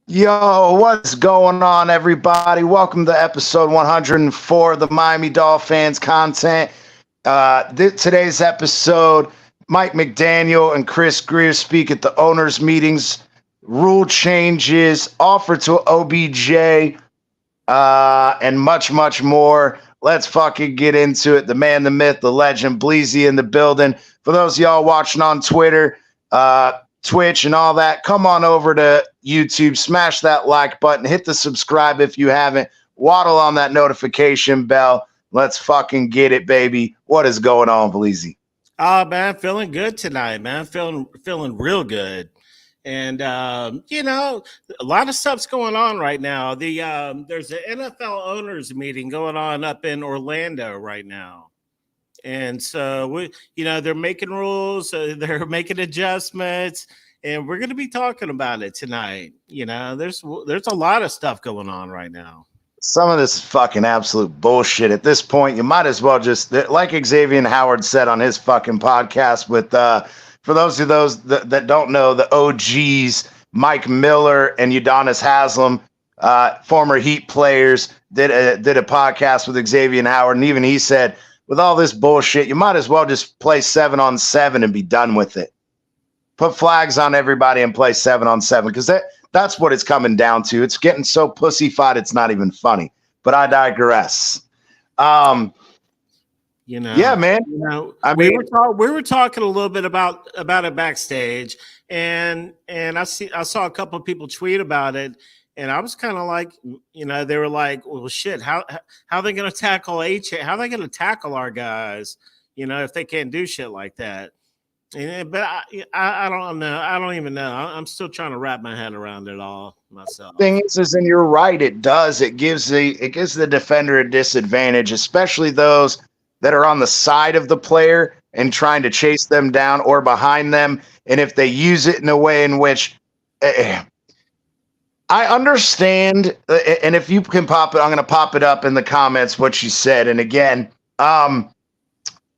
Yo, what's going on, everybody? Welcome to episode 104 of the Miami Dolphins content. Today's episode, Mike McDANIEL and Chris Grier speak at the owners' meetings, rule changes, offer to OBJ, and much, much more. Let's fucking get into it. The man, the myth, the legend, Bleezy in the building. For those of y'all watching on Twitter, Twitch and all that, come on over to YouTube, smash that like button, hit the subscribe if you haven't, waddle on that notification bell. Let's fucking get it, baby. What is going on, Bleezy? Oh, man, feeling good tonight, man. Feeling real good. And, you know, a lot of stuff's going on right now. There's an NFL owners meeting going on up in Orlando right now. And so, they're making rules, they're making adjustments, and we're going to be talking about it tonight. You know, there's a lot of stuff going on right now. Some of this is fucking absolute bullshit. At this point, you might as well just, like Xavier Howard said on his fucking podcast with, for those that don't know, the OGs, Mike Miller and Udonis Haslam, former Heat players, did a podcast with Xavier Howard, and even he said, with all this bullshit, you might as well just play 7-on-7 and be done with it. Put flags on everybody and play 7-on-7, because that's what it's coming down to. It's getting so pussyfied, it's not even funny. But I digress. Yeah, man. We were talking a little bit about it backstage, and I saw a couple of people tweet about it. And I was kind of like, they were like, well, shit, how are they going to tackle How are they going to tackle our guys, if they can't do shit like that? But I don't know. I don't even know. I'm still trying to wrap my head around it all myself. Thing is, and you're right, it does. It gives the defender a disadvantage, especially those that are on the side of the player and trying to chase them down or behind them. And if they use it in a way in which I understand, and if you can pop it, I'm going to pop it up in the comments what you said. And again, the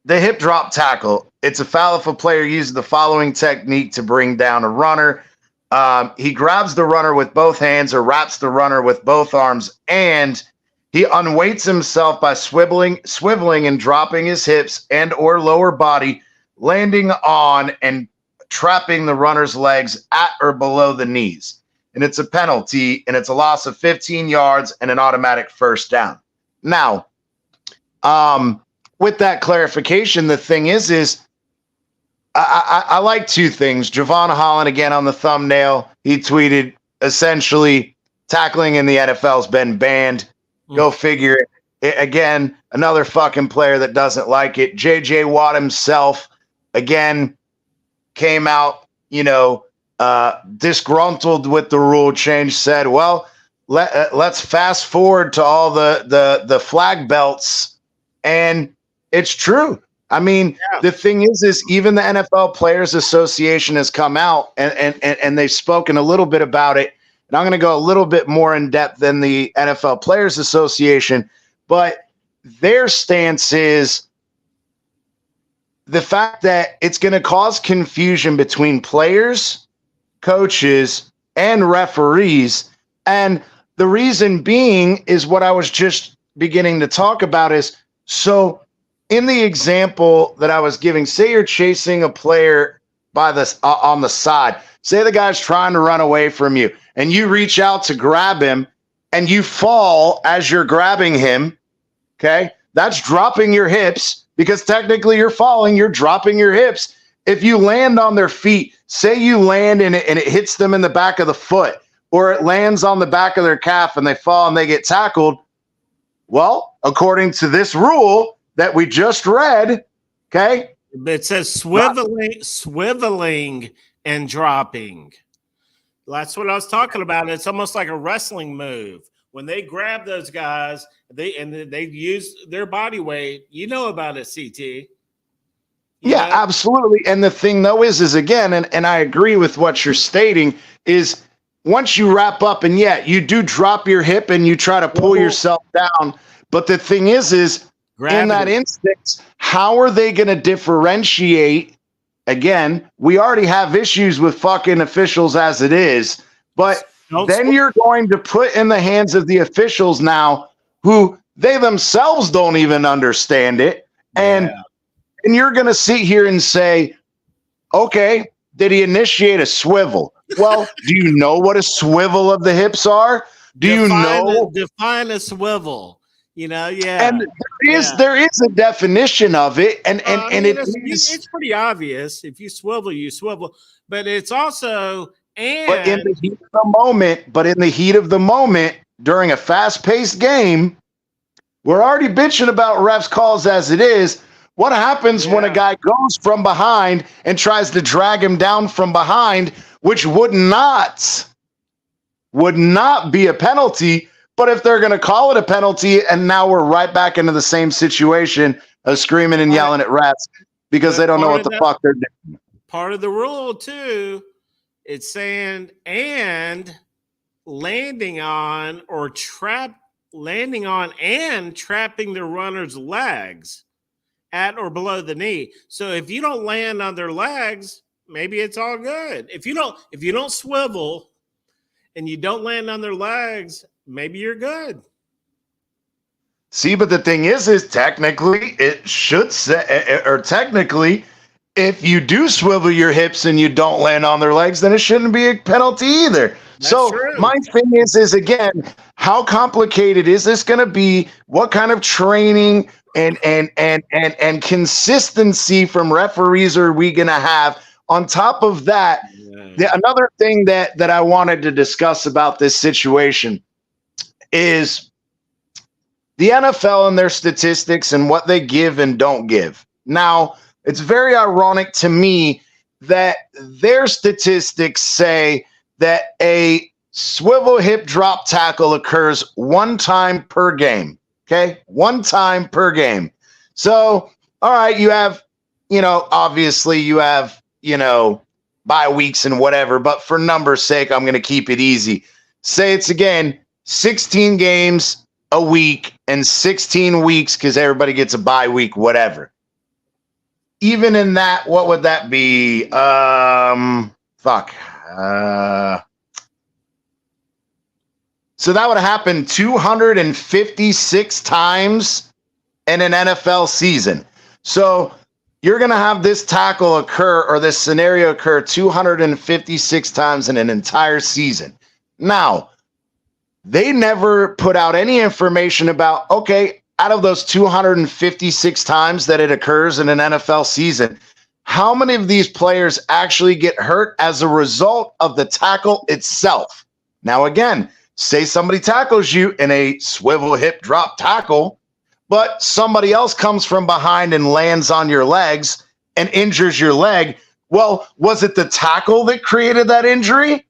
hip drop tackle, it's a foul if a player uses the following technique to bring down a runner. He grabs the runner with both hands or wraps the runner with both arms, and he unweights himself by swiveling and dropping his hips and or lower body, landing on and trapping the runner's legs at or below the knees. And it's a penalty, and it's a loss of 15 yards and an automatic first down. Now, with that clarification, the thing is I like two things. Javon Holland, again, on the thumbnail, he tweeted, essentially, tackling in the NFL has been banned. Go figure it. Again, another fucking player that doesn't like it. J.J. Watt himself, again, came out, disgruntled with the rule change, said, well, let's fast forward to all the flag belts. And it's true. I mean, The thing is even the NFL Players Association has come out and they've spoken a little bit about it. And I'm going to go a little bit more in depth than the NFL Players Association, but their stance is the fact that it's going to cause confusion between players, coaches, and referees. And the reason being is what I was just beginning to talk about is, so in the example that I was giving, say you're chasing a player by on the side, say the guy's trying to run away from you and you reach out to grab him and you fall as you're grabbing him. Okay. That's dropping your hips, because technically you're falling, you're dropping your hips. If you land on their feet, say you land and it hits them in the back of the foot, or it lands on the back of their calf and they fall and they get tackled. Well, according to this rule that we just read, okay? It says swiveling and dropping. That's what I was talking about. It's almost like a wrestling move. When they grab those guys, they use their body weight. You know about it, CT. You Yeah, know, absolutely. And the thing though is again, and I agree with what you're stating, is once you wrap up and you do drop your hip and you try to pull swivel, yourself down. But the thing is in that gravity. instance, how are they going to differentiate? Again, we already have issues with fucking officials as it is, but Don't then you're going to put in the hands of the officials now who they themselves don't even understand it. Yeah. And you're going to sit here and say, okay, did he initiate a swivel? Well, do you know what a swivel of the hips are? Do you know? Define a swivel? Yeah. And there is a definition of it, and it's pretty obvious. If you swivel, you swivel. But it's also but in the heat of the moment, during a fast-paced game, we're already bitching about refs calls as it is. What happens when a guy goes from behind and tries to drag him down from behind, which would not be a penalty? But if they're going to call it a penalty, and now we're right back into the same situation of screaming and yelling at refs because they don't know what the fuck they're doing. Part of the rule too, it's saying and landing on and trapping the runner's legs at or below the knee. So if you don't land on their legs, maybe it's all good. If you don't swivel and you don't land on their legs, maybe you're good. See, but the thing is technically it should say, or technically, if you do swivel your hips and you don't land on their legs, then it shouldn't be a penalty either. That's so true. My thing is again, how complicated is this going to be? What kind of training and consistency from referees are we going to have? On top of that, another thing that I wanted to discuss about this situation is the NFL and their statistics and what they give and don't give. Now, it's very ironic to me that their statistics say that a swivel hip drop tackle occurs one time per game. Okay, one time per game. So, all right, you have, obviously you have, bye weeks and whatever, but for numbers' sake, I'm going to keep it easy. Say it's again 16 games a week and 16 weeks because everybody gets a bye week, whatever. Even in that, what would that be? So that would happen 256 times in an NFL season. So you're going to have this tackle occur or this scenario occur 256 times in an entire season. Now, they never put out any information about, okay, out of those 256 times that it occurs in an NFL season, how many of these players actually get hurt as a result of the tackle itself? Now, again, say somebody tackles you in a swivel hip drop tackle, but somebody else comes from behind and lands on your legs and injures your leg. Well, was it the tackle that created that injury?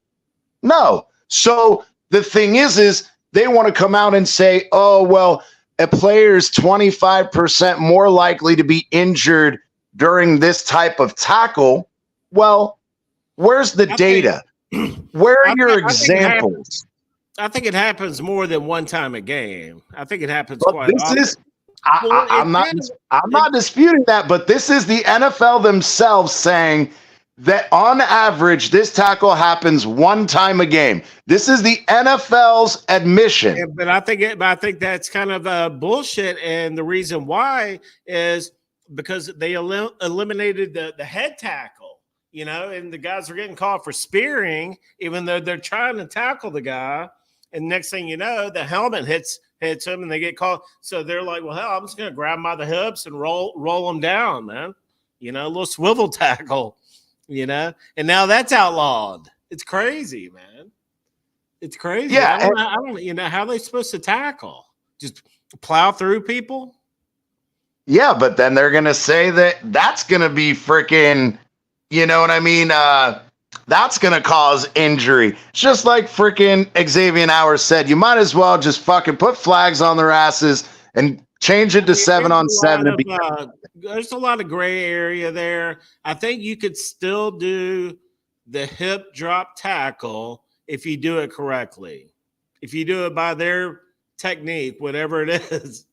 No. So the thing is they want to come out and say, oh, well, a player is 25% more likely to be injured during this type of tackle. Well, where's the data? Where are your examples? I think it happens more than one time a game. I think it happens but quite often. I'm not disputing that, but this is the NFL themselves saying that on average, this tackle happens one time a game. This is the NFL's admission. Yeah, but I think that's kind of bullshit. And the reason why is because they eliminated the head tackle, and the guys are getting called for spearing, even though they're trying to tackle the guy. And next thing you know, the helmet hits him and they get called. So they're like, well, hell, I'm just going to grab him by the hips and roll them down, man. A little swivel tackle. And now that's outlawed. It's crazy, man. It's crazy. Yeah, I don't how are they supposed to tackle? Just plow through people? Yeah, but then they're gonna say that's gonna be freaking, you know what I mean? That's gonna cause injury. It's just like freaking Xavier Howard said. You might as well just fucking put flags on their asses and Change it to 7-on-7 and be. There's a lot of gray area there. I think you could still do the hip drop tackle if you do it correctly. If you do it by their technique, whatever it is.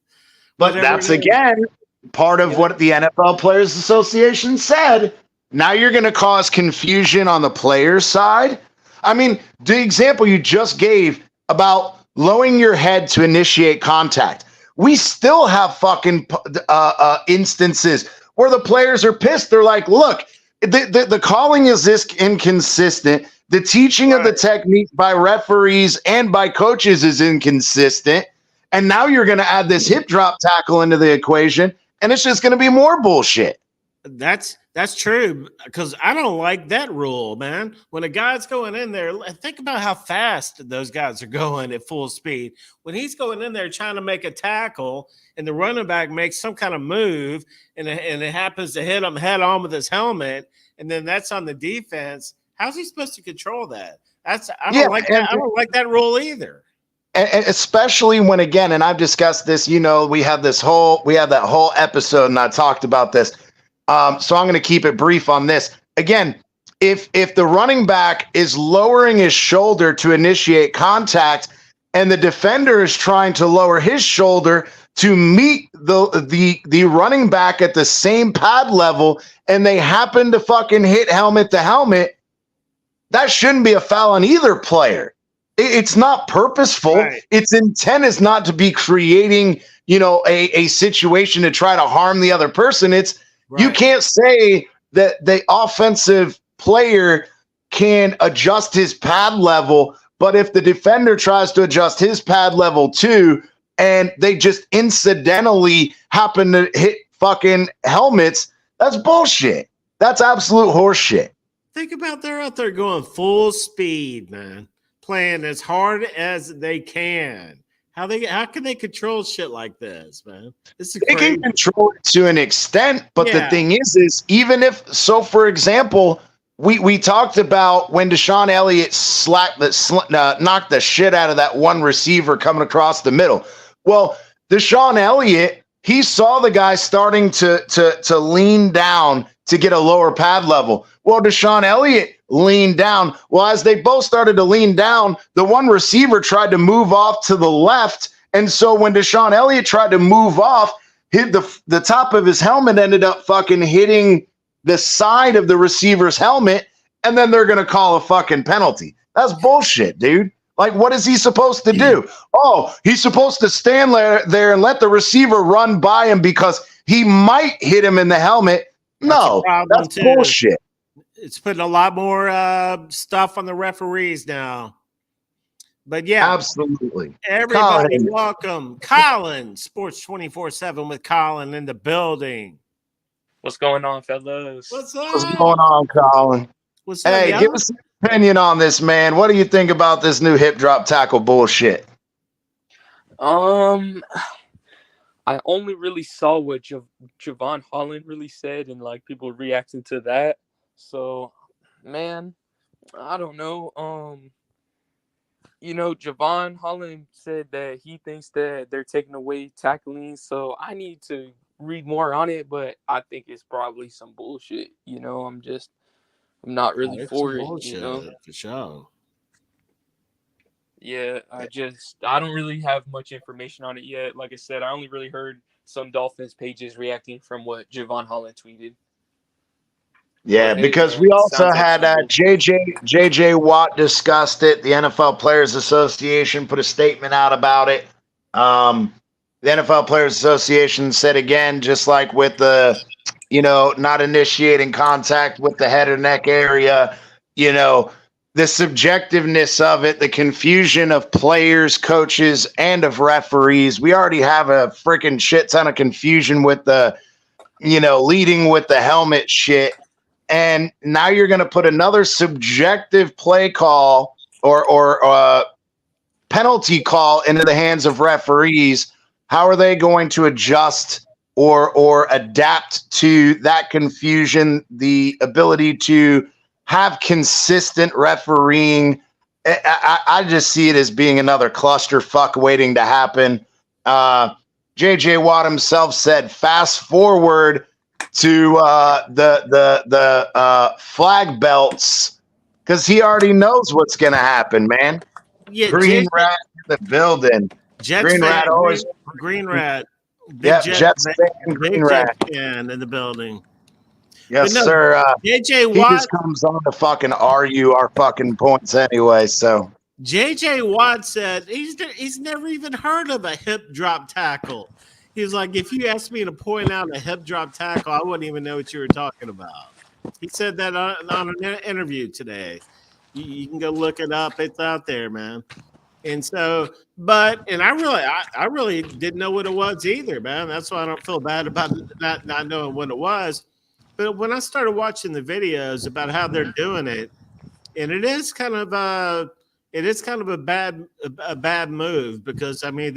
But that's again part of what the NFL Players Association said. Now you're going to cause confusion on the players' side. I mean, the example you just gave about lowering your head to initiate contact. We still have fucking instances where the players are pissed. They're like, look, the calling is this inconsistent. The teaching of the technique by referees and by coaches is inconsistent. And now you're going to add this hip drop tackle into the equation, and it's just going to be more bullshit. That's true, because I don't like that rule, man. When a guy's going in there, think about how fast those guys are going at full speed. When he's going in there trying to make a tackle and the running back makes some kind of move and it happens to hit him head on with his helmet, and then that's on the defense, how's he supposed to control that? I don't like that rule either. And especially when, again, and I've discussed this, we have that whole episode and I talked about this. So I'm going to keep it brief on this. Again, if the running back is lowering his shoulder to initiate contact and the defender is trying to lower his shoulder to meet the running back at the same pad level and they happen to fucking hit helmet to helmet, that shouldn't be a foul on either player. It's not purposeful. Right. Its intent is not to be creating, a situation to try to harm the other person. It's right. You can't say that the offensive player can adjust his pad level, but if the defender tries to adjust his pad level too, and they just incidentally happen to hit fucking helmets, that's bullshit. That's absolute horseshit. Think about they're out there going full speed, man. Playing as hard as they can. How can they control shit like this, man? This is they crazy. Can control it to an extent, but the thing is even if so, for example, we talked about when Deshaun Elliott knocked the shit out of that one receiver coming across the middle. Well, Deshaun Elliott, he saw the guy starting to lean down to get a lower pad level. Well, Deshaun Elliott leaned down. Well, as they both started to lean down, the one receiver tried to move off to the left. And so when Deshaun Elliott tried to move off, hit the top of his helmet ended up fucking hitting the side of the receiver's helmet, and then they're going to call a fucking penalty. That's bullshit, dude. Like, what is he supposed to do? Oh, he's supposed to stand there and let the receiver run by him because he might hit him in the helmet. No, that's bullshit. It's putting a lot more stuff on the referees now. But yeah, absolutely. Everybody, welcome. Colin, Sports 24/7 with Colin in the building. What's going on, fellas? What's going on, Colin? Hey, give us an opinion on this, man. What do you think about this new hip drop tackle bullshit? I only really saw what Javon Holland really said and like people reacting to that. So, man, I don't know. Javon Holland said that he thinks that they're taking away tackling. So I need to read more on it, but I think it's probably some bullshit. I'm not really for it. For sure. Yeah, I don't really have much information on it yet. Like I said, I only really heard some Dolphins pages reacting from what Javon Holland tweeted. Yeah, because we also had JJ Watt discussed it. The NFL Players Association put a statement out about it. The NFL Players Association said again, just like with the, not initiating contact with the head or neck area, the subjectiveness of it, the confusion of players, coaches, and of referees. We already have a freaking shit ton of confusion with the, leading with the helmet shit. And now you're going to put another subjective play call or penalty call into the hands of referees. How are they going to adjust or adapt to that confusion, the ability to have consistent refereeing? I just see it as being another clusterfuck waiting to happen. JJ Watt himself said, fast forward to the flag belts, because he already knows what's going to happen, man. Yeah, Green Rat in the building. Jets Green fan, Rat always. Green Rat. Yep, Jets fan, Green big Jets Rat. fan in the building. Yes, no, sir. JJ He Watt just comes on to fucking argue our fucking points anyway. So JJ Watt said he's never even heard of a hip drop tackle. He's like, if you asked me to point out a hip drop tackle, I wouldn't even know what you were talking about. He said that on an interview today. You can go look it up. It's out there, man. And so, and I really didn't know what it was either, man. That's why I don't feel bad about not knowing what it was. But when I started watching the videos about how they're doing it, and it is kind of a bad move, because I mean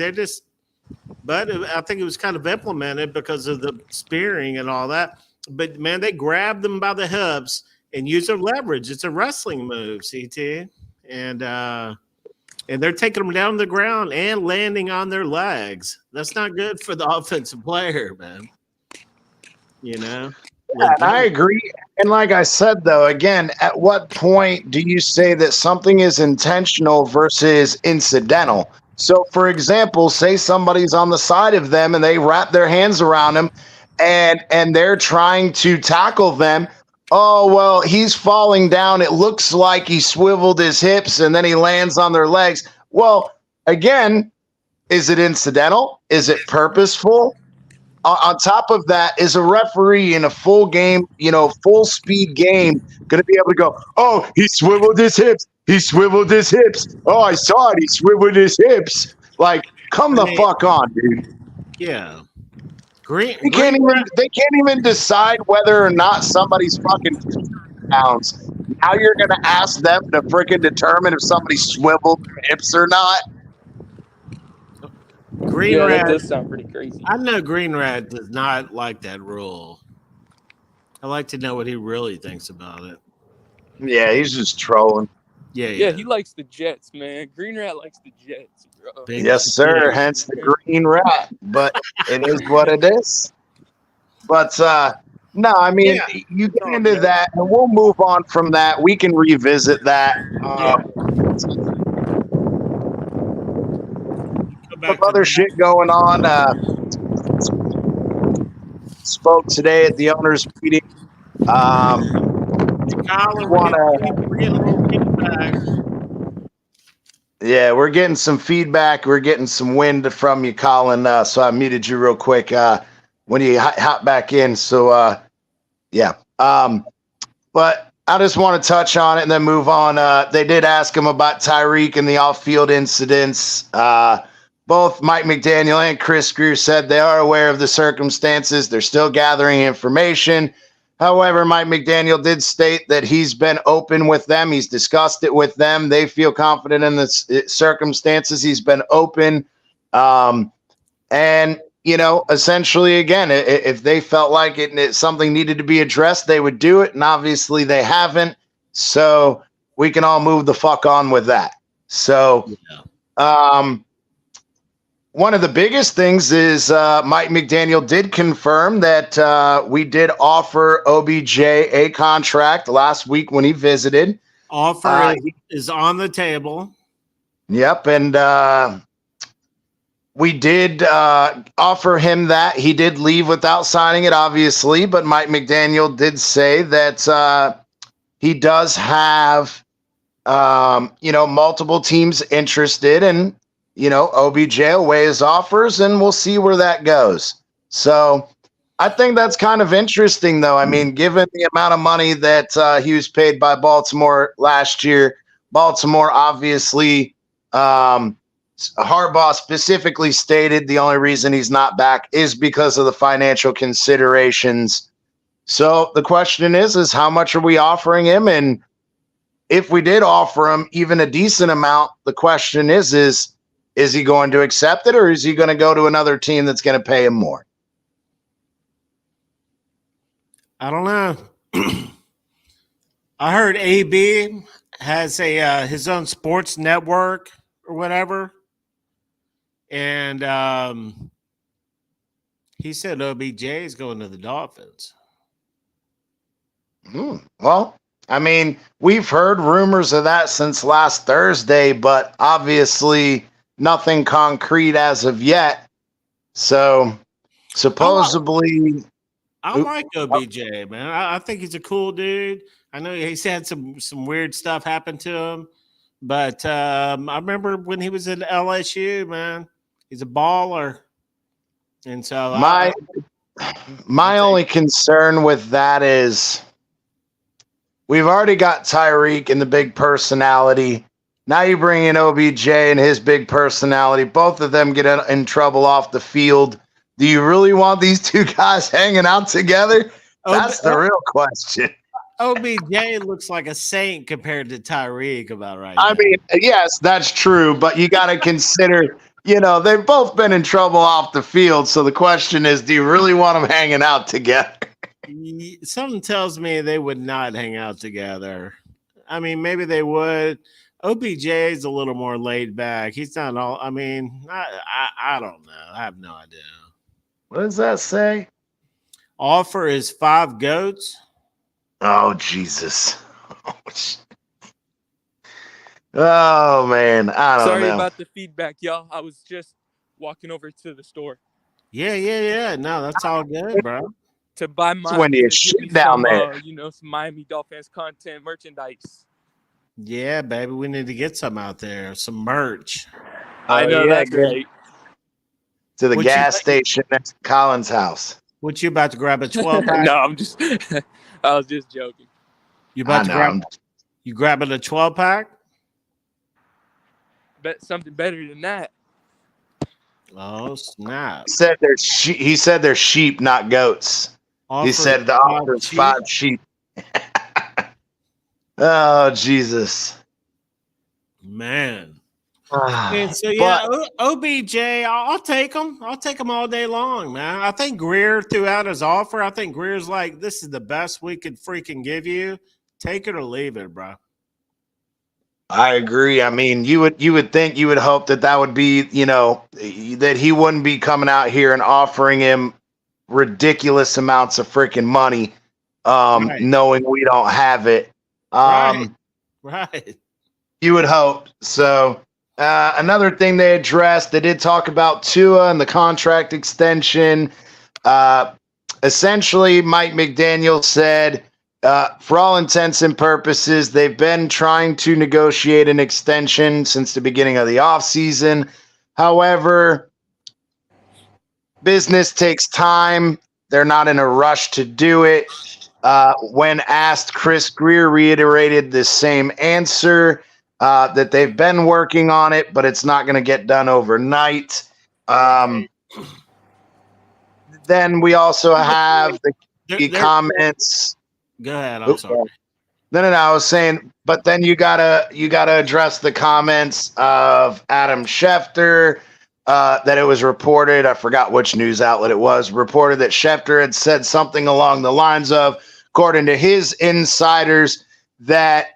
but I think it was kind of implemented because of the spearing and all that. But man, they grab them by the hips and use their leverage. It's a wrestling move, CT, and they're taking them down the ground and landing on their legs. That's not good for the offensive player, man. You know? Yeah, and I agree. And like I said, though, again, at what point do you say that something is intentional versus incidental? So, for example, say somebody's on the side of them and they wrap their hands around them and they're trying to tackle them. Oh, well, he's falling down. It looks like he swiveled his hips and then he lands on their legs. Well, again, is it incidental? Is it purposeful? On top of that, is a referee in a full game, full speed game, going to be able to go, oh, he swiveled his hips. He swiveled his hips. Oh, I saw it. He swiveled his hips. Like, come the fuck on, dude. Yeah. They can't even decide whether or not somebody's fucking pounds. Now you're going to ask them to freaking determine if somebody swiveled their hips or not. Green Rat, that does sound pretty crazy. I know Green Rat does not like that rule. I like to know what he really thinks about it. Yeah, he's just trolling. Yeah, he likes the Jets, man. Green Rat likes the Jets, bro. Yes, sir. Hence the Green Rat. But it is what it is. But no, I mean, you get into that, and we'll move on from that. We can revisit that. Some other shit going on. Spoke today at the owners' meeting. We're getting some feedback. We're getting some wind from you, Colin. So I muted you real quick when you hop back in. So but I just want to touch on it and then move on. They did ask him about Tyreek and the off-field incidents. Both Mike McDaniel and Chris Grier said they are aware of the circumstances. They're still gathering information. However, Mike McDaniel did state that he's been open with them. He's discussed it with them. They feel confident in the circumstances. He's been open. And, essentially, again, if they felt like something needed to be addressed, they would do it. And obviously they haven't. So we can all move the fuck on with that. So, one of the biggest things is Mike McDaniel did confirm that we did offer OBJ a contract last week when he visited. Offer is on the table. Yep, and we did offer him that. He did leave without signing it, obviously, but Mike McDaniel did say that he does have, multiple teams interested in, OBJ will weigh his offers, and we'll see where that goes. So I think that's kind of interesting, though. I mean, given the amount of money that he was paid by Baltimore last year, Baltimore obviously, Harbaugh specifically stated the only reason he's not back is because of the financial considerations. So the question is how much are we offering him? And if we did offer him even a decent amount, the question is he going to accept it, or is he going to go to another team that's going to pay him more? I don't know. I heard AB has his own sports network or whatever, and He said OBJ is going to the Dolphins. Well, I mean, we've heard rumors of that since last Thursday, but obviously nothing concrete as of yet. So supposedly, I like OBJ, man. I think he's a cool dude. I know he's had some weird stuff happen to him, but I remember when he was at LSU, man. He's a baller, and so my only concern with that is we've already got Tyreek and the big personality. Now you bring in OBJ and his big personality. Both of them get in trouble off the field. Do you really want these two guys hanging out together? That's the real question. OBJ looks like a saint compared to Tyreek about right now. I mean, yes, that's true, but you got to consider, they've both been in trouble off the field. So the question is, do you really want them hanging out together? Something tells me they would not hang out together. I mean, maybe they would. OBJ is a little more laid back. He's not all. I mean, I don't know. I have no idea. What does that say? Offer is 5 goats. Oh, Jesus. Oh, man. I don't know. Sorry about the feedback, y'all. I was just walking over to the store. Yeah. No, that's all good, bro. To buy my shit down there. Some Miami Dolphins content merchandise. Yeah, baby. We need to get some out there. Some merch. I know that's right. To the gas station next to Colin's house. What you about to grab a 12-pack? No, I was just joking. You grabbing a 12-pack? Bet something better than that. Oh, snap. He said they're sheep, not goats. He said the offer is 5 sheep. Oh, Jesus. Man. And so, OBJ, I'll take him. I'll take him all day long, man. I think Grier threw out his offer. I think Grier's like, this is the best we could freaking give you. Take it or leave it, bro. I agree. I mean, you would think, you would hope that would be, that he wouldn't be coming out here and offering him ridiculous amounts of freaking money, knowing we don't have it. Right. You would hope. So another thing they addressed, they did talk about Tua and the contract extension. Essentially, Mike McDANIEL said, for all intents and purposes, they've been trying to negotiate an extension since the beginning of the offseason. However, business takes time. They're not in a rush to do it. When asked, Chris Grier reiterated the same answer, that they've been working on it, but it's not going to get done overnight. Then we also have the comments. Go ahead. I'm sorry. No. I was saying, but then you gotta address the comments of Adam Schefter, that it was reported. I forgot which news outlet it was. Reported that Schefter had said something along the lines of, according to his insiders, that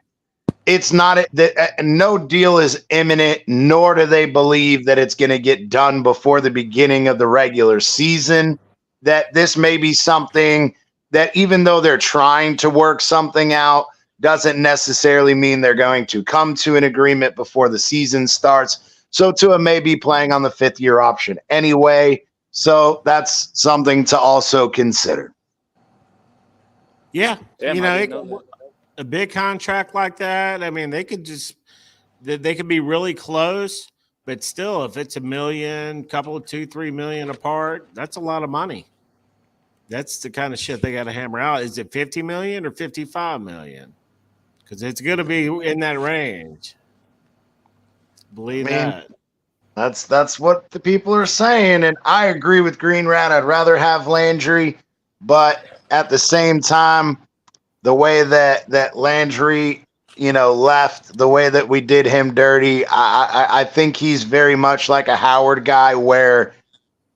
it's not that no deal is imminent, nor do they believe that it's going to get done before the beginning of the regular season. That this may be something that, even though they're trying to work something out, doesn't necessarily mean they're going to come to an agreement before the season starts. So Tua may be playing on the 5th-year option anyway. So that's something to also consider. Yeah. A big contract like that, I mean, they could be really close, but still, if it's $1 million, couple of $2-3 million apart, that's a lot of money. That's the kind of shit they got to hammer out. Is it $50 million or $55 million? Because it's going to be in that range. Believe that. That's what the people are saying, and I agree with Green Rat. I'd rather have Landry, but at the same time, the way that Landry, left, the way that we did him dirty, I think he's very much like a Howard guy, where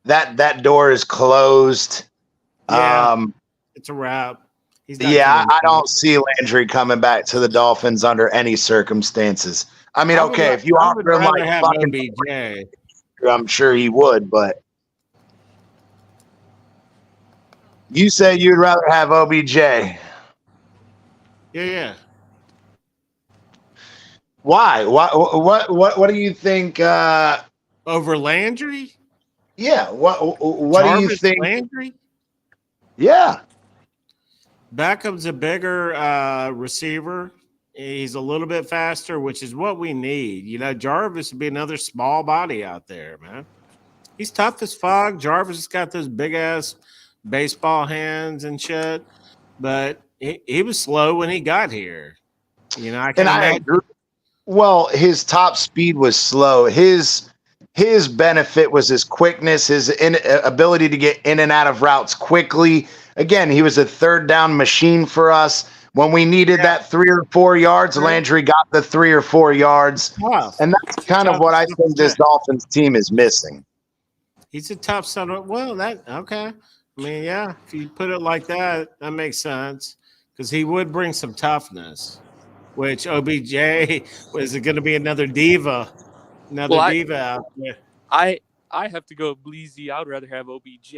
that door is closed. Yeah, it's a wrap. I don't see Landry coming back to the Dolphins under any circumstances. I mean, if you offer him like fucking, OBJ, I'm sure he would, but You say you'd rather have OBJ. Yeah. Why? What do you think? Over Landry? Yeah. What do you Jarvis think? Landry? Yeah. Beckham's a bigger receiver. He's a little bit faster, which is what we need. You know, Jarvis would be another small body out there, man. He's tough as fuck. Jarvis has got those big ass baseball hands and shit, but he was slow when he got here. You know, I can And I imagine. agree. Well, his top speed was slow. His benefit was his quickness, his ability to get in and out of routes quickly. Again, he was a third down machine for us. When we needed that 3 or 4 yards, Landry got the 3 or 4 yards. Tough. And that's kind of what I think this Dolphins team is missing. He's a tough son of, well, that okay. I mean, yeah, if you put it like that, that makes sense. Because he would bring some toughness, which OBJ was going to be another diva. Diva out there. I have to go Bleezy. I would rather have OBJ.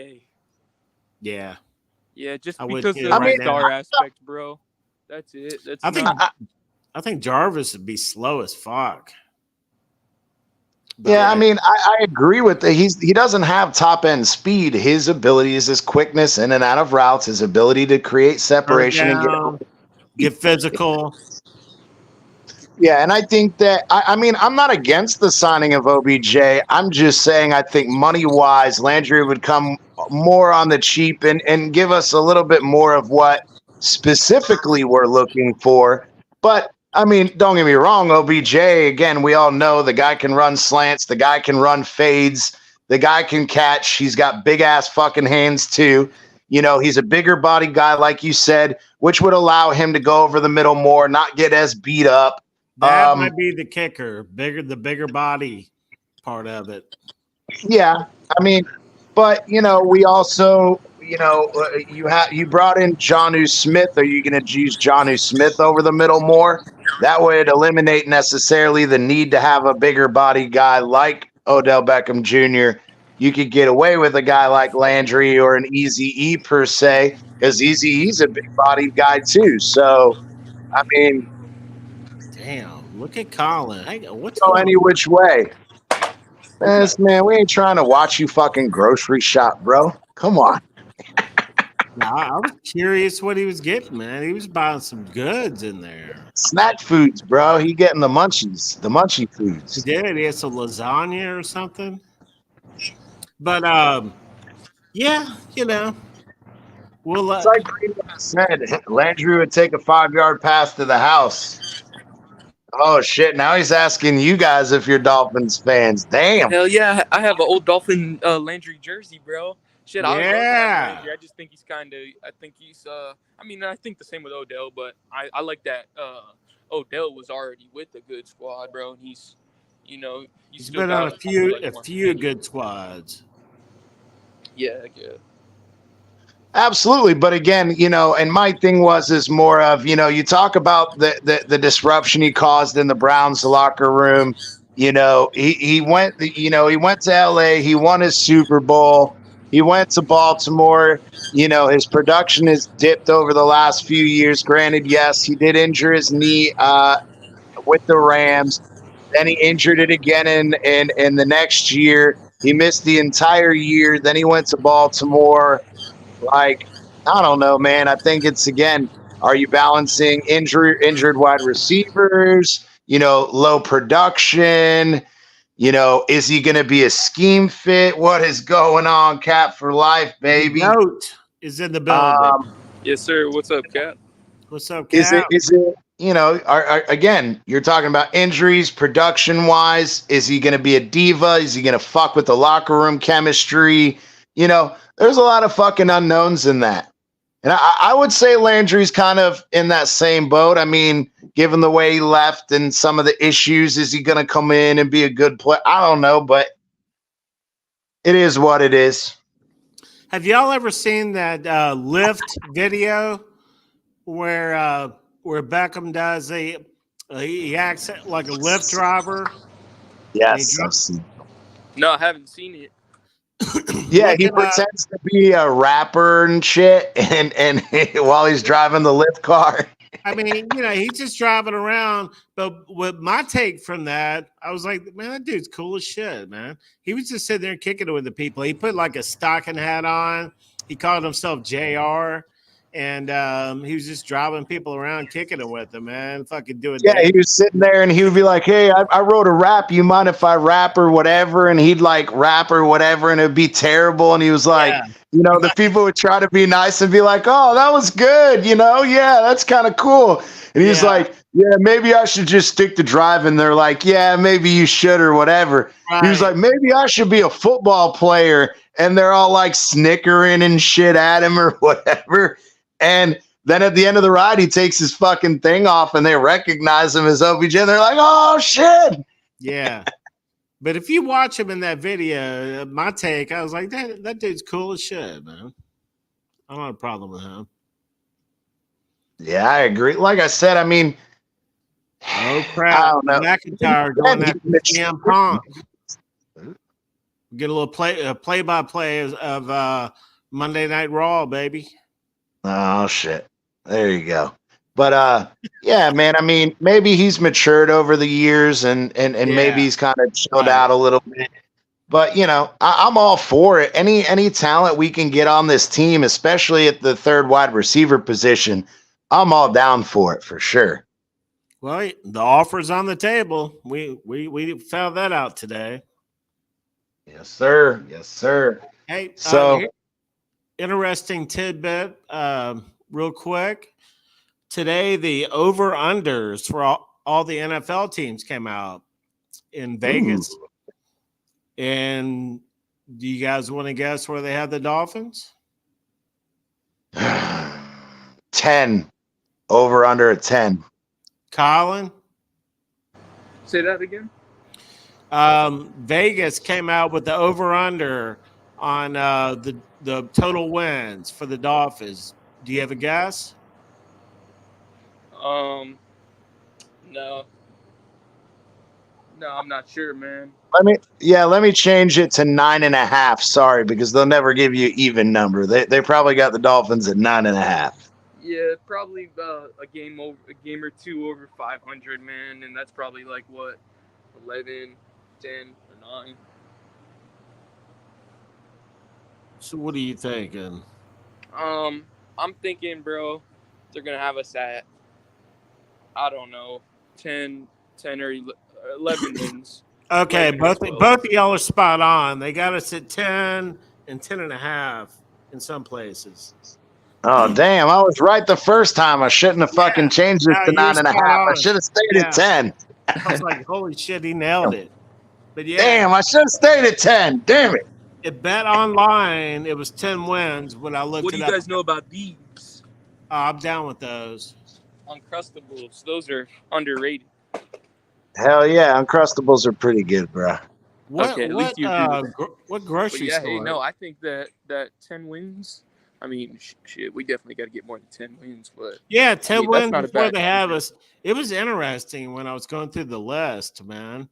Yeah. Yeah, just I because would of too, the right star now. aspect, bro. That's it. That's I think Jarvis would be slow as fuck. Yeah, I mean, I agree with that. He doesn't have top end speed. His ability is his quickness in and out of routes, his ability to create separation and get physical. Yeah, and I think that I mean I'm not against the signing of OBJ. I'm just saying I think money wise, Landry would come more on the cheap and give us a little bit more of what specifically we're looking for. But I mean, don't get me wrong, OBJ, again, we all know the guy can run slants, the guy can run fades, the guy can catch. He's got big ass fucking hands too. You know, he's a bigger body guy, like you said, which would allow him to go over the middle more, not get as beat up. That might be the kicker. The bigger body part of it. Yeah, I mean, but you know, we also, you know, you brought in Jonnu Smith. Are you going to use Jonnu Smith over the middle more? That would eliminate necessarily the need to have a bigger body guy like Odell Beckham Jr. You could get away with a guy like Landry or an Easy E per se, because Easy E's a big bodied guy too. So, I mean, damn, look at Colin. Hey, what's go any which way. Man, we ain't trying to watch you fucking grocery shop, bro. Come on. I was curious what he was getting, man. He was buying some goods in there. Snack foods, bro. He getting the munchies, the munchie foods. He did. He had some lasagna or something. But yeah, you know, we'll. It's like Green said, Landry would take a 5-yard pass to the house. Oh shit! Now he's asking you guys if you're Dolphins fans. Damn. Hell yeah! I have an old Dolphin Landry jersey, bro. Shit, I love Landry. I just think he's kind of. I think he's. I mean, I think the same with Odell, but I like that. Odell was already with a good squad, bro, and he's, you know, he's been on a few good squads. Yeah. Absolutely, but again, you know, and my thing is more of, you know, you talk about the disruption he caused in the Browns locker room. You know, he went to LA, he won his Super Bowl, he went to Baltimore. You know, his production has dipped over the last few years. Granted, yes, he did injure his knee with the Rams. Then he injured it again in the next year. He missed the entire year. Then he went to Baltimore. Like, I don't know, man. I think it's, again, are you balancing injured wide receivers, you know, low production? You know, is he going to be a scheme fit? What is going on, Cap for life, baby? Note is in the building. Yes, sir. What's up, Cap? What's up, Cap? Is it you know, again, you're talking about injuries, production-wise. Is he going to be a diva? Is he going to fuck with the locker room chemistry? You know, there's a lot of fucking unknowns in that. And I would say Landry's kind of in that same boat. I mean, given the way he left and some of the issues, is he going to come in and be a good player? I don't know, but it is what it is. Have y'all ever seen that Lyft video where Beckham does he acts like a Lyft driver? Yes. No, I haven't seen it. Yeah, Look he at pretends to be a rapper and shit, and while he's driving the lift car. I mean, he's just driving around. But with my take from that, I was like, man, that dude's cool as shit, man. He was just sitting there kicking it with the people. He put like a stocking hat on. He called himself JR. And he was just driving people around, kicking it with them, man. Fucking doing Yeah, he dance. was sitting there and he would be like, "Hey, I wrote a rap. You mind if I rap or whatever?" And he'd like rap or whatever, and it'd be terrible. And he was like, Yeah. the people would try to be nice and be like, "Oh, that was good. Yeah, that's kind of cool." And he's Yeah. like, "Yeah, maybe I should just stick to driving." They're like, "Yeah, maybe you should or whatever." He was Right. like, "Maybe I should be a football player." And they're all like snickering and shit at him or whatever. And then at the end of the ride, he takes his fucking thing off and they recognize him as OBJ. And they're like, "Oh, shit." Yeah. But if you watch him in that video, my take, I was like, that dude's cool as shit, man. I don't have a problem with him. Yeah, I agree. Like I said, I mean, Oh, I crap. don't know. McIntyre going after CM Punk. Get a little play-by-play of Monday Night Raw, baby. Oh, shit. There you go. But yeah, man, I mean, maybe he's matured over the years and maybe he's kind of chilled out a little bit. But I'm all for it. Any talent we can get on this team, especially at the third wide receiver position, I'm all down for it for sure. Well, the offer's on the table. We found that out today. Yes, sir. Yes, sir. Hey, So interesting tidbit, real quick. Today, the over-unders for all the NFL teams came out in Vegas. Ooh. And do you guys want to guess where they had the Dolphins? 10. Over under at 10. Colin? Say that again. Vegas came out with the over-under on the total wins for the Dolphins. Do you have a guess? No, I'm not sure, man. Let me change it to 9.5. Sorry, because they'll never give you an even number. They probably got the Dolphins at 9.5. Yeah, probably a game or two over 500, man, and that's probably like what, 11, 10, or 9. So what are you thinking? I'm thinking, bro, they're gonna have us at, I don't know, 10 or 11 wins. Okay, both of y'all are spot on. They got us at 10 and 10.5 in some places. Oh, damn. I was right the first time. I shouldn't have fucking changed it to 9.5. I should have stayed at 10. I was like, holy shit, he nailed it. But yeah. Damn, I should have stayed at 10. Damn it. It bet online, it was 10 wins when I looked What do you guys know about these? I'm down with those. Uncrustables. Those are underrated. Hell yeah. Uncrustables are pretty good, bro. What grocery store? Hey, no, I think that 10 wins. I mean, shit, we definitely got to get more than 10 wins. But yeah, 10 wins before they have us. It was interesting when I was going through the list, man.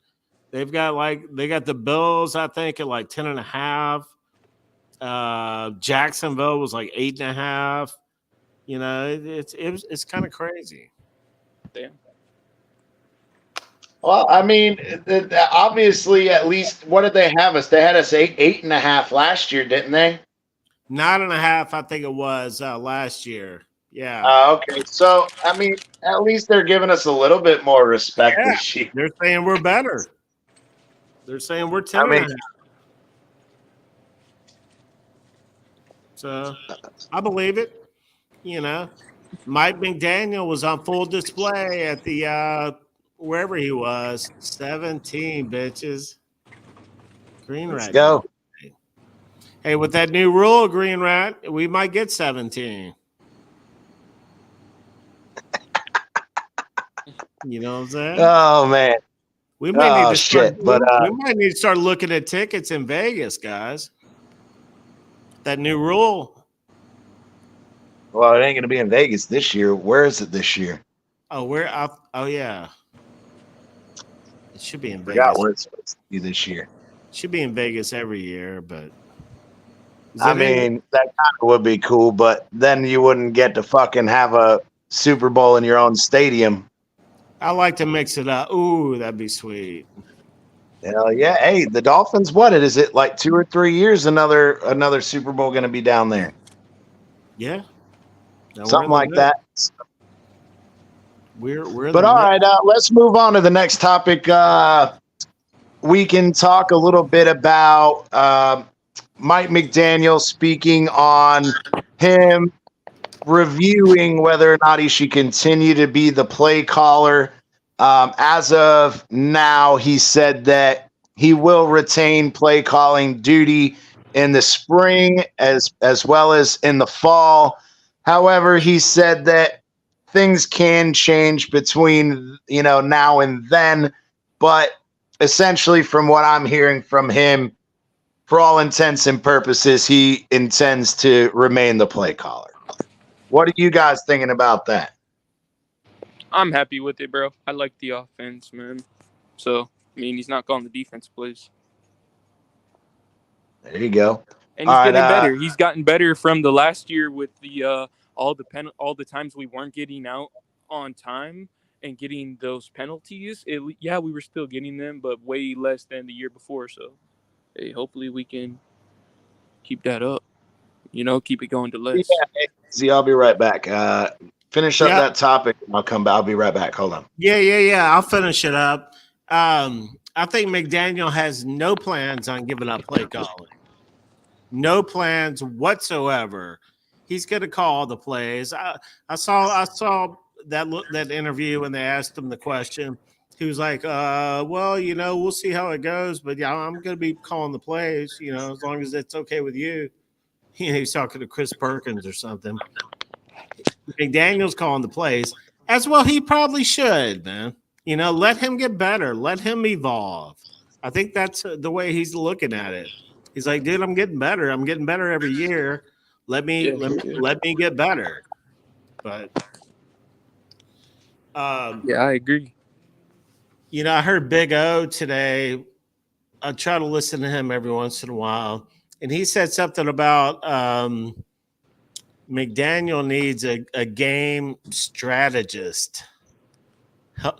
They got the Bills, I think, at like 10.5. Jacksonville was like 8.5. It's kind of crazy. Damn. Well, I mean, obviously, at least, what did they have us? They had us 8.5 last year, didn't they? 9.5, I think it was last year. Yeah. Okay. So, I mean, at least they're giving us a little bit more respect this year. They're saying we're better. They're saying we're 10.5. So, I believe it. Mike McDANIEL was on full display at the wherever he was. 17 bitches. Green Rat. Let's go. Hey, with that new rule, Green Rat, we might get 17. You know what I'm saying? Oh man. We might need to start looking at tickets in Vegas, guys. That new rule. Well, it ain't going to be in Vegas this year. Where is it this year? Oh, yeah. It should be in Vegas. I forgot where it's supposed to be this year. It should be in Vegas every year, but I mean, that kind of would be cool, but then you wouldn't get to fucking have a Super Bowl in your own stadium. I like to mix it up. Ooh, that'd be sweet. Hell yeah. Hey, the Dolphins, what is it like 2 or 3 years? Another Super Bowl going to be down there. Yeah. Something like that. But all right, let's move on to the next topic. We can talk a little bit about Mike McDaniel speaking on him reviewing whether or not he should continue to be the play caller. As of now, he said that he will retain play calling duty in the spring as well as in the fall. However, he said that things can change between now and then, but essentially from what I'm hearing from him, for all intents and purposes, he intends to remain the play caller. What are you guys thinking about that? I'm happy with it, bro. I like the offense, man. So, I mean, he's not calling the defense plays. There you go. And he's getting better. He's gotten better from the last year with the all the times we weren't getting out on time and getting those penalties. We were still getting them, but way less than the year before. So, hey, hopefully we can keep that up. Keep it going to less. Yeah, see, I'll be right back. Finish up that topic. I'll come back. I'll be right back. Hold on. Yeah. I'll finish it up. I think McDaniel has no plans on giving up play calling. No plans whatsoever. He's going to call the plays. I saw that interview when they asked him the question. He was like, well, we'll see how it goes, but yeah, I'm going to be calling the plays, as long as it's okay with you. He's talking to Chris Perkins or something. McDaniel's calling the plays as well. He probably should, man. Let him get better. Let him evolve. I think that's the way he's looking at it. He's like, dude, I'm getting better. I'm getting better every year. Let me get better. But I agree. I heard Big O today. I try to listen to him every once in a while, and he said something about McDaniel needs a game strategist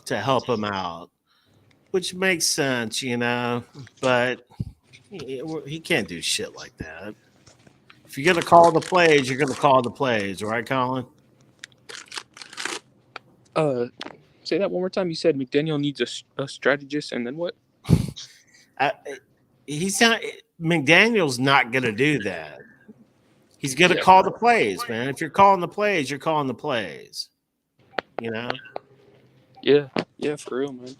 to help him out, which makes sense, but he can't do shit like that. If you're going to call the plays, you're going to call the plays, right, Colin? Say that one more time. You said McDaniel needs a strategist, and then what? McDaniel's not going to do that. He's going to call the plays, man. If you're calling the plays, you're calling the plays. Yeah, for real, man.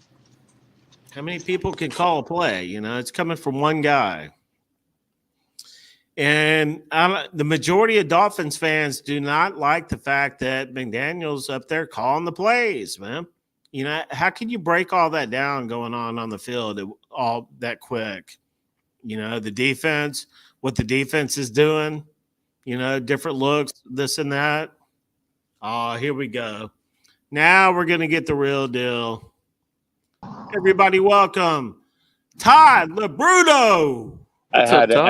How many people can call a play? It's coming from one guy. And the majority of Dolphins fans do not like the fact that McDaniel's up there calling the plays, man. How can you break all that down going on the field all that quick? The defense, what the defense is doing, different looks, this and that. Oh, here we go. Now we're going to get the real deal. Everybody welcome Todd LeBruno. I had to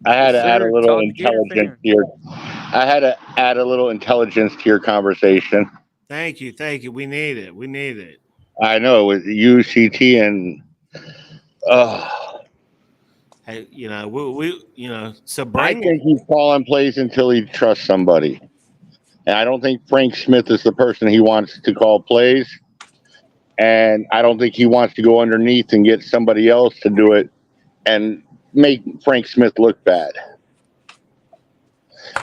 add a little intelligence here. I had to add a little intelligence to your conversation. Thank you. We need it. I know with UCT and hey, so I think he's calling plays until he trusts somebody. And I don't think Frank Smith is the person he wants to call plays. And I don't think he wants to go underneath and get somebody else to do it and make Frank Smith look bad.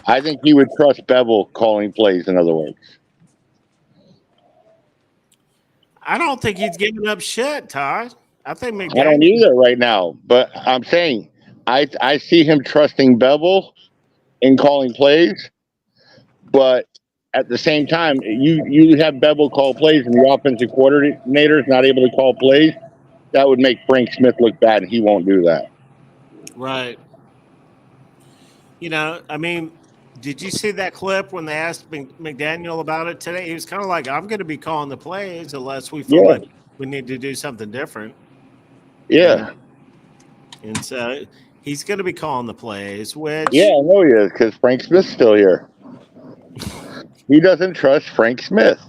I think he would trust Bevel calling plays, in other words. I don't think he's giving up shit, Todd. I think I don't either right now. But I'm saying I see him trusting Bevel in calling plays. But at the same time, you have Bevel call plays and the offensive coordinator is not able to call plays. That would make Frank Smith look bad, and he won't do that. Right. Did you see that clip when they asked McDaniel about it today? He was kind of like, I'm going to be calling the plays unless we feel like we need to do something different. Yeah. And so He's going to be calling the plays, which Yeah, I know he is because Frank Smith's still here. He doesn't trust Frank Smith.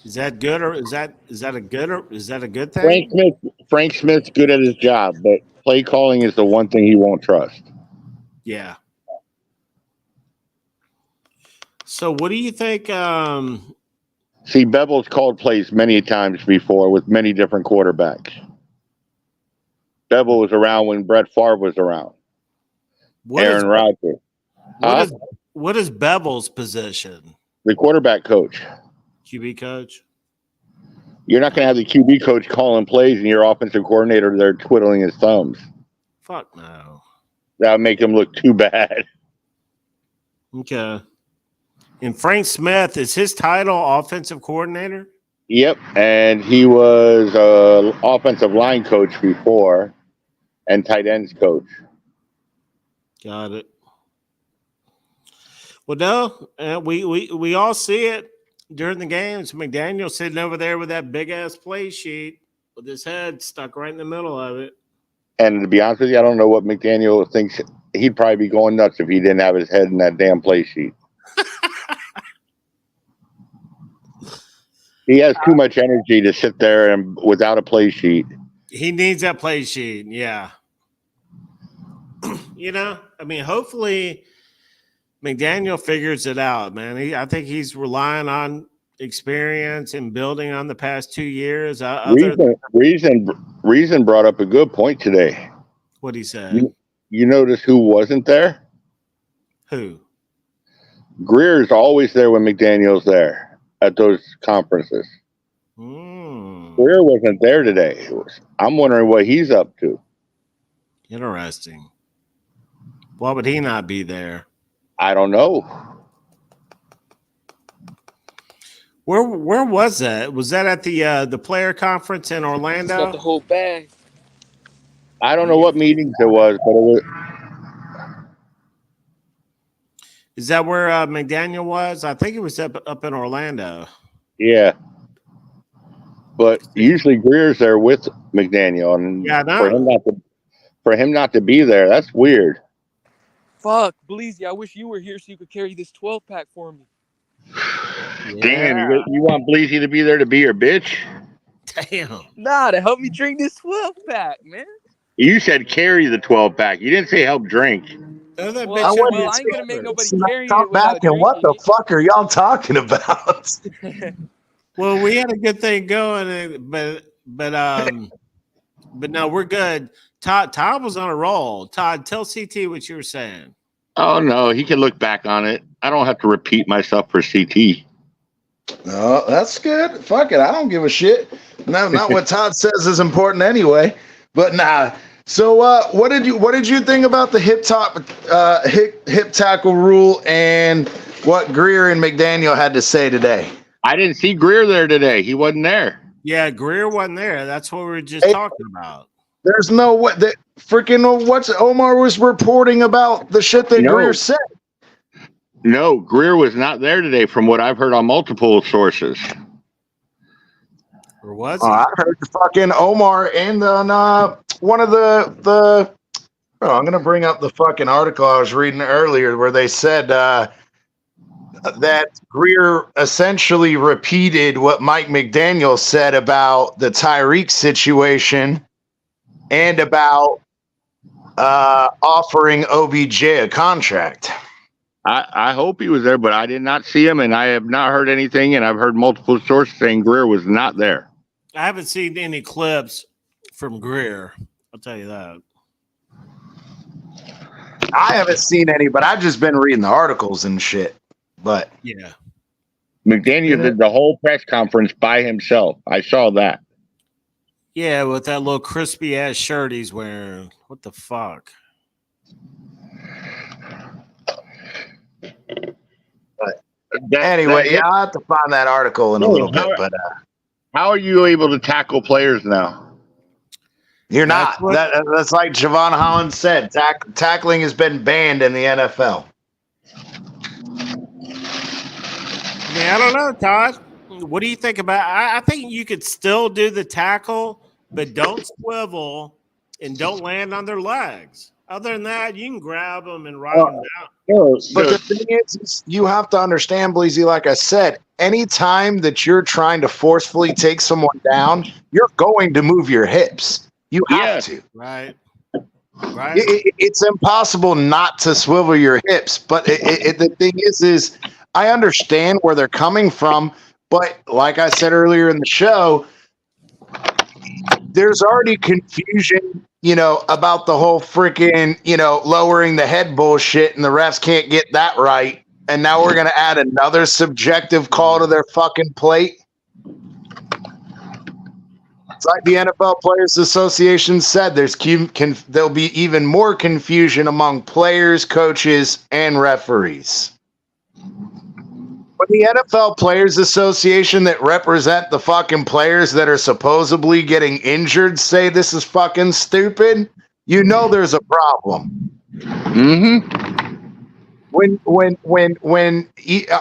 is that good or is that a good thing? Frank Smith's good at his job, but play calling is the one thing he won't trust. Yeah. So what do you think? See, Bevel's called plays many times before with many different quarterbacks. Bevel was around when Brett Favre was around. Aaron Rodgers. What is Bevel's position? The quarterback coach. QB coach? You're not going to have the QB coach calling plays and your offensive coordinator there twiddling his thumbs. Fuck no. That would make him look too bad. Okay. And Frank Smith, is his title offensive coordinator? Yep, and he was an offensive line coach before and tight ends coach. Got it. Well, no, we all see it during the games. McDaniel sitting over there with that big-ass play sheet with his head stuck right in the middle of it. And to be honest with you, I don't know what McDaniel thinks. He'd probably be going nuts if he didn't have his head in that damn play sheet. He has too much energy to sit there and without a play sheet. He needs that play sheet, yeah. I mean, hopefully McDaniel figures it out, man. I think he's relying on experience and building on the past 2 years. Reason brought up a good point today. What he said. You notice who wasn't there? Who? Grier's always there when McDaniel's there at those conferences. Grier wasn't there today. I'm wondering what he's up to. Interesting. Why would he not be there? I don't know. Where was that? Was that at the player conference in Orlando? He's got the whole bag. I don't know what meetings it was, but it was. Is that where McDaniel was? I think it was up in Orlando. Yeah. But usually Grier's there with McDaniel, and yeah, for him not to be there, that's weird. Fuck, Bleezy, I wish you were here so you could carry this 12-pack for me. Damn, you want Bleezy to be there to be your bitch? Damn. Nah, to help me drink this 12-pack, man. You said carry the 12-pack. You didn't say help drink. I ain't gonna make nobody carry it back and what the fuck are y'all talking about? Well, we had a good thing going, but no, we're good. Todd was on a roll. Todd, tell CT what you were saying. Oh no, he can look back on it. I don't have to repeat myself for CT. No, that's good. Fuck it, I don't give a shit. No, not what Todd says is important anyway. But nah. So what did you think about the hip tackle rule and what Grier and McDaniel had to say today? I didn't see Grier there today. He wasn't there. Yeah, Grier wasn't there. That's what we were just talking about. There's no way that freaking what's Omar was reporting about the shit that Grier said. No, Grier was not there today from what I've heard on multiple sources. Or was he? I heard fucking Omar and one of the I'm gonna bring up the fucking article I was reading earlier where they said that Grier essentially repeated what Mike McDaniel said about the Tyreek situation and about offering OBJ a contract. I hope he was there, but I did not see him, and I have not heard anything, and I've heard multiple sources saying Grier was not there. I haven't seen any clips from Grier. I'll tell you that. I haven't seen any, but I've just been reading the articles and shit. But yeah, McDaniel did the whole press conference by himself. I saw that. Yeah, with that little crispy ass shirt he's wearing. What the fuck? But anyway, yeah, I'll have to find that article in a little bit. But how are you able to tackle players now? You're not. That's like Javon Holland said. Tackling has been banned in the NFL. I mean, I don't know, Todd. What do you think about? I think you could still do the tackle, but don't swivel and don't land on their legs. Other than that, you can grab them and ride them down. But the thing is you have to understand, Bleezy, like I said, anytime that you're trying to forcefully take someone down, you're going to move your hips. You have to. Right. It's impossible not to swivel your hips. But the thing is I understand where they're coming from. But like I said earlier in the show, there's already confusion, about the whole freaking, lowering the head bullshit, and the refs can't get that right. And now we're going to add another subjective call to their fucking plate. It's like the NFL Players Association said, there'll be even more confusion among players, coaches, and referees. When the NFL Players Association that represent the fucking players that are supposedly getting injured say this is fucking stupid, there's a problem. When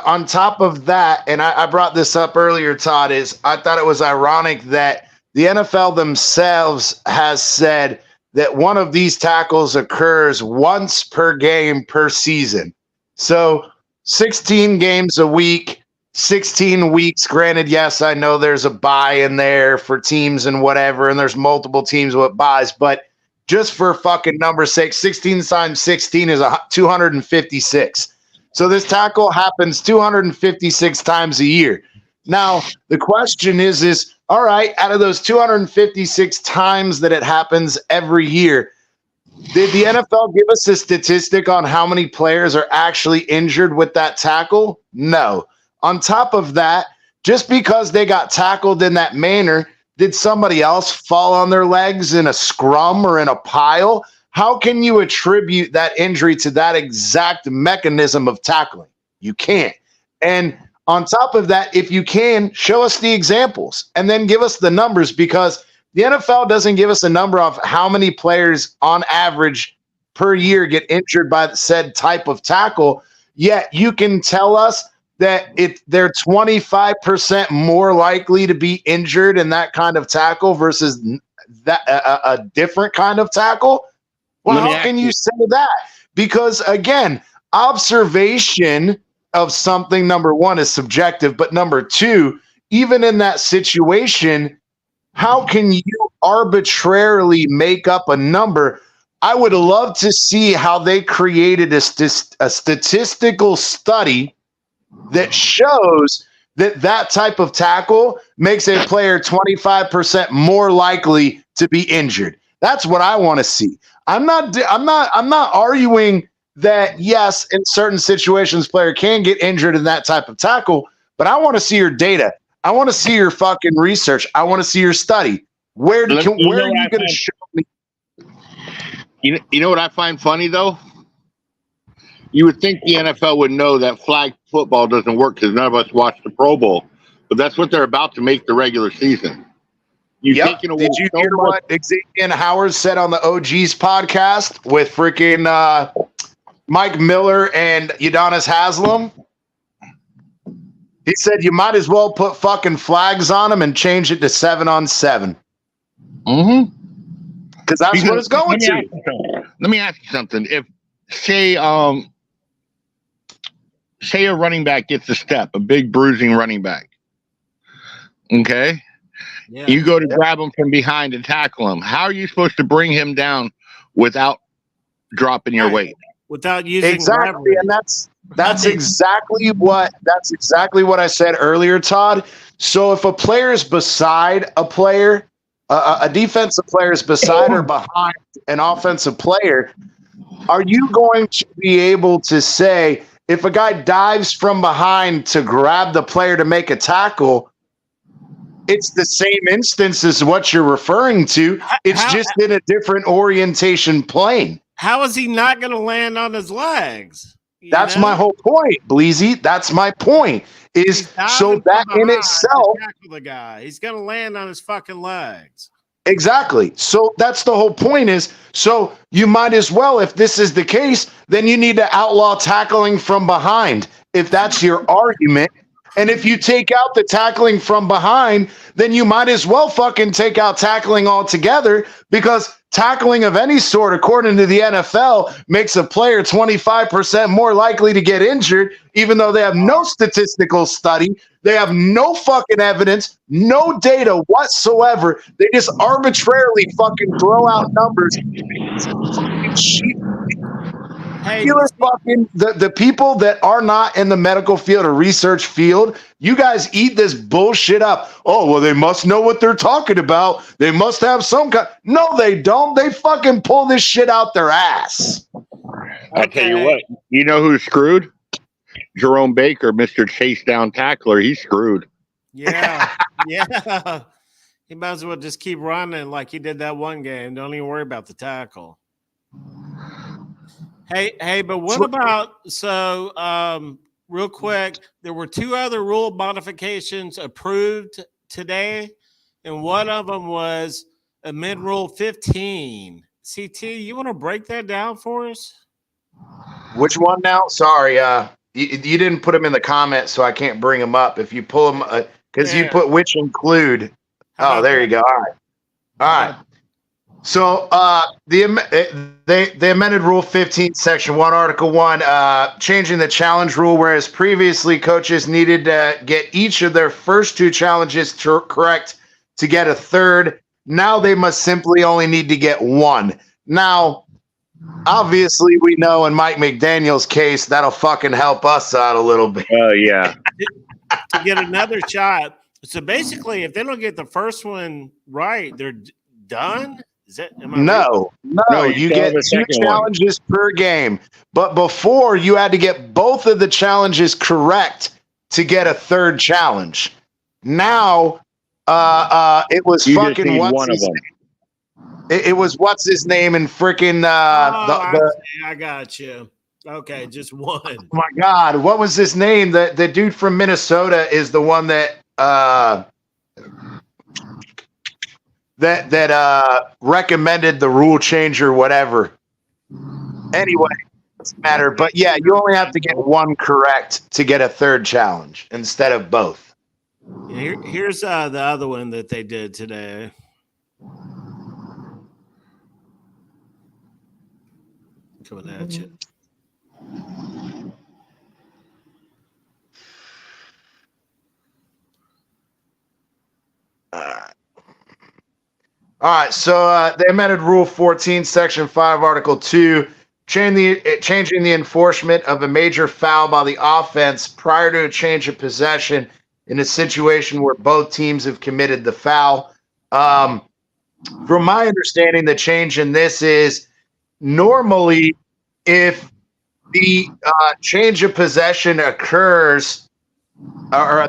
on top of that, and I brought this up earlier, Todd, is I thought it was ironic that the NFL themselves has said that one of these tackles occurs once per game per season. So 16 games a week, 16 weeks. Granted, yes, I know there's a bye in there for teams and whatever, and there's multiple teams with buys, but just for fucking number's sake, 16 times 16 is 256. So this tackle happens 256 times a year. Now, the question is, all right, out of those 256 times that it happens every year, did the NFL give us a statistic on how many players are actually injured with that tackle? No. On top of that, just because they got tackled in that manner, did somebody else fall on their legs in a scrum or in a pile? How can you attribute that injury to that exact mechanism of tackling? You can't. And on top of that, if you can, show us the examples and then give us the numbers, because the NFL doesn't give us a number of how many players on average per year get injured by the said type of tackle. Yet you can tell us that they're 25% more likely to be injured in that kind of tackle versus that a different kind of tackle. Well, how can you say that? Because again, observation of something, number one, is subjective, but number two, even in that situation, how can you arbitrarily make up a number? I would love to see how they created a statistical study that shows that type of tackle makes a player 25% more likely to be injured. That's what I want to see. I'm not arguing that yes, in certain situations, player can get injured in that type of tackle, but I want to see your data. I want to see your fucking research. I want to see your study. Where are you going to show me? You know what I find funny though? You would think the NFL would know that flag football doesn't work because none of us watch the Pro Bowl, but that's what they're about to make the regular season. Did you hear what Xavier Howard said on the OGs podcast with freaking Mike Miller and Udonis Haslam? He said you might as well put fucking flags on them and change it to 7-on-7. Because that's what it's going to. Let me ask you something. If say a running back gets a step, a big bruising running back, okay? Yeah. You go to grab him from behind and tackle him. How are you supposed to bring him down without dropping your weight? Without using exactly, leverage. And that's exactly what I said earlier, Todd. So if a player is beside a player, a defensive player is beside or behind an offensive player, are you going to be able to say if a guy dives from behind to grab the player to make a tackle, it's the same instance as what you're referring to? It's just in a different orientation plane. How is he not going to land on his legs? That's my whole point, Bleezy. That's my point. Is so that in itself, the guy, he's going to land on his fucking legs. Exactly. So that's the whole point. Is so you might as well, if this is the case, then you need to outlaw tackling from behind. If that's your argument, And if you take out the tackling from behind, then you might as well fucking take out tackling altogether, because tackling of any sort, according to the NFL, makes a player 25% more likely to get injured, even though they have no statistical study. They have no fucking evidence, no data whatsoever. They just arbitrarily fucking throw out numbers. Hey, Fucking the people that are not in the medical field or research field, you guys eat this bullshit up. Oh, well, they must know what they're talking about. They must have some kind. No, they don't. They fucking pull this shit out their ass. I'll tell you what. You know who's screwed? Jerome Baker, Mr. Chase Down Tackler. He's screwed. Yeah, yeah. He might as well just keep running like he did that one game. Don't even worry about the tackle. Hey, but what about real quick, there were 2 other rule modifications approved today, and one of them was amend Rule 15. CT, you want to break that down for us? Which one now? Sorry, you didn't put them in the comments, so I can't bring them up. If you pull them, because you put which include. Oh, there you go. All right. So the amended Rule 15, Section 1, Article 1, changing the challenge rule, whereas previously coaches needed to get each of their first 2 challenges correct to get a third. Now they must simply only need to get 1. Now, obviously, we know in Mike McDaniel's case, that'll fucking help us out a little bit. Oh, yeah. To get another shot. So basically, if they don't get the first one right, they're done? Is that, no, you get 2 challenges per game. But before, you had to get both of the challenges correct to get a third challenge. Now, it was you fucking one of them. It was what's his name and freaking I got you. Okay, just 1. Oh my God, what was his name? The dude from Minnesota is the one that recommended the rule change or whatever. Anyway, doesn't matter. But yeah, you only have to get 1 correct to get a third challenge instead of both. Here's the other one that they did today. Coming at you. All right, so they amended Rule 14, Section 5, Article 2, changing the enforcement of a major foul by the offense prior to a change of possession in a situation where both teams have committed the foul. From my understanding, the change in this is normally if the change of possession occurs or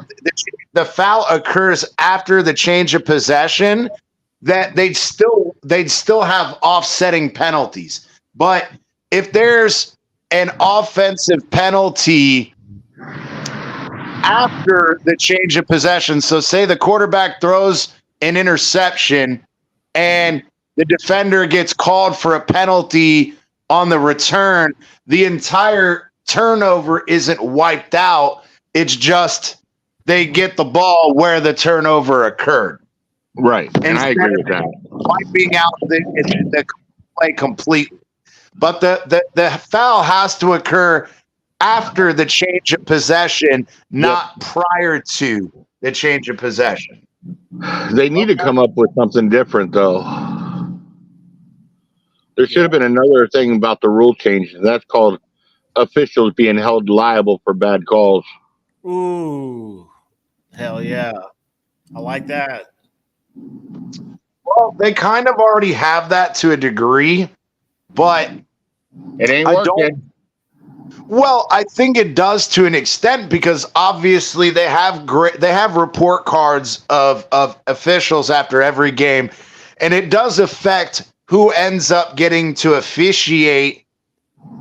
the foul occurs after the change of possession, that they'd still have offsetting penalties. But if there's an offensive penalty after the change of possession, so say the quarterback throws an interception and the defender gets called for a penalty on the return, the entire turnover isn't wiped out. It's just they get the ball where the turnover occurred. Right, and I agree with that. Wiping out the play completely. But the foul has to occur after the change of possession, not prior to the change of possession. They need to come up with something different, though. There should have been another thing about the rule change, and that's called officials being held liable for bad calls. Ooh, hell yeah. I like that. Well, they kind of already have that to a degree, but it ain't working. Well, I think it does to an extent because obviously they have report cards of officials after every game, and it does affect who ends up getting to officiate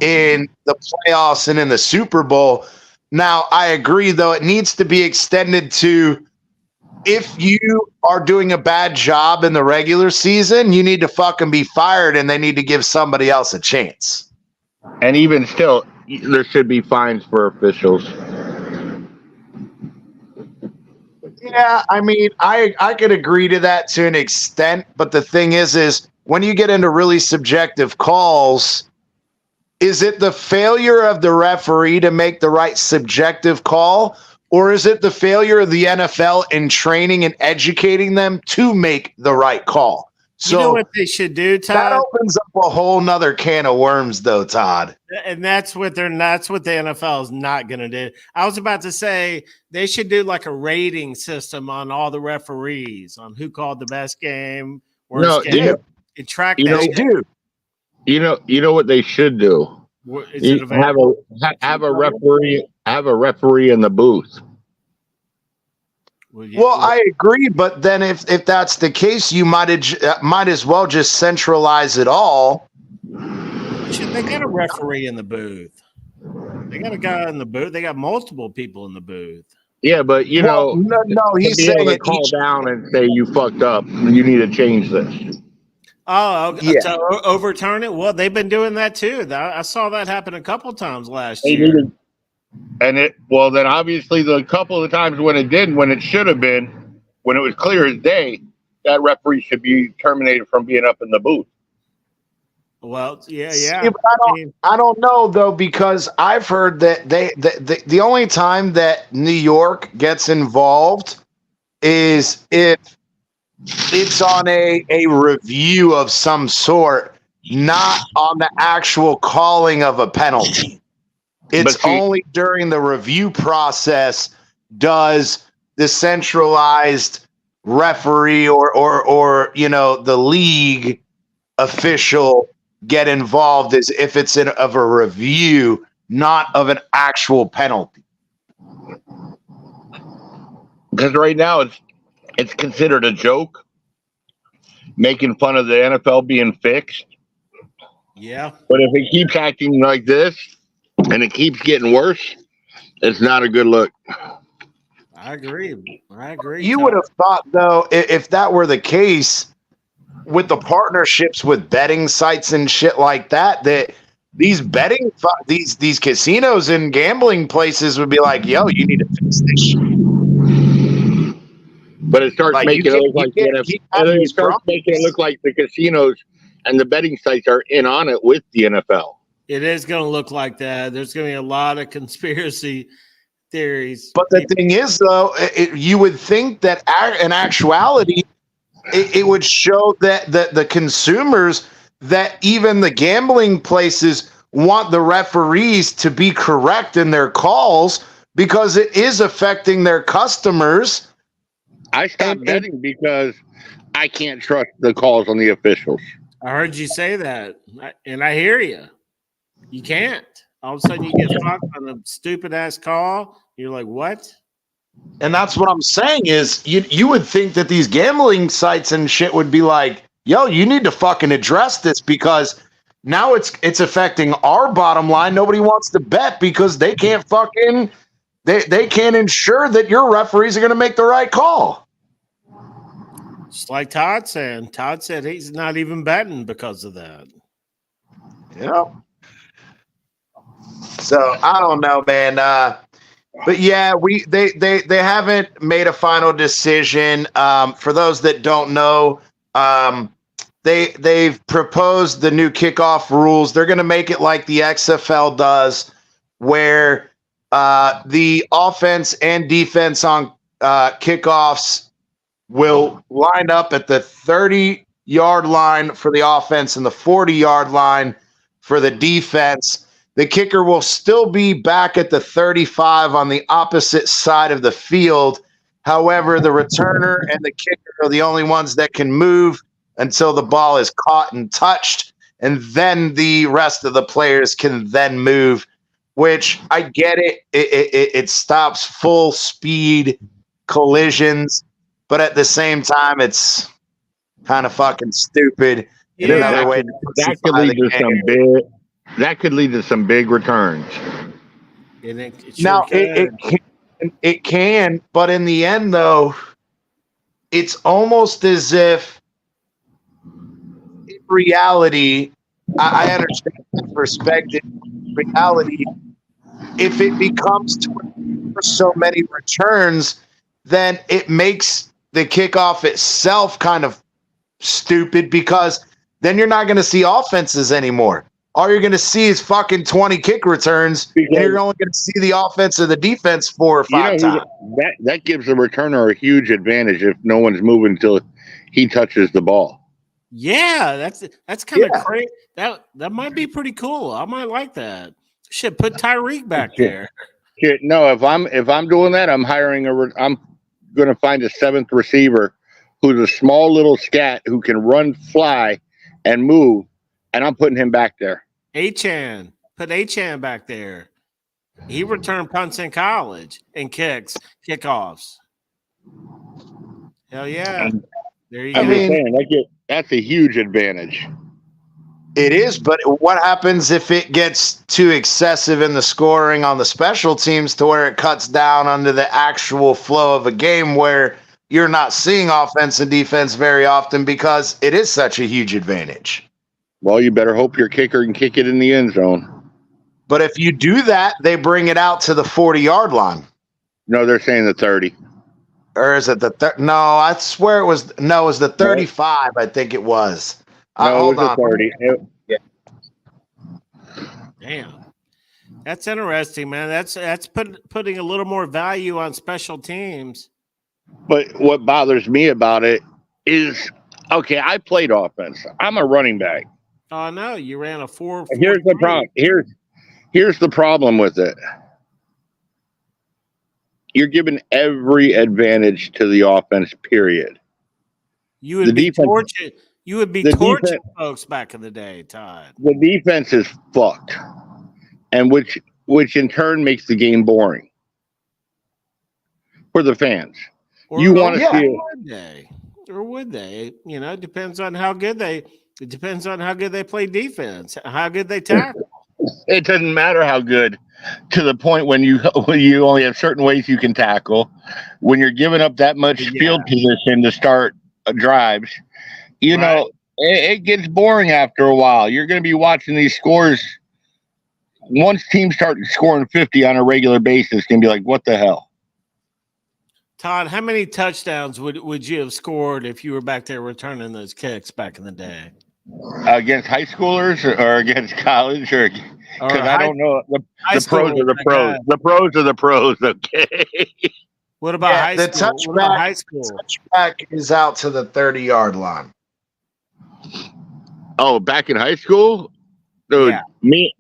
in the playoffs and in the Super Bowl. Now, I agree, though, it needs to be extended to if you are doing a bad job in the regular season, you need to fucking be fired and they need to give somebody else a chance. And even still, there should be fines for officials. Yeah, I mean, I could agree to that to an extent, but the thing is when you get into really subjective calls, is it the failure of the referee to make the right subjective call, or is it the failure of the NFL in training and educating them to make the right call? So you know what they should do, Todd? That opens up a whole nother can of worms, though, Todd. And that's what the NFL is not going to do. I was about to say they should do like a rating system on all the referees on who called the best game, worst game, and track that. You know what they should do? Have a referee in the booth. Well, I agree, but then if that's the case, you might as well just centralize it all. They got a referee in the booth. They got a guy in the booth. They got multiple people in the booth. Yeah, but no, he's saying to call down and say you fucked up. You need to change this. Oh, yeah. To overturn it? Well, they've been doing that too. I saw that happen a couple times last year. And then obviously the couple of times when it should have been, when it was clear as day, that referee should be terminated from being up in the booth. Well, yeah. See, I don't know though, because I've heard that the only time that New York gets involved is if it's on a review of some sort, not on the actual calling of a penalty. It's only during the review process does the centralized referee or the league official get involved, as if it's of a review, not of an actual penalty. Because right now it's considered a joke, making fun of the NFL being fixed. Yeah. But if it keeps acting like this and it keeps getting worse, it's not a good look. I agree. You would have thought, though, if that were the case, with the partnerships with betting sites and shit like that, that these these casinos and gambling places would be like, yo, you need to fix this shit. But it starts making it look like making it look like the casinos and the betting sites are in on it with the NFL. It is going to look like that. There's going to be a lot of conspiracy theories. But the thing is, though, you would think that in actuality, it would show that the consumers, that even the gambling places want the referees to be correct in their calls, because it is affecting their customers. I stopped betting because I can't trust the calls on the officials. I heard you say that, and I hear you. You can't. All of a sudden, you get fucked on a stupid-ass call. You're like, what? And that's what I'm saying is you would think that these gambling sites and shit would be like, yo, you need to fucking address this, because now it's affecting our bottom line. Nobody wants to bet because they can't fucking they can't ensure that your referees are going to make the right call. Just like Todd said. Todd said he's not even betting because of that. Yeah. So I don't know, man. But yeah, they haven't made a final decision. For those that don't know, they've proposed the new kickoff rules. They're going to make it like the XFL does, where the offense and defense on kickoffs will line up at the 30-yard line for the offense and the 40-yard line for the defense. The kicker will still be back at the 35 on the opposite side of the field. However, the returner and the kicker are the only ones that can move until the ball is caught and touched, and then the rest of the players can then move, which I get it. It stops full speed collisions, but at the same time, it's kind of fucking stupid. Yeah, that could lead to some big returns. It can, but in the end, though, it's almost as if, in reality, I understand that perspective. In reality, if it becomes so many returns, then it makes the kickoff itself kind of stupid, because then you're not going to see offenses anymore. All you're going to see is fucking 20 kick returns, and you're only going to see the offense or the defense 4 or 5 times. That gives the returner a huge advantage if no one's moving until he touches the ball. Yeah, that's kind of crazy. That might be pretty cool. I might like that. Shit, put Tyreek back there. Shit, no, if I'm doing that, I'm I'm going to find a 7th receiver who's a small little scat who can run, fly, and move, and I'm putting him back there. Achan, put Achan back there. He returned punts in college and kickoffs. Hell yeah! There you go. I'm just saying, that's a huge advantage. It is, but what happens if it gets too excessive in the scoring on the special teams to where it cuts down under the actual flow of a game, where you're not seeing offense and defense very often because it is such a huge advantage? Well, you better hope your kicker can kick it in the end zone. But if you do that, they bring it out to the 40-yard line. No, they're saying the 30. Or is it the no? I swear it was the 35. I think it was. No, hold it was on. the 30. Damn, that's interesting, man. That's putting a little more value on special teams. But what bothers me about it is, okay, I played offense. I'm a running back. Oh no, you ran a 4. Here's the problem. Here's the problem with it. You're giving every advantage to the offense, period. You would be torching. You would be torching folks back in the day, Todd. The defense is fucked, and which in turn makes the game boring for the fans. You want to see it, or would they? You know, it depends on how good they. It depends on how good they play defense, how good they tackle. It doesn't matter how good, to the point when you only have certain ways you can tackle. When you're giving up that much field position to start drives, you know, it gets boring after a while. You're going to be watching these scores. Once teams start scoring 50 on a regular basis, it's going to be like, what the hell? Todd, how many touchdowns would you have scored if you were back there returning those kicks back in the day? Against high schoolers or against college, or because I don't know. The pros are the pros. The pros are the pros. Okay. What about high school? What about high school? Touchback is out to the 30-yard line. Oh, back in high school, dude.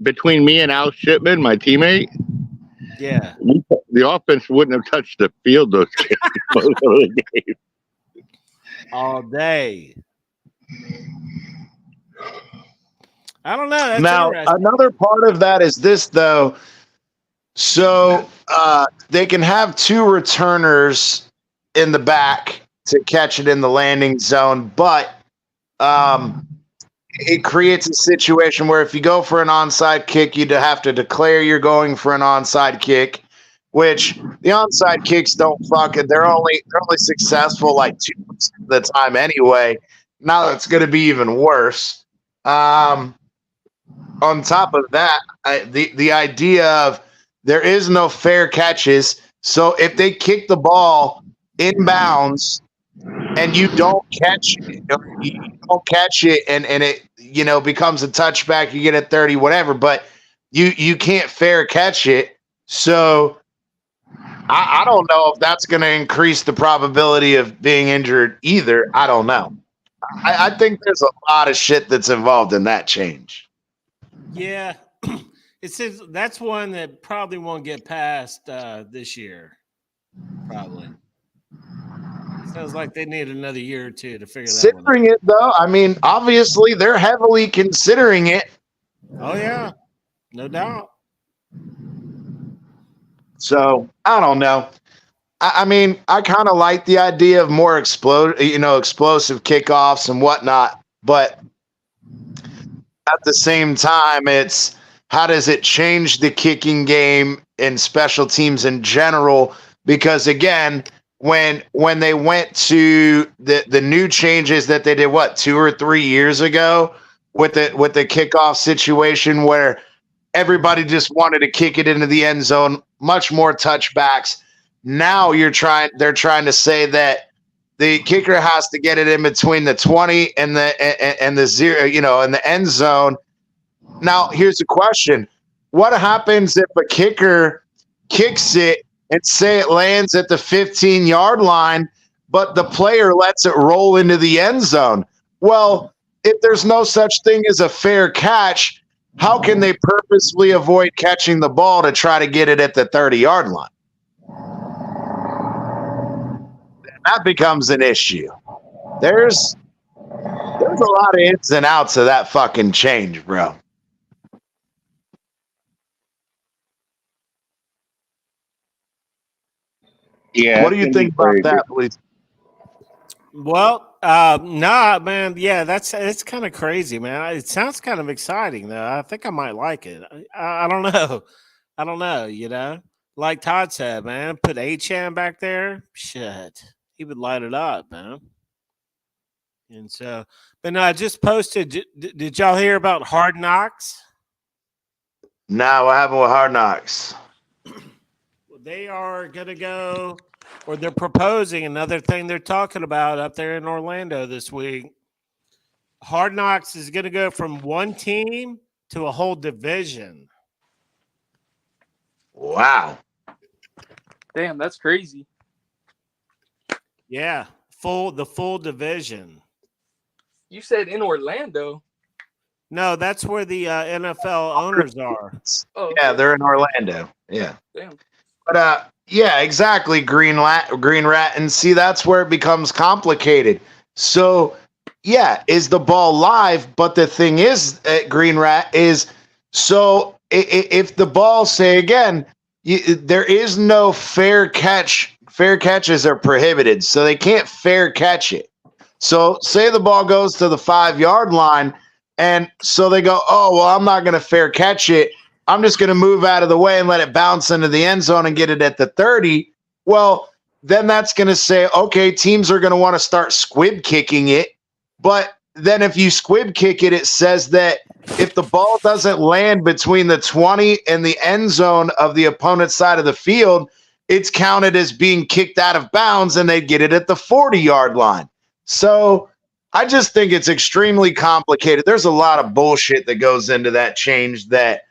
Between me and Al Shipman, my teammate. Yeah. The offense wouldn't have touched the field those games. All day. I don't know. That's now, another part of that is this, though. So they can have 2 returners in the back to catch it in the landing zone, but it creates a situation where if you go for an onside kick, you'd have to declare you're going for an onside kick, which the onside kicks don't fucking. They're only successful like 2% of the time anyway. Now it's going to be even worse. On top of that, the idea of there is no fair catches. So if they kick the ball inbounds and you don't catch it, and it becomes a touchback, you get a 30, whatever, but you can't fair catch it. So I don't know if that's going to increase the probability of being injured either. I don't know. I think there's a lot of shit that's involved in that change. Yeah, it says that's one that probably won't get passed this year. Probably. Sounds like they need another year or two to figure that out. Considering it, though, I mean, obviously they're heavily considering it. Oh, yeah. No doubt. So, I don't know. I mean, I kind of like the idea of more explosive kickoffs and whatnot, but at the same time, it's how does it change the kicking game and special teams in general? Because again, when they went to the new changes that they did, 2 or 3 years ago with the kickoff situation where everybody just wanted to kick it into the end zone, much more touchbacks. Now they're trying to say that the kicker has to get it in between the 20 and the 0, in the end zone. Now, here's the question. What happens if a kicker kicks it and say it lands at the 15-yard line, but the player lets it roll into the end zone? Well, if there's no such thing as a fair catch, how can they purposely avoid catching the ball to try to get it at the 30-yard line? That becomes an issue. There's a lot of ins and outs of that fucking change, bro. Yeah. What do you think about that, please? Well, nah, man. Yeah, it's kind of crazy, man. It sounds kind of exciting, though. I think I might like it. I don't know. I don't know. Like Todd said, man, put Achane back there. Shit, he would light it up, man. And so, but no, I just posted. Did y'all hear about Hard Knocks? No, what happened with Hard Knocks? They are going to go, or they're proposing another thing they're talking about up there in Orlando this week. Hard Knocks is going to go from one team to a whole division. Wow. Damn, that's crazy. Yeah, the full division. You said in Orlando. No, that's where the NFL owners are. Oh, yeah, they're in Orlando. Yeah. Damn. But yeah, exactly, Green Rat, and see, that's where it becomes complicated. So, yeah, is the ball live? But the thing is, Green Rat, is so if the ball, say again, there is no fair catch. Fair catches are prohibited, so they can't fair catch it. So, say the ball goes to the 5-yard line, and so they go, oh, well, I'm not going to fair catch it. I'm just going to move out of the way and let it bounce into the end zone and get it at the 30. Well, then that's going to say, okay, teams are going to want to start squib kicking it. But then if you squib kick it, it says that if the ball doesn't land between the 20 and the end zone of the opponent's side of the field, it's counted as being kicked out of bounds and they'd get it at the 40-yard line. So I just think it's extremely complicated. There's a lot of bullshit that goes into that change that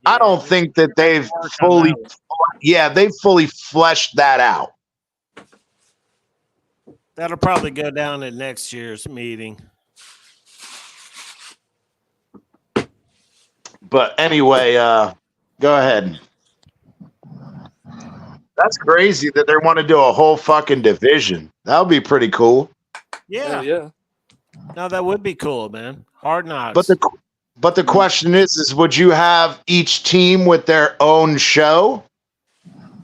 I don't think that they've fully fleshed that out. That'll probably go down at next year's meeting. But anyway, go ahead. That's crazy that they want to do a whole fucking division. That would be pretty cool. Yeah. Yeah. No, that would be cool, man. Hard Knocks. But the question is would you have each team with their own show?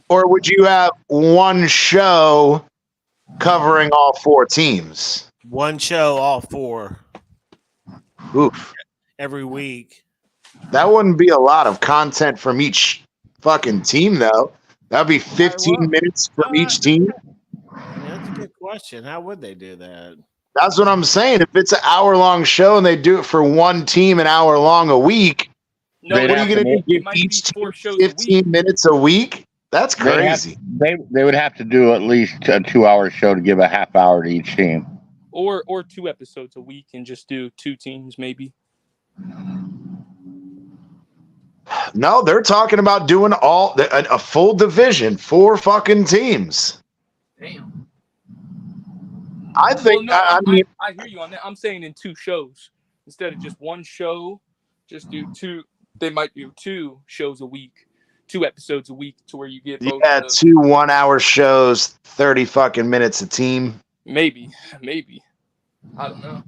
Or would you have one show covering all 4 teams? One show, all 4. Oof. Every week. That wouldn't be a lot of content from each fucking team, though. That'd be 15 minutes from each team. That's a good question. How would they do that? That's what I'm saying. If it's an hour-long show and they do it for one team an hour long a week, No, what are you going to do? Give each team 15 minutes a week? That's crazy. They would have to do at least a 2-hour show to give a half hour to each team. Or 2 episodes a week and just do 2 teams maybe. No, they're talking about doing a full division, 4 fucking teams. Damn. I think. Well, no, I mean, I hear you on that. I'm saying in 2 shows instead of just one show. Just do 2. They might do 2 shows a week, 2 episodes a week, to where you get both. Yeah, 2 1-hour shows, 30 fucking minutes a team. Maybe. I don't know.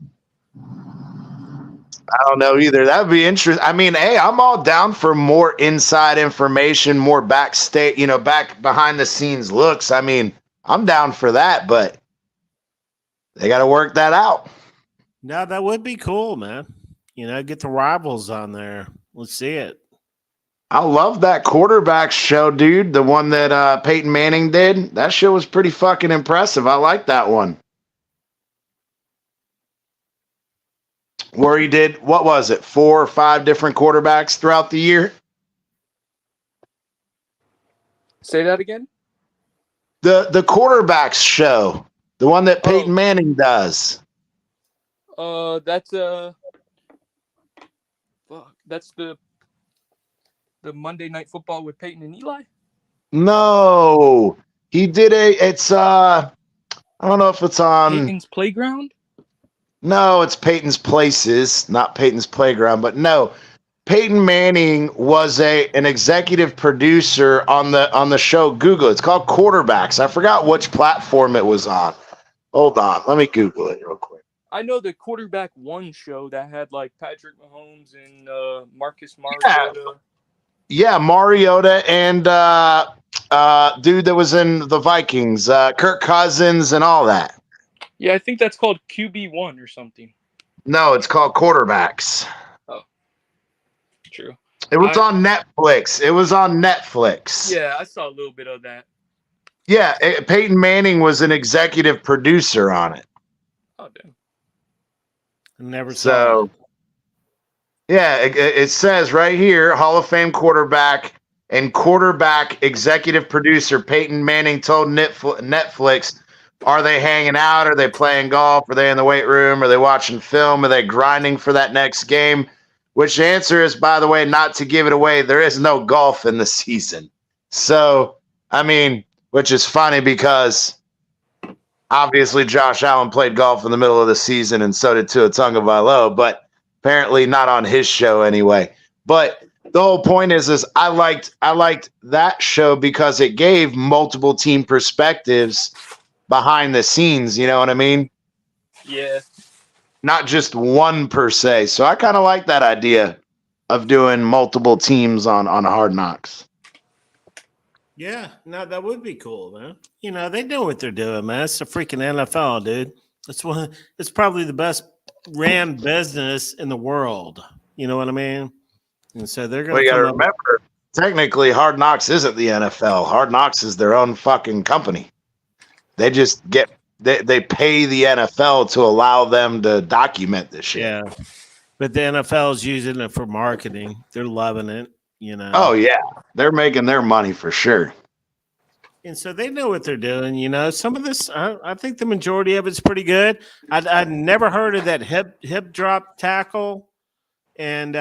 I don't know either. That'd be interesting. I mean, hey, I'm all down for more inside information, more backstage, back behind the scenes looks. I mean, I'm down for that, but they got to work that out. No, that would be cool, man. Get the rivals on there. Let's see it. I love that quarterback show, dude. The one that Peyton Manning did. That show was pretty fucking impressive. I like that one. Where he did, what was it, 4 or 5 different quarterbacks throughout the year? Say that again? The quarterbacks show, the one that Peyton Manning does. That's that's the Monday Night Football with Peyton and Eli. No, he did it's I don't know if it's on Peyton's Playground. No, it's Peyton's Places, not Peyton's Playground, but no. Peyton Manning was an executive producer on the show. Google it. It's called Quarterbacks. I forgot which platform it was on. Hold on, let me Google it real quick. I know the Quarterback One show that had like Patrick Mahomes and Marcus Mariota. Yeah, Mariota and dude that was in the Vikings, Kirk Cousins and all that. Yeah, I think that's called QB1 or something. No, it's called Quarterbacks. Oh, true. It was on Netflix. Yeah, I saw a little bit of that. Yeah, Peyton Manning was an executive producer on it. Oh, damn. Never saw it. Yeah, it says right here, Hall of Fame quarterback and quarterback executive producer Peyton Manning told Netflix, are they hanging out? Are they playing golf? Are they in the weight room? Are they watching film? Are they grinding for that next game? Which the answer is, by the way, not to give it away, there is no golf in the season. So, I mean, which is funny because obviously Josh Allen played golf in the middle of the season and so did Tua Tagovailoa, but apparently not on his show anyway. But the whole point is I liked that show because it gave multiple team perspectives behind the scenes, you know what I mean? Yeah. Not just one per se. So I kind of like that idea of doing multiple teams on Hard Knocks. Yeah, no, that would be cool, man. You know, they know what they're doing, man. It's the freaking NFL, dude. It's probably the best ran business in the world. You know what I mean? And so they're going to remember, technically Hard Knocks isn't the NFL. Hard Knocks is their own fucking company. They just they pay the NFL to allow them to document this shit. Yeah. But the NFL is using it for marketing. They're loving it, you know. Oh, yeah. They're making their money for sure. And so they know what they're doing, you know. Some of this, I think the majority of it's pretty good. I'd never heard of that hip drop tackle. And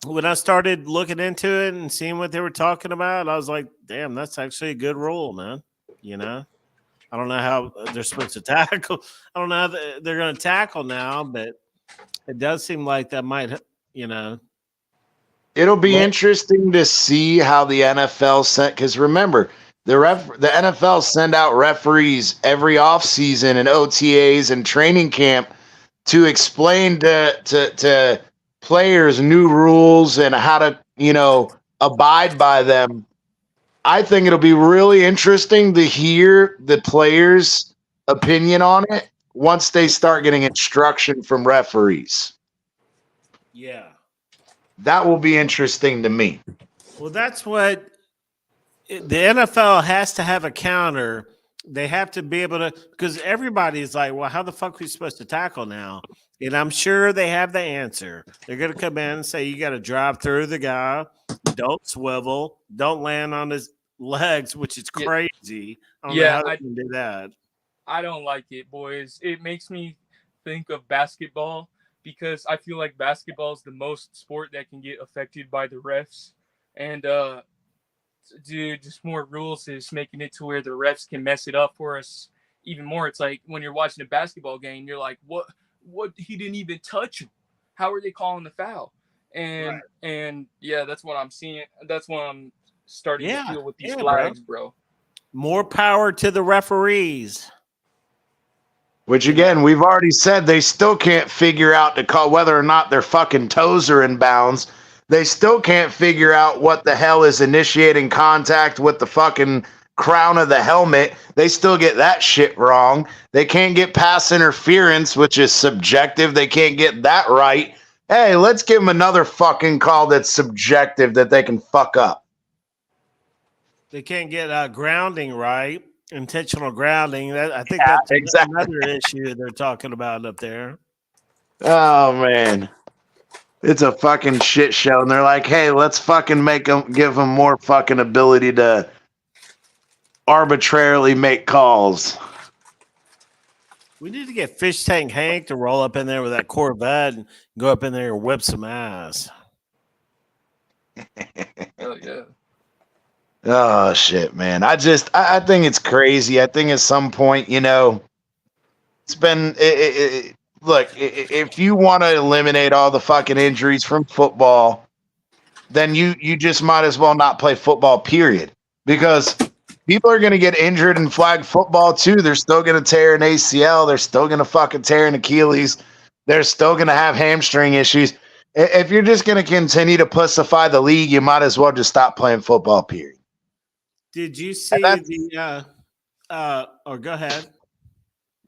when I started looking into it and seeing what they were talking about, I was like, damn, that's actually a good rule, man. You know, I don't know how they're supposed to tackle. I don't know how they're going to tackle now, but it does seem like that might, you know. It'll be interesting to see how the NFL sent, because remember, the NFL send out referees every offseason and OTAs and training camp to explain to players new rules and how to, you know, abide by them. I think it'll be really interesting to hear the players' opinion on it once they start getting instruction from referees. Yeah. That will be interesting to me. Well, that's what the NFL has to have a counter. They have to be able to, because everybody's like, well, how the fuck are we supposed to tackle now? And I'm sure they have the answer. They're going to come in and say, you got to drive through the guy. Don't swivel. Don't land on his legs, which is crazy. I don't know how they can do that. I don't like it, boys. It makes me think of basketball because I feel like basketball is the most sport that can get affected by the refs. And, dude, just more rules is making it to where the refs can mess it up for us even more. It's like when you're watching a basketball game, you're like, what? He didn't even touch him. How are they calling the foul? And yeah, that's what I'm seeing. That's what I'm starting to feel with these flags, bro. More power to the referees. Which, again, we've already said they still can't figure out to call whether or not their fucking toes are in bounds. They still can't figure out what the hell is initiating contact with the fucking crown of the helmet. They still get that shit wrong. They can't get pass interference, which is subjective. They can't get that right. Hey, let's give them another fucking call that's subjective that they can fuck up. They can't get grounding right. Intentional grounding. I think that's another issue they're talking about up there. Oh, man. It's a fucking shit show. And they're like, hey, let's fucking give them more fucking ability to arbitrarily make calls. We need to get Fish Tank Hank to roll up in there with that Corvette and go up in there and whip some ass. Hell yeah. Oh shit, man. I think it's crazy. I think at some point, it's been look, if you want to eliminate all the fucking injuries from football, then you just might as well not play football, period. Because people are going to get injured in flag football too. They're still going to tear an ACL. They're still going to fucking tear an Achilles. They're still going to have hamstring issues. If you're just going to continue to pussify the league, you might as well just stop playing football, period. Did you see or go ahead?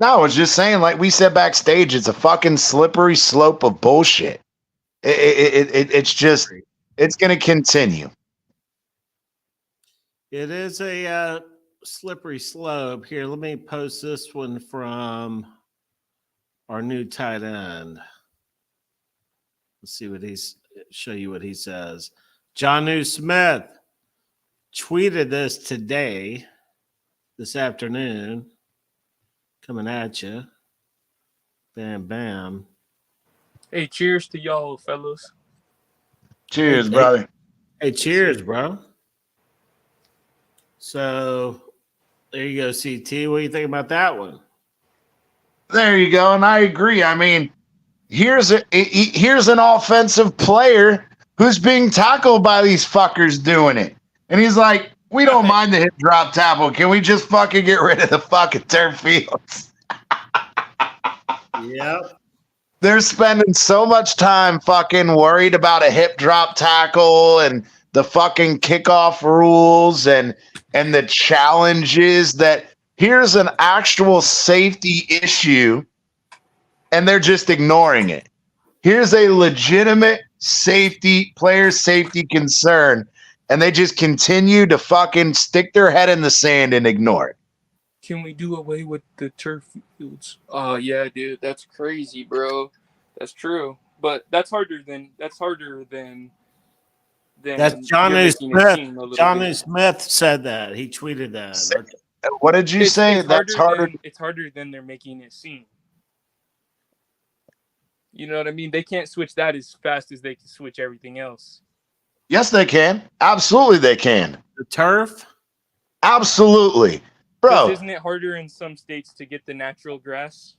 No, I was just saying, like we said backstage, it's a fucking slippery slope of bullshit. It's going to continue. It is a slippery slope. Here, let me post this one from our new tight end. Let's see show you what he says. Jonnu Smith tweeted this this afternoon. Coming at you. Bam, bam. Hey, cheers to y'all, fellas. Cheers, brother. Hey, cheers, bro. So, there you go, CT. What do you think about that one? There you go, and I agree. I mean, here's an offensive player who's being tackled by these fuckers doing it. And he's like, we don't mind the hip drop tackle. Can we just fucking get rid of the fucking turf fields? Yep. They're spending so much time fucking worried about a hip drop tackle and the fucking kickoff rules and the challenges that here's an actual safety issue and they're just ignoring it. Here's a legitimate player safety concern, and they just continue to fucking stick their head in the sand and ignore it. Can we do away with the turf fields? Oh yeah, dude, that's crazy, bro. That's true, but that's harder than That's Jonnu Smith. Jonnu Smith said that. He tweeted that. What did you say? That's harder. It's harder than they're making it seem. You know what I mean? They can't switch that as fast as they can switch everything else. Yes, they can. Absolutely, they can. The turf? Absolutely. Bro. Isn't it harder in some states to get the natural grass?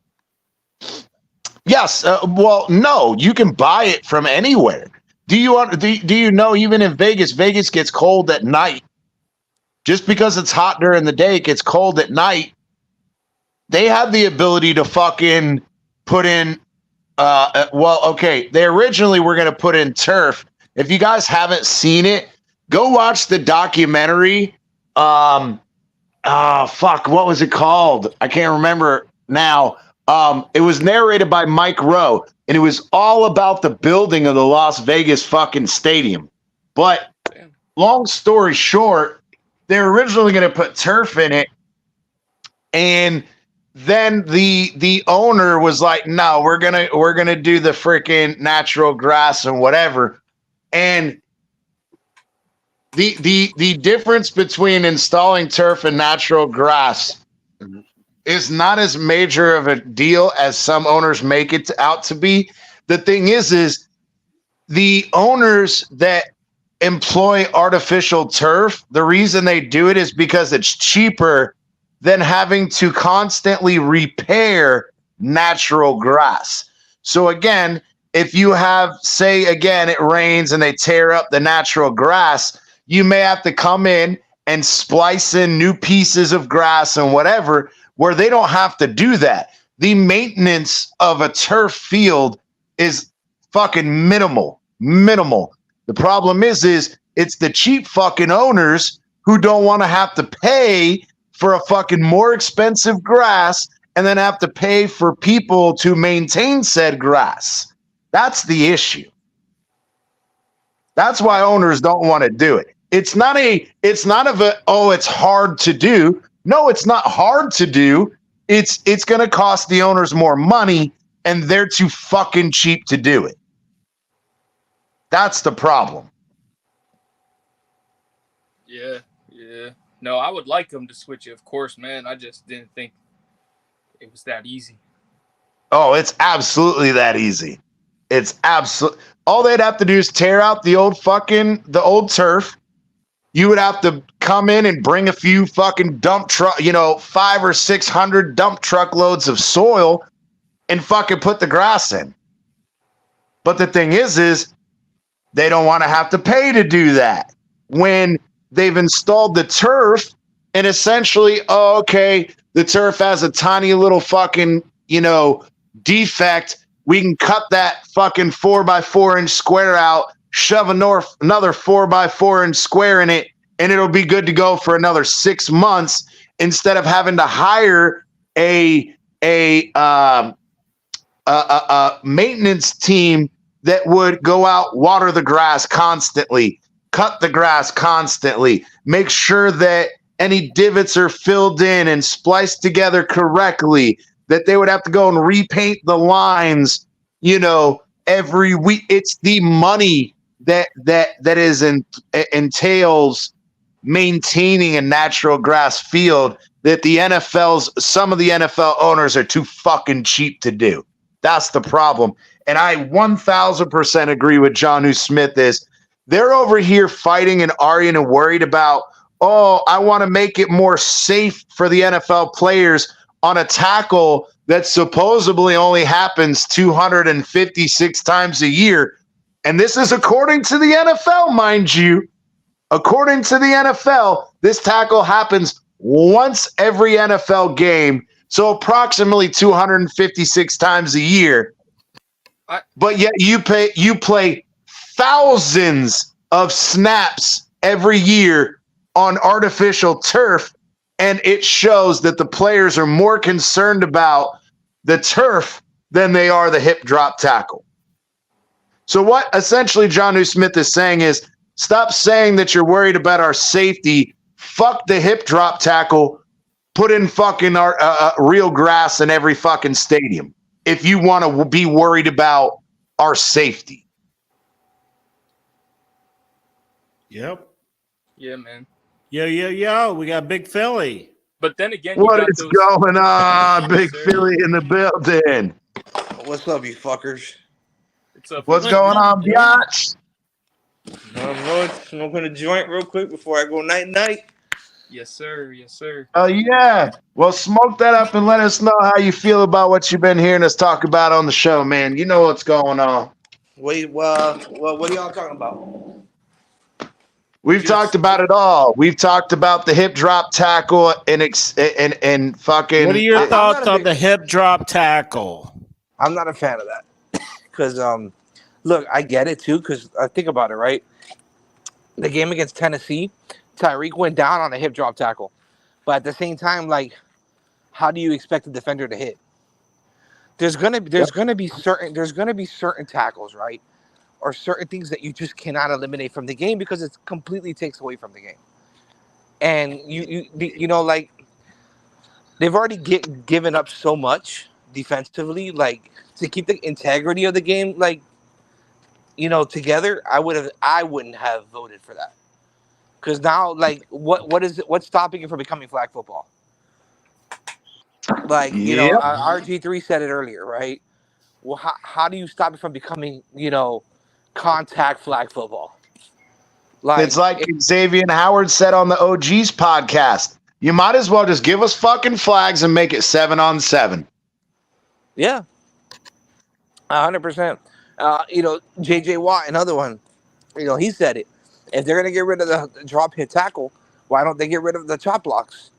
Yes. Well, no. You can buy it from anywhere. Do you know even in Vegas gets cold at night? Just because it's hot during the day, it gets cold at night. They have the ability to fucking put in they originally were going to put in turf. If you guys haven't seen it, go watch the documentary. What was it called? I can't remember now. It was narrated by Mike Rowe, and it was all about the building of the Las Vegas fucking stadium. But long story short, they're originally going to put turf in it, and then the owner was like, "No, we're gonna do the freaking natural grass and whatever." And the difference between installing turf and natural grass is not as major of a deal as some owners make it out to be. The thing is the owners that employ artificial turf, the reason they do it is because it's cheaper than having to constantly repair natural grass. So again, if you have, say again, it rains and they tear up the natural grass, you may have to come in and splice in new pieces of grass and whatever, where they don't have to do that. The maintenance of a turf field is fucking minimal. The problem is it's the cheap fucking owners who don't want to have to pay for a fucking more expensive grass and then have to pay for people to maintain said grass. That's the issue. That's why owners don't want to do it. It's hard to do. No, it's not hard to do. It's going to cost the owners more money, and they're too fucking cheap to do it. That's the problem. Yeah. No, I would like them to switch it, of course, man. I just didn't think it was that easy. Oh, it's absolutely that easy. It's absolute. All they'd have to do is tear out the old turf. You would have to come in and bring a few fucking dump truck, 500 or 600 dump truckloads of soil and fucking put the grass in. But the thing is they don't want to have to pay to do that when they've installed the turf and essentially, the turf has a tiny little fucking, defect. We can cut that fucking 4x4 inch square out, shove another 4x4 inch square in it, and it'll be good to go for another 6 months instead of having to hire a maintenance team that would go out, water the grass constantly, cut the grass constantly, make sure that any divots are filled in and spliced together correctly, that they would have to go and repaint the lines, every week. It's the money that entails maintaining a natural grass field that some of the NFL owners are too fucking cheap to do. That's the problem. And I 1000% agree with John who Smith is. They're over here fighting and arguing and worried about, I want to make it more safe for the NFL players on a tackle that supposedly only happens 256 times a year. And this is according to the NFL, mind you. According to the NFL, this tackle happens once every NFL game, so approximately 256 times a year. But yet you play thousands of snaps every year on artificial turf, and it shows that the players are more concerned about the turf than they are the hip drop tackle. So what essentially John New Smith is saying is, stop saying that you're worried about our safety. Fuck the hip drop tackle. Put in fucking real grass in every fucking stadium if you want to be worried about our safety. Yep. Yeah, man. Yo. We got Big Philly. But then again, what is going on? Big Philly in the building. What's up, you fuckers? What's going on, biatch? Not much. Smoking a joint real quick before I go night. Yes, sir. Yes, sir. Oh, yeah. Well, smoke that up and let us know how you feel about what you've been hearing us talk about on the show, man. You know what's going on. Wait, what are y'all talking about? We've talked about it all. We've talked about the hip drop tackle and fucking. What are your thoughts on the hip drop tackle? I'm not a fan of that because, look, I get it too because I think about it, right? The game against Tennessee, Tyreek went down on a hip drop tackle, but at the same time, like, how do you expect the defender to hit? There's gonna be certain tackles, right? Or certain things that you just cannot eliminate from the game because it completely takes away from the game. And you know, like, they've already given up so much defensively, like, to keep the integrity of the game, like, together. I wouldn't have voted for that because now, like, what's stopping it from becoming flag football? Like, RG3 said it earlier, right? Well, how do you stop it from becoming, contact flag football? Like, it's like Xavier Howard said on the OG's podcast. You might as well just give us fucking flags and make it 7-on-7. Yeah, 100%. JJ Watt, another one. He said it. If they're gonna get rid of the drop hit tackle, why don't they get rid of the chop blocks?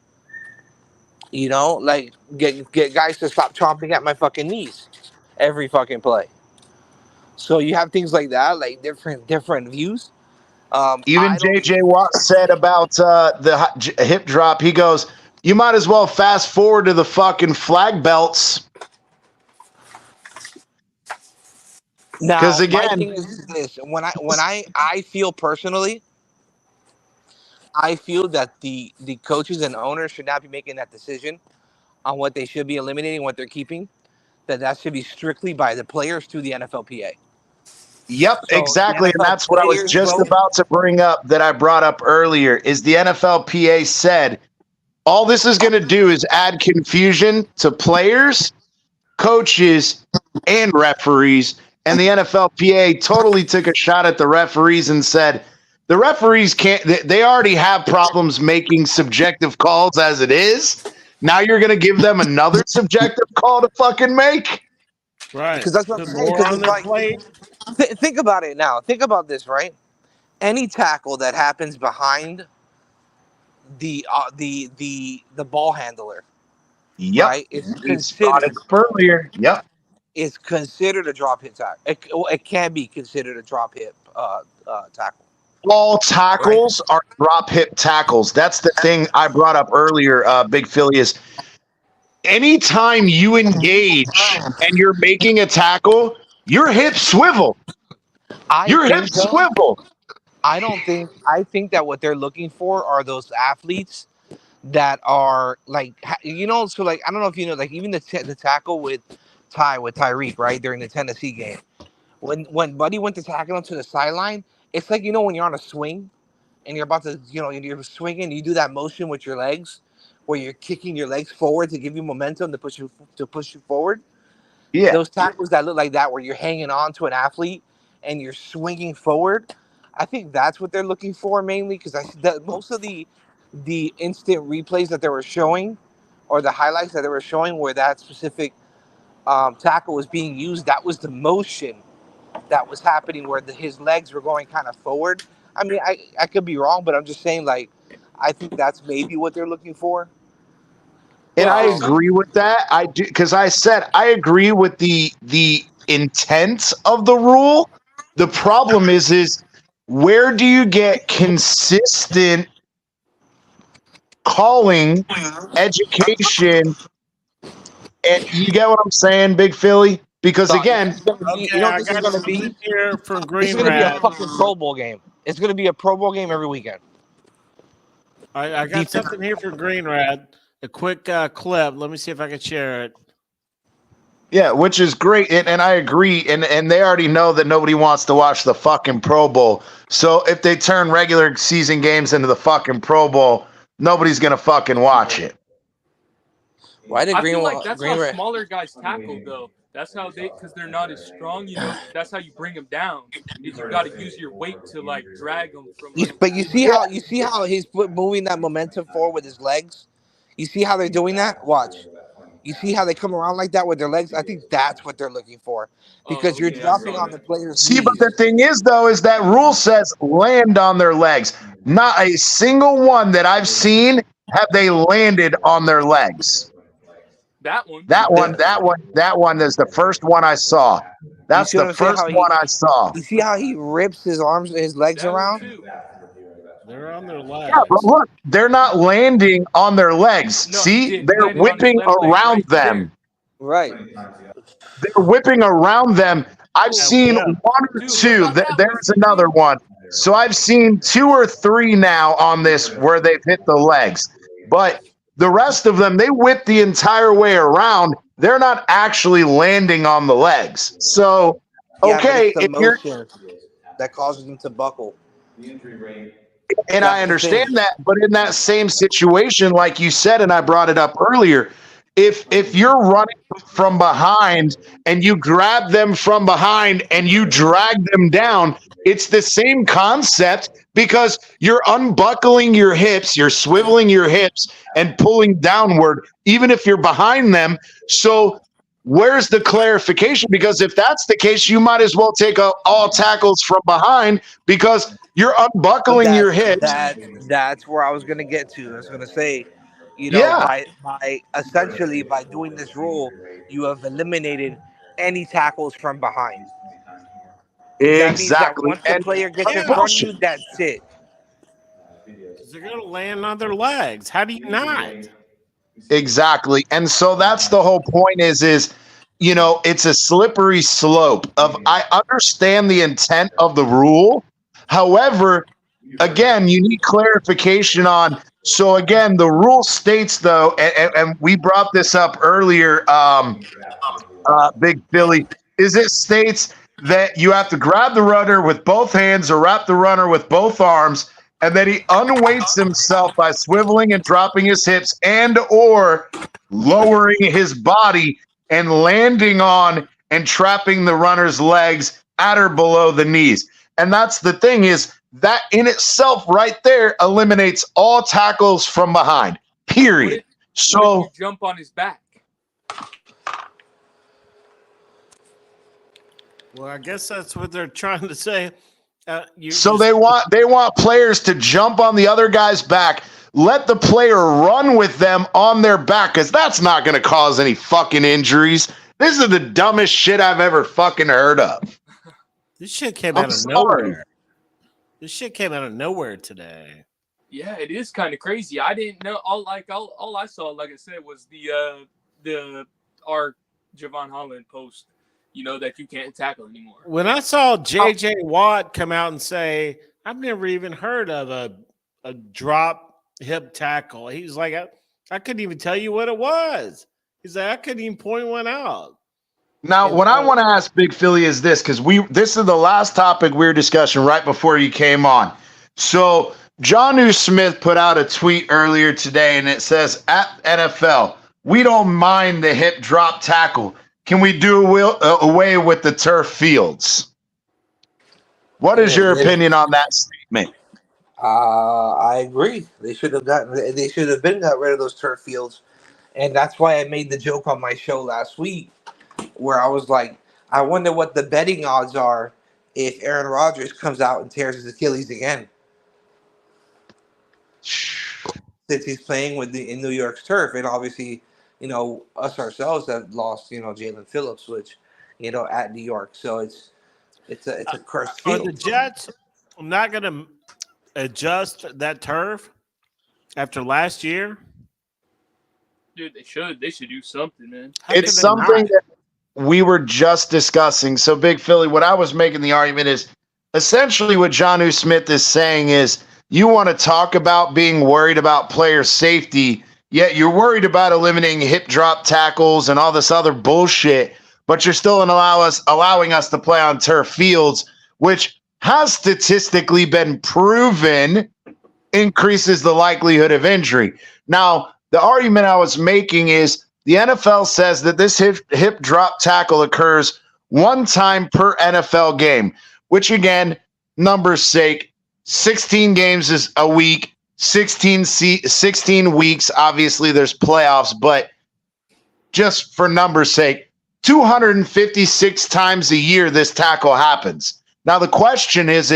Like, get guys to stop chomping at my fucking knees every fucking play. So you have things like that, like different views. Even JJ Watt said about the hip drop. He goes, "You might as well fast forward to the fucking flag belts." Now, because again, my thing is this: when I feel personally, I feel that the coaches and owners should not be making that decision on what they should be eliminating, what they're keeping. That should be strictly by the players through the NFLPA. Yep, So exactly. the And NFL that's what I was players just vote. about to bring up that I brought up earlier is the NFLPA said all this is going to do is add confusion to players, coaches, and referees. And the NFLPA totally took a shot at the referees and said the referees can't, they already have problems making subjective calls as it is. Now you're going to give them another subjective call to fucking make? Right. Because that's what I'm Put saying. more Because on it's their like, plate. think about it now. Think about this, right? Any tackle that happens behind the ball handler, Yep. right? It's We brought it considered up earlier. Yep. it's considered a drop hit tackle. It can be considered a drop hit tackle. All Right. tackles are drop hip tackles. That's the thing I brought up earlier, Big Philly, is anytime you engage and you're making a tackle, your hips swivel. I Your think hips though, swivel. I don't think I think that what they're looking for are those athletes that are like so like I don't know if you know, like even the tackle with Tyreek, right, during the Tennessee game, when Buddy went to tackle him to the sideline, it's like when you're on a swing and you're about to you're swinging, you do that motion with your legs where you're kicking your legs forward to give you momentum to push you forward. Yeah. Those tackles that look like that, where you're hanging on to an athlete and you're swinging forward, I think that's what they're looking for mainly, because I see that most of the instant replays that they were showing, or the highlights that they were showing, where that specific tackle was being used, that was the motion that was happening, where his legs were going kind of forward. I mean, I could be wrong, but I'm just saying, like, I think that's maybe what they're looking for. And Well, I for some, agree with that. I do, because I said I agree with the intent of the rule. The problem is where do you get consistent calling, education, and you get what I'm saying, Big Philly? Because So again, Okay, what I this is got going to something be? here from It's Green going to be a Rat. fucking Pro Bowl game. It's going to be a Pro Bowl game every weekend. I got Defense. something here from Green Rat. A quick clip. Let me see if I can share it. yeah, which is great, and I agree, and they already know that nobody wants to watch the fucking Pro Bowl. So if they turn regular season games into the fucking Pro Bowl, nobody's gonna fucking watch it. Why did I feel like that's how Green Red? smaller guys tackle, though. That's how because they're not as strong. That's how you bring them down. Is you got to use your weight to like drag them from like. But you see Yeah, how he's moving that momentum forward with his legs. You see how they're doing that? Watch. You see how they come around like that with their legs? I think that's what they're looking for, because Oh, you're okay, I dropping see. on the player's see, but knees. the thing is, though, is that rule says land on their legs. Not a single one that I've seen have they landed on their legs. That one. That one is the first one I saw. You That's see the what I'm saying? first one I saw. You see how he rips his legs That one around? too. They're on their Yeah, but legs. look, they're not landing on their legs. No, he See, did. He they're landed on his whipping left leg around right there. them. Right. They're whipping around them. I've Oh, seen yeah. one or dude, two. what about that one? There's another one. So I've seen 2 or 3 now on this where they've hit the legs. But the rest of them, they whip the entire way around. They're not actually landing on the legs. So, Yeah, but okay, it's the if you're, motion that causes him to buckle. and I That's the thing. understand that, but in that same situation, like you said, and I brought it up earlier, if you're running from behind and you grab them from behind and you drag them down, it's the same concept because you're unbuckling your hips, you're swiveling your hips and pulling downward, even if you're behind them. So where's the clarification? Because if that's the case, you might as well take all tackles from behind because you're unbuckling your hips. That's where I was gonna get to. I was gonna say, Yeah, by essentially by doing this rule, you have eliminated any tackles from behind. That means that exactly. once the And player gets that's in Yeah, front of bullshit. you, that's it. because they're going to land on their legs. How do you not? Exactly. And so that's the whole point is it's a slippery slope of I understand the intent of the rule. However, again, you need clarification on. So again, the rule states though, and we brought this up earlier, Big Philly, is it states that you have to grab the runner with both hands or wrap the runner with both arms, and then he unweights himself by swiveling and dropping his hips and or lowering his body and landing on and trapping the runner's legs at or below the knees. And that's the thing, is that in itself right there eliminates all tackles from behind, period. What if you jump on his back? Well, I guess that's what they're trying to say. They want players to jump on the other guy's back, let the player run with them on their back, because that's not going to cause any fucking injuries. This is the dumbest shit I've ever fucking heard of. This shit came out of nowhere. This shit came out of nowhere today. Yeah, it is kind of crazy. I didn't know. All I saw, like I said, was our Javon Holland post. That you can't tackle anymore. When I saw J.J. Watt come out and say, I've never even heard of a drop hip tackle. He's like, I couldn't even tell you what it was. He's like, I couldn't even point one out. Now, what I want to ask Big Philly is this, because this is the last topic we were discussing right before you came on. So Jonnu Smith put out a tweet earlier today, and it says, at NFL, we don't mind the hip drop tackle. Can we do away with the turf fields? What is your opinion on that statement? I agree. They should have got rid of those turf fields, and that's why I made the joke on my show last week, where I was like, I wonder what the betting odds are if Aaron Rodgers comes out and tears his Achilles again, since he's playing in New York's turf, and obviously, us ourselves have lost, Jalen Phillips, which, at New York. So it's a cursed field. Are the Jets not going to adjust that turf after last year? Dude, they should. They should do something, man. It's something that we were just discussing. So, Big Philly, what I was making the argument is essentially what Jonnu Smith is saying is you want to talk about being worried about player safety, yet you're worried about eliminating hip drop tackles and all this other bullshit, but you're still allowing us to play on turf fields, which has statistically been proven increases the likelihood of injury. Now, the argument I was making is the NFL says that this hip drop tackle occurs one time per NFL game, which again, numbers' sake, 16 games is a week. 16 weeks, obviously there's playoffs, but just for numbers' sake, 256 times a year this tackle happens. Now the question is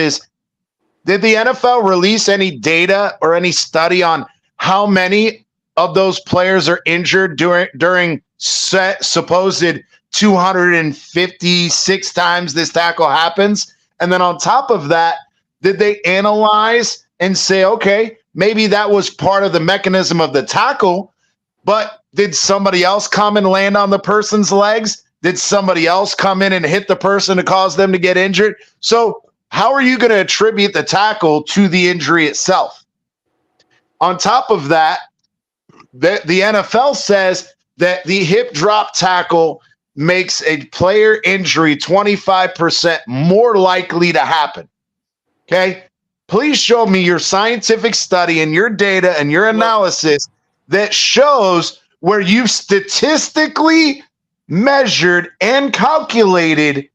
did the NFL release any data or any study on how many of those players are injured during supposed 256 times this tackle happens? And then on top of that, did they analyze and say, okay, maybe that was part of the mechanism of the tackle, but did somebody else come and land on the person's legs? Did somebody else come in and hit the person to cause them to get injured? So how are you going to attribute the tackle to the injury itself? On top of that, the NFL says that the hip drop tackle makes a player injury 25% more likely to happen. Okay? Please show me your scientific study and your data and your analysis that shows where you've statistically measured and calculated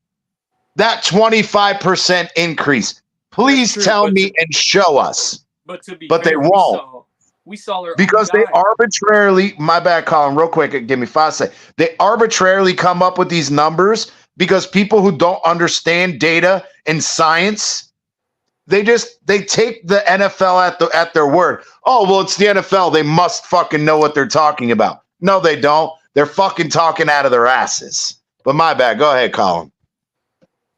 that 25% increase. Please tell me and show us. But they won't. We saw her because they arbitrarily, my bad, Colin, real quick, give me 5 seconds. They arbitrarily come up with these numbers because people who don't understand data and science, they take the NFL at their word. Oh, well, it's the NFL. They must fucking know what they're talking about. No, they don't. They're fucking talking out of their asses. But my bad. Go ahead, Colin.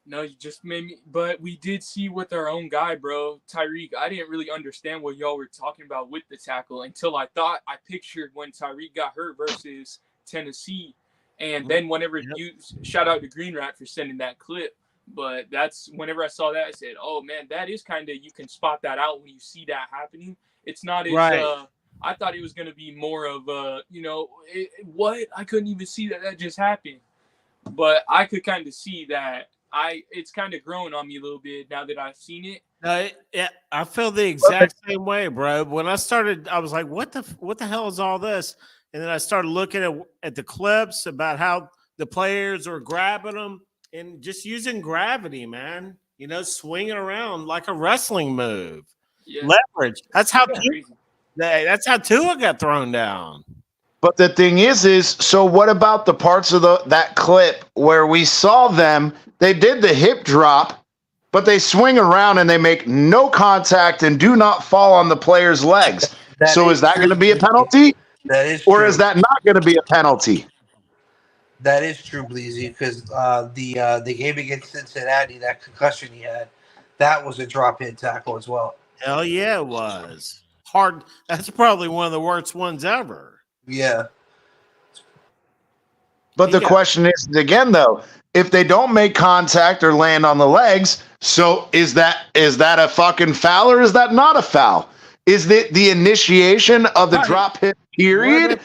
No, you just made me. But we did see with our own guy, bro, Tyreek. I didn't really understand what y'all were talking about with the tackle until I pictured when Tyreek got hurt versus Tennessee. And then whenever you shout out to Green Rat for sending that clip. But that's whenever I saw that, I said, oh, man, that is kind of, you can spot that out when you see that happening. It's not as, I thought it was going to be more of, what? I couldn't even see that just happened. But I could kind of see that it's kind of growing on me a little bit now that I've seen it. Yeah, I feel the exact same way, bro. When I started, I was like, "What the hell is all this?" And then I started looking at the clips about how the players are grabbing them and just using gravity, man. You know, swinging around like a wrestling move. Yeah. Leverage. That's how Crazy. Tua got thrown down. But the thing is so what about the parts of that clip where we saw them? They did the hip drop, but they swing around and they make no contact and do not fall on the player's legs. Is that going to be a penalty? That is Or true. is that not going to be a penalty? That is true, Bleezy, because the game against Cincinnati, that concussion he had, that was a drop in tackle as well. Hell yeah, it was. Hard. That's probably one of the worst ones ever. Yeah. But the question is, again, though, if they don't make contact or land on the legs, so is that a fucking foul or is that not a foul? Is it the initiation of the drop hit period?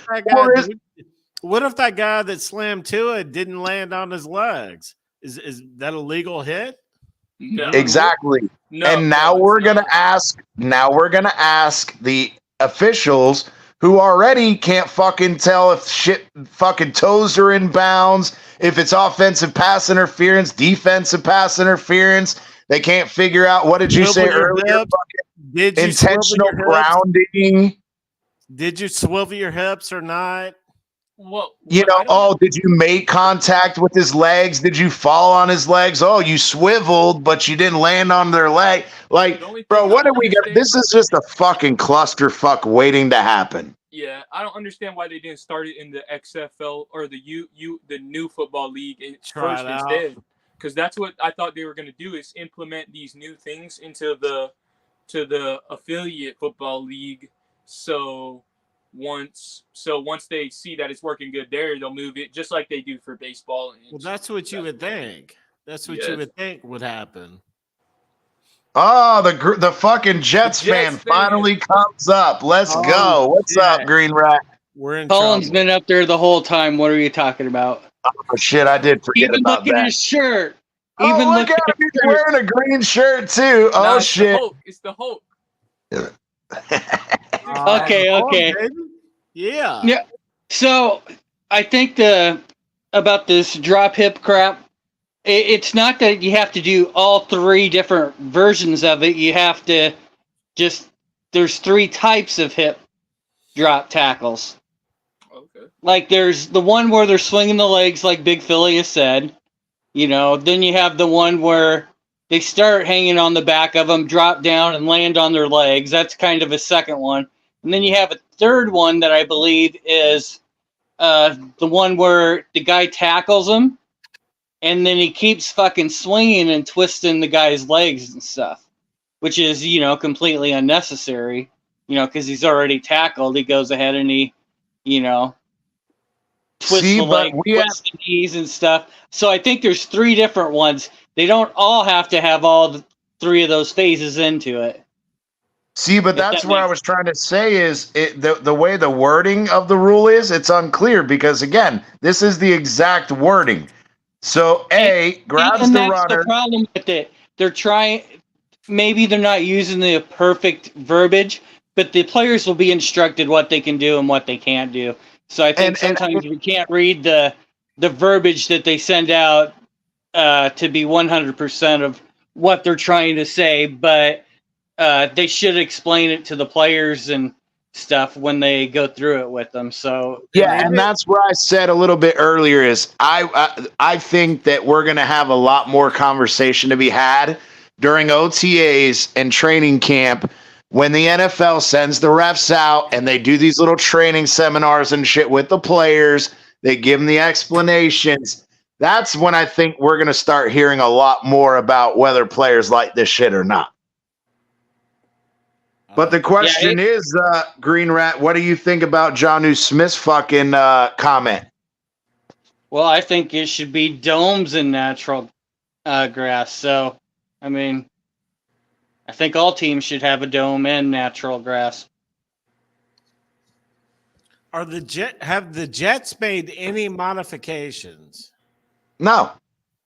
What if that guy that slammed Tua didn't land on his legs? Is that a legal hit? No. Exactly. No, and now we're gonna ask. Now we're gonna ask the officials who already can't fucking tell if shit fucking toes are in bounds, if it's offensive pass interference, defensive pass interference. They can't figure out, what did you say earlier? Did you intentional grounding. Did you swivel your hips or not? Well, did you make contact with his legs? Did you fall on his legs? Oh, you swiveled, but you didn't land on their leg. Like, bro, what are we got? This is just a fucking clusterfuck waiting to happen. Yeah, I don't understand why they didn't start it in the XFL or the the new football league first instead. Because that's what I thought they were going to do, is implement these new things into the affiliate football league. So once they see that it's working good there, they'll move it just like they do for baseball. Well, that's what you would think. That's what you would think would happen. Oh, the fucking Jets fan finally comes up. Let's go. What's up, Green Rat? We're in Colin's been up there the whole time. What are you talking about? Oh shit, I did forget Even about look at his shirt. Even look at him, he's wearing a green shirt too. Oh shit. It's the Hulk. Okay. Yeah. So I think about this drop hip crap, it's not that you have to do all three different versions of it. You have to there's three types of hip drop tackles. Okay. Like there's the one where they're swinging the legs like Big Philly has said. Then you have the one where they start hanging on the back of them, drop down, and land on their legs. That's kind of a second one. And then you have a third one that I believe is the one where the guy tackles him, and then he keeps fucking swinging and twisting the guy's legs and stuff, which is, completely unnecessary, because he's already tackled. He goes ahead and he, twists the leg, twists the knees and stuff. So I think there's three different ones. They don't all have to have all three of those phases into it. See, but that's what I was trying to say is the way the wording of the rule is, it's unclear because, again, this is the exact wording. So, grabs the runner. The problem with it. They're trying, maybe they're not using the perfect verbiage, but the players will be instructed what they can do and what they can't do. So I think sometimes we can't read the verbiage that they send out to be 100% of what they're trying to say, but they should explain it to the players and stuff when they go through it with them. So and that's where I said a little bit earlier is I think that we're going to have a lot more conversation to be had during OTAs and training camp when the NFL sends the refs out and they do these little training seminars and shit with the players. They give them the explanations. That's when I think we're going to start hearing a lot more about whether players like this shit or not. But the question is, Green Rat, what do you think about Jonnu Smith's fucking comment? Well, I think it should be domes and natural grass. So, I mean, I think all teams should have a dome and natural grass. Have the Jets made any modifications? No.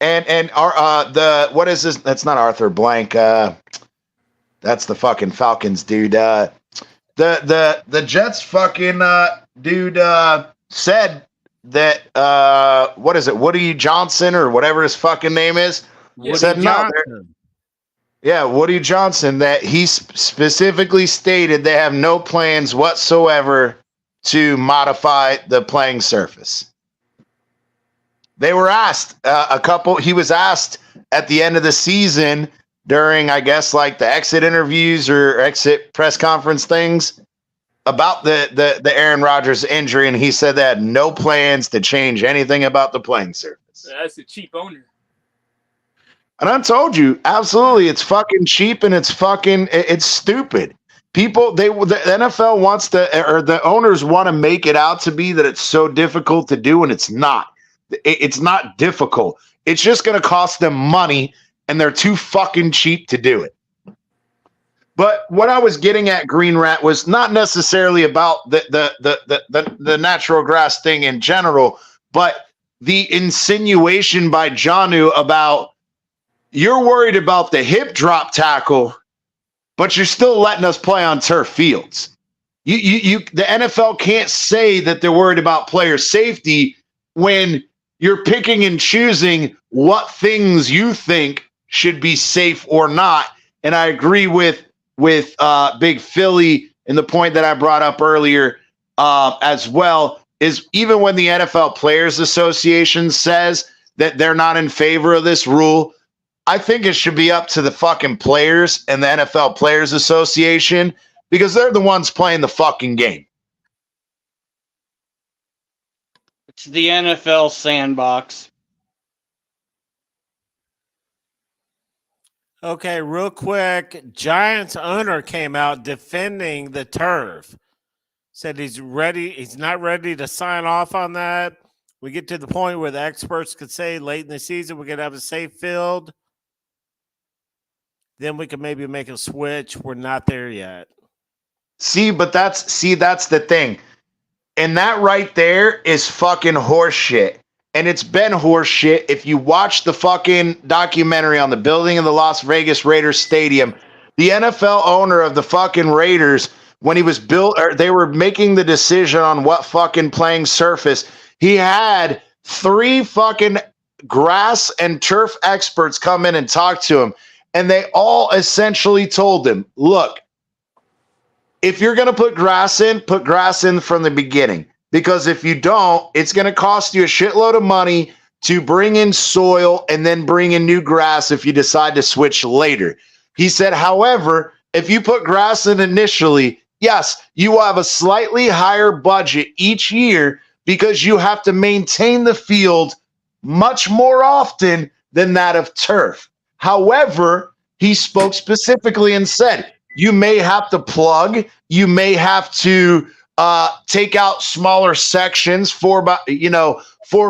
and our what is this? That's not Arthur Blank. That's the fucking Falcons dude. The Jets fucking dude said that what is it? Woody Johnson or whatever his fucking name is. Woody said Johnson. Yeah, Woody Johnson, that he specifically stated they have no plans whatsoever to modify the playing surface. They were asked he was asked at the end of the season during, I guess, like the exit interviews or exit press conference things about the Aaron Rodgers injury, and he said they had no plans to change anything about the playing surface. That's a cheap owner. And I told you, absolutely, it's fucking cheap and it's stupid. People, the NFL wants to, or the owners want to make it out to be that it's so difficult to do, and it's not. It's not difficult. It's just going to cost them money, and they're too fucking cheap to do it. But what I was getting at, Green Rat, was not necessarily about the natural grass thing in general, but the insinuation by Janu about, you're worried about the hip drop tackle, but you're still letting us play on turf fields. The NFL can't say that they're worried about player safety when you're picking and choosing what things you think should be safe or not. And I agree with Big Philly in the point that I brought up earlier as well, is even when the NFL Players Association says that they're not in favor of this rule, I think it should be up to the fucking players and the NFL Players Association, because they're the ones playing the fucking game. It's the NFL sandbox. Okay, real quick. Giants owner came out defending the turf. Said he's ready. He's not ready to sign off on that. We get to the point where the experts could say late in the season we're going to have a safe field. Then we can maybe make a switch. We're not there yet. See, that's the thing. And that right there is fucking horseshit. And it's been horseshit. If you watch the fucking documentary on the building of the Las Vegas Raiders Stadium, the NFL owner of the fucking Raiders, when he was built, or they were making the decision on what fucking playing surface, he had 3 fucking grass and turf experts come in and talk to him. And they all essentially told him, look, if you're going to put grass in from the beginning. Because if you don't, it's going to cost you a shitload of money to bring in soil and then bring in new grass if you decide to switch later. He said, however, if you put grass in initially, yes, you will have a slightly higher budget each year because you have to maintain the field much more often than that of turf. However, he spoke specifically and said, you may have to plug, you may have to take out smaller sections, 4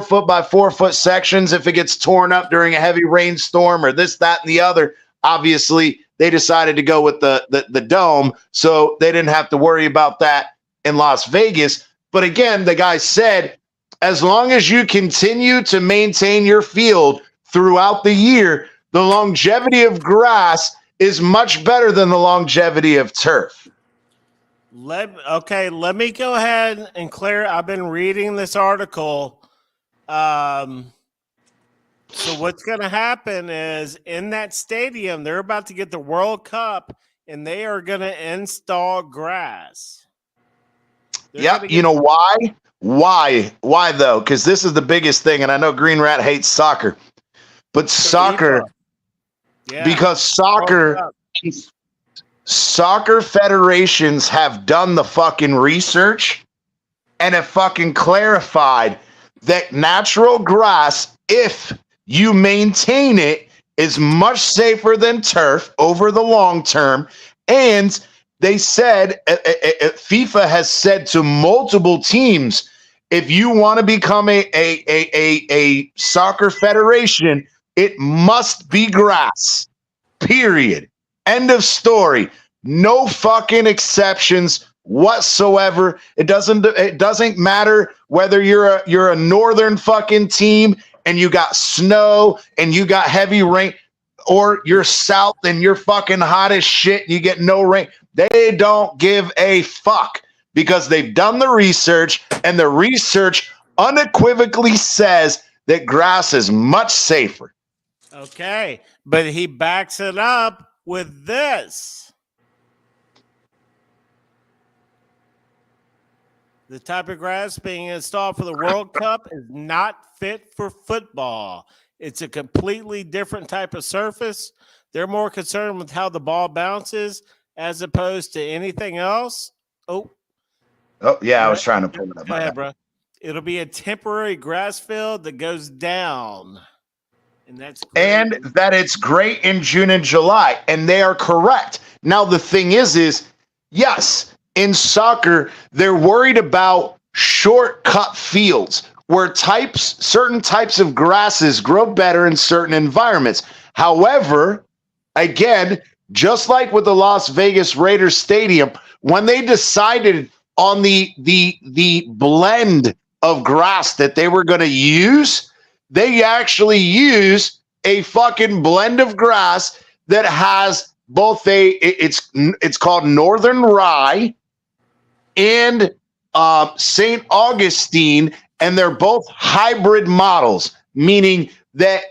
foot by 4 foot sections if it gets torn up during a heavy rainstorm or this, that, and the other. Obviously, they decided to go with the dome, so they didn't have to worry about that in Las Vegas. But again, the guy said, as long as you continue to maintain your field throughout the year, the longevity of grass is much better than the longevity of turf. Let me go ahead and clear. I've been reading this article. So what's going to happen is in that stadium, they're about to get the World Cup, and they are going to install grass. Yep. You know why? Why though? Because this is the biggest thing, and I know Green Rat hates soccer, but soccer. Yeah. Because soccer federations have done the fucking research and have fucking clarified that natural grass, if you maintain it, is much safer than turf over the long term. And they said, FIFA has said to multiple teams, if you want to become a soccer federation, it must be grass. Period. End of story. No fucking exceptions whatsoever. It doesn't matter whether you're a northern fucking team and you got snow and you got heavy rain, or you're south and you're fucking hot as shit and you get no rain. They don't give a fuck because they've done the research, and the research unequivocally says that grass is much safer. Okay, but he backs it up with this. The type of grass being installed for the World Cup is not fit for football. It's a completely different type of surface. They're more concerned with how the ball bounces as opposed to anything else. Oh, yeah, I was trying to pull it up. Go ahead, bro. It'll be a temporary grass field that goes down. And that's great. And that it's great in June and July. And they are correct. Now, the thing is yes, in soccer, they're worried about shortcut fields where certain types of grasses grow better in certain environments. However, again, just like with the Las Vegas Raiders Stadium, when they decided on the blend of grass that they were going to use, they actually use a fucking blend of grass that has both it's called Northern Rye and St. Augustine, and they're both hybrid models, meaning that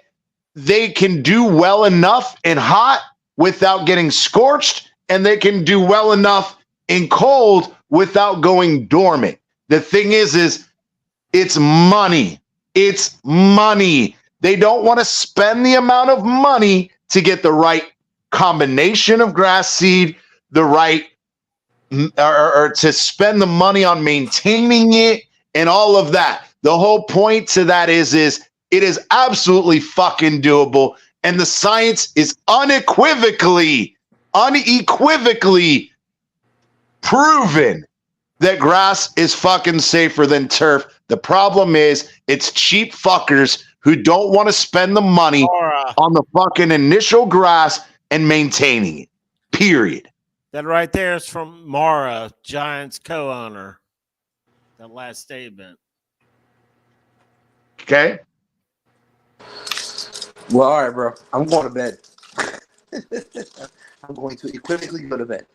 they can do well enough in hot without getting scorched, and they can do well enough in cold without going dormant. The thing is it's money. It's money. They don't want to spend the amount of money to get the right combination of grass seed, the right or to spend the money on maintaining it and all of that. The whole point to that is it is absolutely fucking doable, and the science is unequivocally proven that grass is fucking safer than turf. The problem is it's cheap fuckers who don't want to spend the money on the fucking initial grass and maintaining it. Period. That right there is from Mara, Giants co-owner. That last statement. Okay. Well, all right, bro. I'm going to bed. I'm going to equivocally go to bed.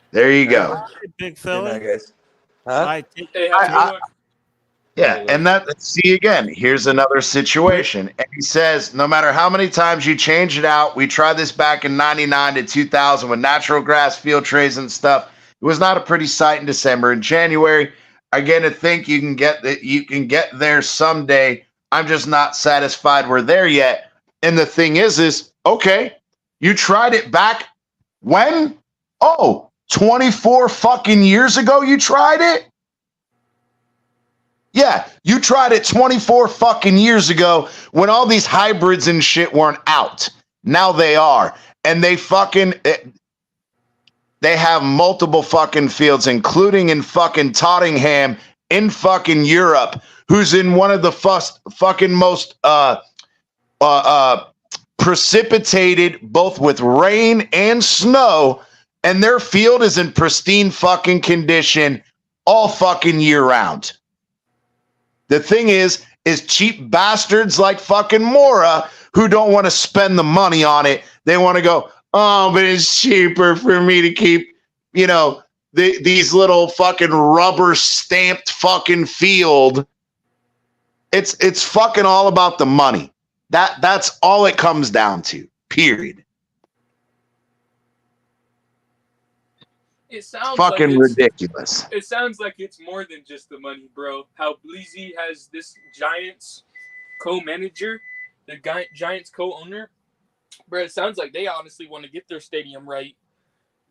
There you go. Big Philly. Guys. Huh? Yeah, and see again, here's another situation. And he says, no matter how many times you change it out, we tried this back in 99 to 2000 with natural grass field trays and stuff. It was not a pretty sight in December and January. Again, to think you can get there someday. I'm just not satisfied we're there yet. And the thing is okay, you tried it back when? Oh, 24 fucking years ago you tried it? Yeah, you tried it 24 fucking years ago when all these hybrids and shit weren't out. Now they are. And they have multiple fucking fields, including in fucking Tottenham in fucking Europe, who's in one of the fucking most precipitated, both with rain and snow, and their field is in pristine fucking condition all fucking year round. The thing is cheap bastards like fucking Mora who don't want to spend the money on it. They want to go, oh, but it's cheaper for me to keep, these little fucking rubber stamped fucking field. It's fucking all about the money. That's all it comes down to. Period. It sounds fucking ridiculous. It sounds like it's more than just the money, bro. How Bleezy has this Giants co-manager, the Giants co-owner. Bro, it sounds like they honestly want to get their stadium right.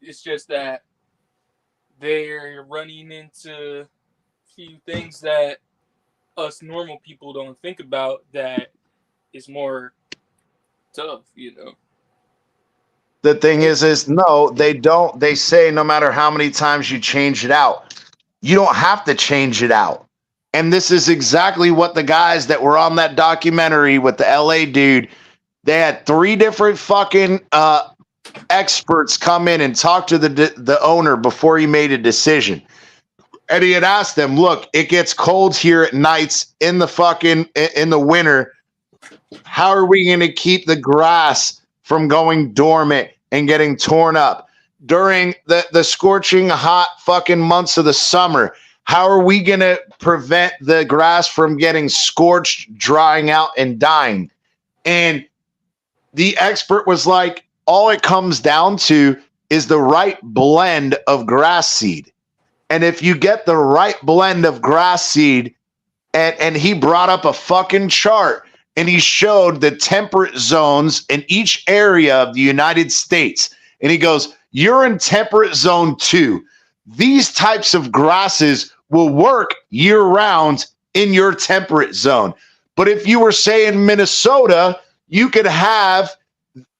It's just that they're running into a few things that us normal people don't think about that is more tough, The thing is no, they don't. They say no matter how many times you change it out, you don't have to change it out. And this is exactly what the guys that were on that documentary with the LA dude, they had 3 different fucking experts come in and talk to the owner before he made a decision. And he had asked them, look, it gets cold here at nights in the winter. How are we going to keep the grass from going dormant and getting torn up during the scorching hot fucking months of the summer? How are we going to prevent the grass from getting scorched, drying out, and dying? And the expert was like, all it comes down to is the right blend of grass seed. And if you get the right blend of grass seed, and he brought up a fucking chart and he showed the temperate zones in each area of the United States. And he goes, you're in temperate zone 2. These types of grasses will work year round in your temperate zone. But if you were, say, in Minnesota, you could have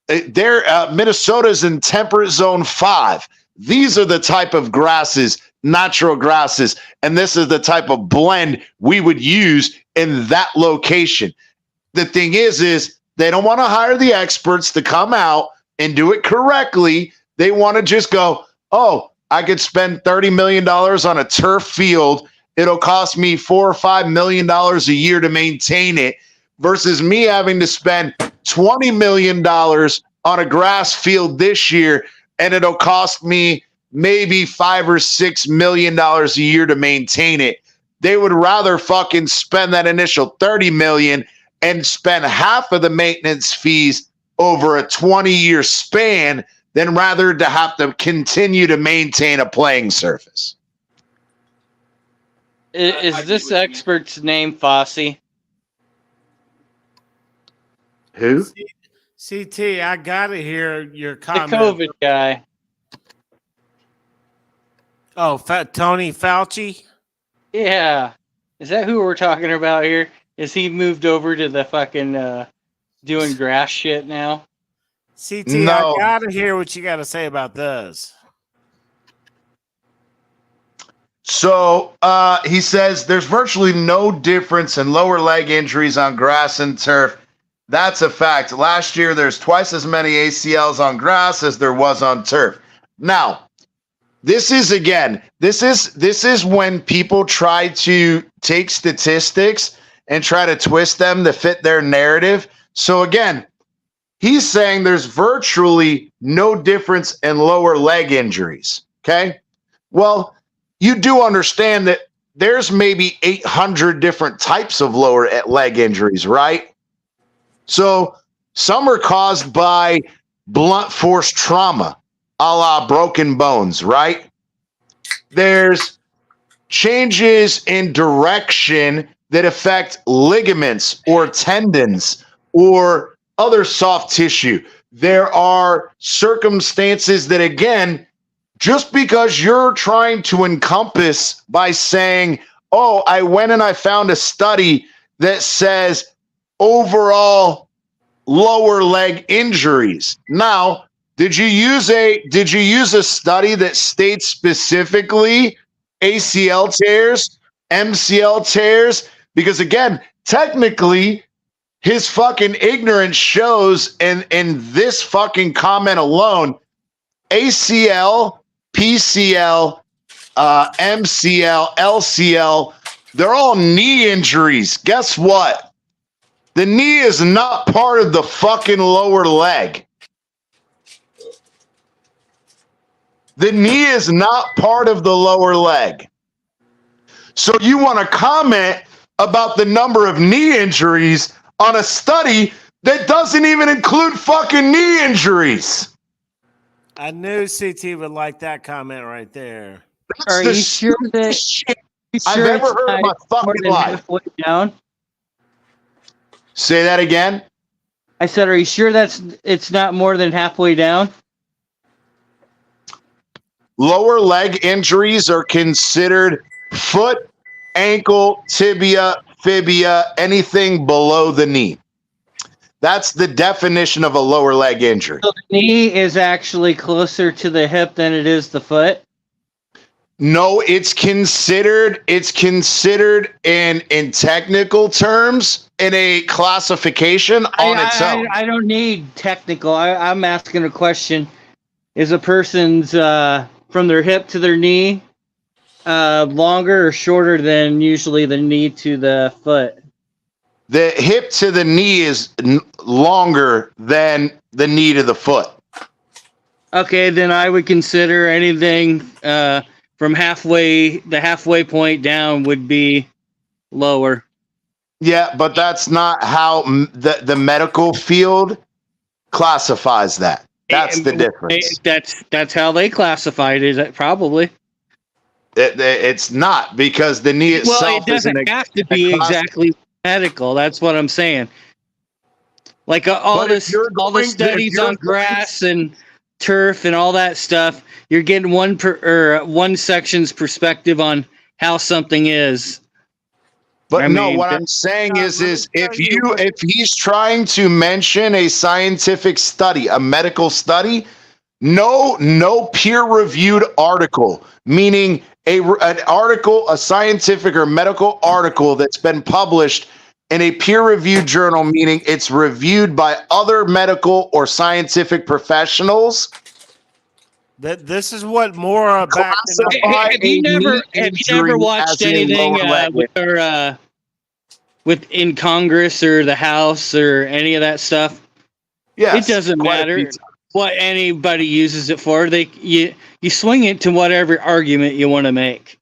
Minnesota's in temperate zone 5. These are the type of grasses, natural grasses, and this is the type of blend we would use in that location. The thing is they don't want to hire the experts to come out and do it correctly. They want to just go, oh, I could spend $30 million on a turf field. It'll cost me $4 or $5 million a year to maintain it, versus me having to spend $20 million on a grass field this year, and it'll cost me maybe $5 or $6 million a year to maintain it. They would rather fucking spend that initial $30 million and spend half of the maintenance fees over a 20-year span than rather to have to continue to maintain a playing surface. Is this expert's name Fossey? Who? CT, I gotta hear your The comment. COVID guy. Oh, Tony Fauci? Yeah. Is that who we're talking about here? Is he moved over to the fucking doing grass shit now? CT, No. I gotta hear what you gotta say about this. So he says there's virtually no difference in lower leg injuries on grass and turf. That's a fact. Last year, there's twice as many ACLs on grass as there was on turf. Now, this is when people try to take statistics and try to twist them to fit their narrative. So again, he's saying there's virtually no difference in lower leg injuries. Okay. Well, you do understand that there's maybe 800 different types of lower leg injuries, right? So some are caused by blunt force trauma, a la broken bones, right? There's changes in direction that affect ligaments or tendons or other soft tissue. There are circumstances that, again, just because you're trying to encompass by saying, oh, I went and I found a study that says overall lower leg injuries. Now, did you use a study that states specifically ACL tears, MCL tears? Because again, technically, his fucking ignorance shows in this fucking comment alone, ACL, PCL, MCL, LCL, they're all knee injuries. Guess what? The knee is not part of the fucking lower leg. The knee is not part of the lower leg. So you want to comment about the number of knee injuries on a study that doesn't even include fucking knee injuries. I knew CT would like that comment right there. Are you sure that shit I've ever heard in my fucking life. Halfway down? Say that again. I said, are you sure it's not more than halfway down? Lower leg injuries are considered foot, ankle, tibia, fibia, anything below the knee. That's the definition of a lower leg injury. So the knee is actually closer to the hip than it is the foot? No, it's considered in technical terms in a classification on its own. I don't need technical. I'm asking a question. Is a person's from their hip to their knee longer or shorter than usually the knee to the foot? The hip to the knee is longer than the knee to the foot. Okay, then I would consider anything from the halfway point down would be lower. Yeah, but that's not how the medical field classifies that. That's the difference. That's how they classified it, probably. It's not, because the knee itself Well, it doesn't have to be exactly medical. That's what I'm saying. Like all the studies on grass and turf and all that stuff, you're getting one section's perspective on how something is. But what I'm saying is if he's trying to mention a scientific study, a medical study, no peer-reviewed article, meaning a scientific or medical article that's been published in a peer-reviewed journal, meaning it's reviewed by other medical or scientific professionals. This is what more back. Have you never watched anything with in Congress or the House or any of that stuff? Yes, it doesn't matter what anybody uses it for. You swing it to whatever argument you want to make.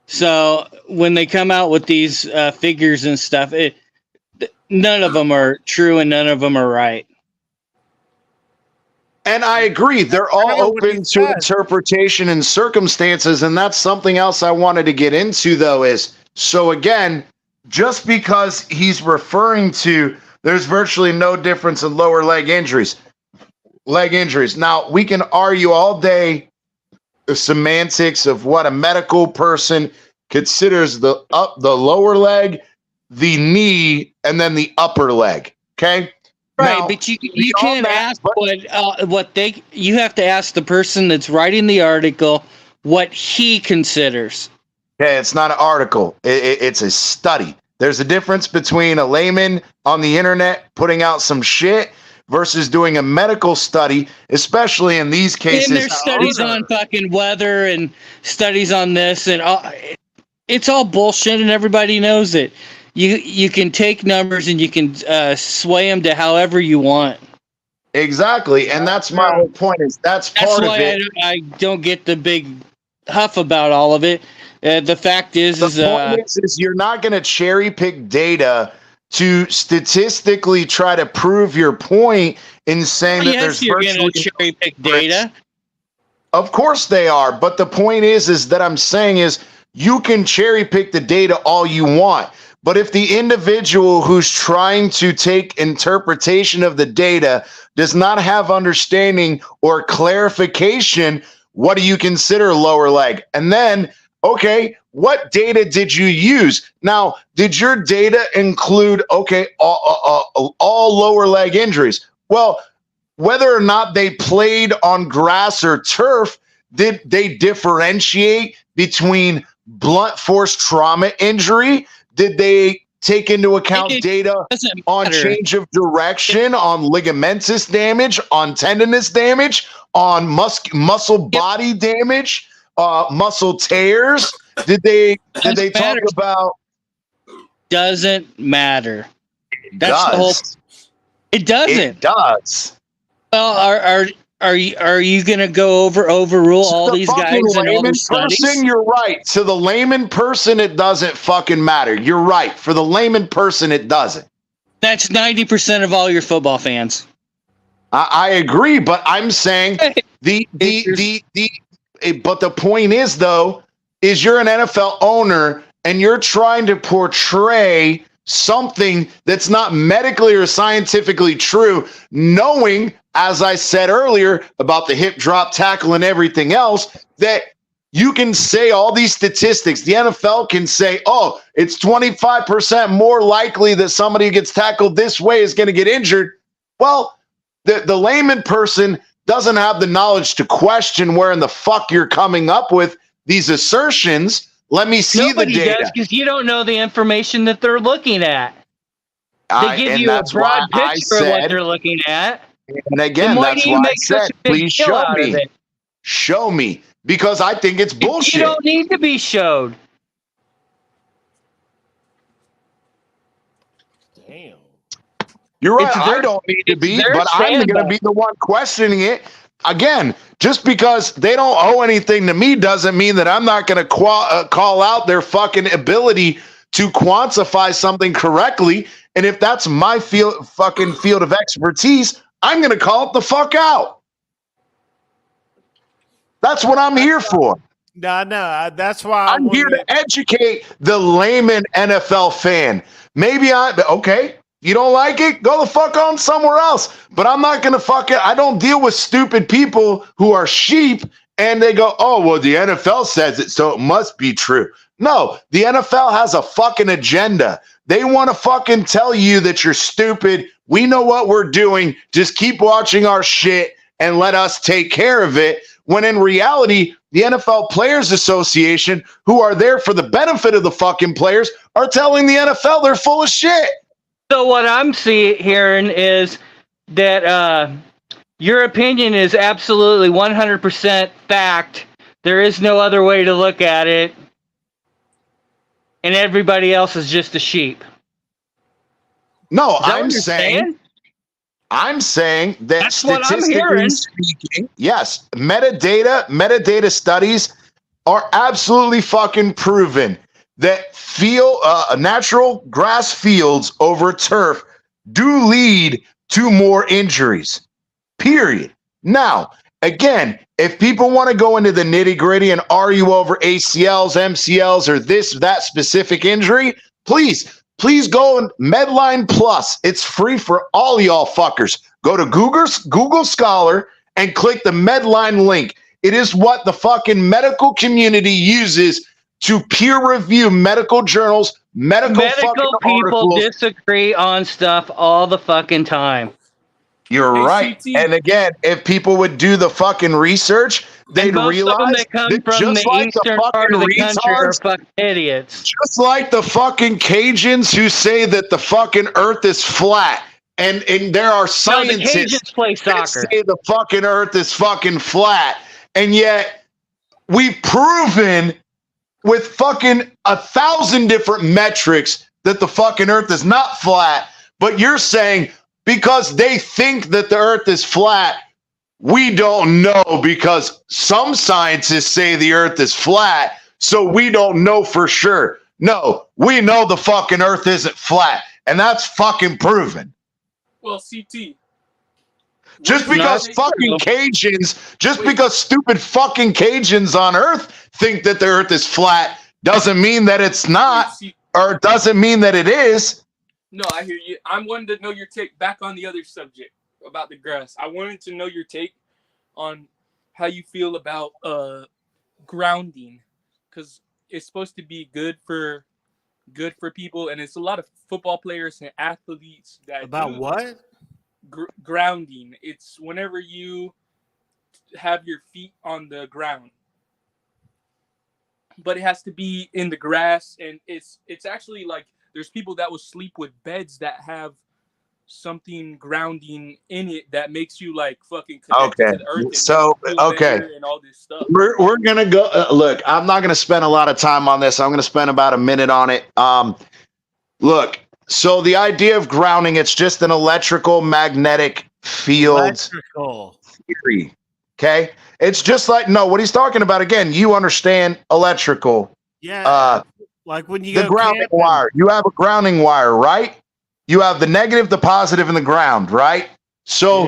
So when they come out with these figures and stuff, none of them are true and none of them are right. And I agree. They're all open to interpretation and circumstances. And that's something else I wanted to get into, though, is so again, just because he's referring to there's virtually no difference in lower leg injuries. Now, we can argue all day the semantics of what a medical person considers the lower leg, the knee, and then the upper leg. Okay. Right, now, but you can't ask you have to ask the person that's writing the article what he considers. Okay, it's not an article. It's a study. There's a difference between a layman on the internet putting out some shit versus doing a medical study, especially in these cases. And there's studies on fucking weather and studies on this and it's all bullshit and everybody knows it. You can take numbers and you can sway them to however you want. Exactly, and that's my whole point. That's part of it. I don't get the big huff about all of it. The fact is, the point is you're not going to cherry pick data to statistically try to prove your point in saying that there's you're going to cherry pick data. Of course they are, but the point is that I'm saying is you can cherry pick the data all you want. But if the individual who's trying to take interpretation of the data does not have understanding or clarification, what do you consider lower leg? And then, okay, what data did you use? Now, did your data include, all lower leg injuries? Well, whether or not they played on grass or turf, did they differentiate between blunt force trauma injury? Did they take into account data on change of direction, on ligamentous damage, on tendinous damage, on muscle body damage, muscle tears? Did they talk about? Doesn't matter. That's the whole. It doesn't. It does. Well, are you going to go overrule all these guys and all their studies? You're right. To the layman person, it doesn't fucking matter. You're right. For the layman person, it doesn't. That's 90% of all your football fans. I agree, but I'm saying but the point is, though, is you're an NFL owner and you're trying to portray something that's not medically or scientifically true, knowing, as I said earlier, about the hip drop tackle and everything else, that you can say all these statistics. The NFL can say, oh, it's 25% more likely that somebody who gets tackled this way is going to get injured. Well, the layman person doesn't have the knowledge to question where in the fuck you're coming up with these assertions. Let me see the data. Does, because you don't know the information that they're looking at. They give you a broad picture of what they're looking at. And again, that's why I said, please show me. Show me. because I think it's bullshit. You don't need to be showed. Damn. You're right. It's I don't need to be, their but I'm going to sandbox. be the one questioning it. Again, just because they don't owe anything to me doesn't mean that I'm not going to call out their fucking ability to quantify something correctly. And if that's my field of expertise, I'm going to call it the fuck out. That's what I'm here for. No, that's why I'm here to educate the layman NFL fan. Maybe okay. You don't like it? Go the fuck on somewhere else. But I'm not going to I don't deal with stupid people who are sheep and they go, oh, well, the NFL says it, so it must be true. No, the NFL has a fucking agenda. They want to fucking tell you that you're stupid. We know what we're doing. Just keep watching our shit and let us take care of it. When in reality, the NFL Players Association, who are there for the benefit of the fucking players, are telling the NFL they're full of shit. So what I'm hearing is that your opinion is absolutely 100% fact. There is no other way to look at it. And everybody else is just a sheep. No, I'm saying that that's what I'm statistically hearing. speaking, yes, metadata studies are absolutely fucking proven that natural grass fields over turf do lead to more injuries, period. Now, again, if people want to go into the nitty gritty and argue over ACLs, MCLs, or that specific injury, please go on Medline Plus. It's free for all y'all fuckers. Go to Google Scholar and click the Medline link. It is what the fucking medical community uses to peer review medical journals, medical fucking people articles. Disagree on stuff all the fucking time. You're right. And again, if people would do the fucking research, they'd realize that come from just the like eastern the part of the country are retards, fucking idiots. just like the fucking Cajuns who say that the fucking earth is flat. And there are scientists the Cajuns play that soccer. say the fucking earth is fucking flat. And yet we've proven with fucking 1,000 different metrics that the fucking earth is not flat. But you're saying because they think that the earth is flat, we don't know because some scientists say the earth is flat, so we don't know for sure. No, we know the fucking earth isn't flat, and that's fucking proven. Well, CT. Just because fucking Cajuns, because stupid fucking Cajuns on earth think that the earth is flat doesn't mean that it's not, or doesn't mean that it is. No, I hear you. I wanted to know your take back on the other subject about the grass. I wanted to know your take on how you feel about grounding, because it's supposed to be good for people, and it's a lot of football players and athletes that about what grounding. It's whenever you have your feet on the ground, but it has to be in the grass, and it's actually like there's people that will sleep with beds that have something grounding in it that makes you like fucking connect to the earth. So and all this stuff. We're gonna go. Look, I'm not gonna spend a lot of time on this. I'm gonna spend about a minute on it. Look, so the idea of grounding, it's just an electrical magnetic field theory. Okay, it's just like what he's talking about. Again, you understand electrical. Yeah. Like when you the go grounding camping. wire, you have a grounding wire, right? You have the negative, the positive, and the ground, right? So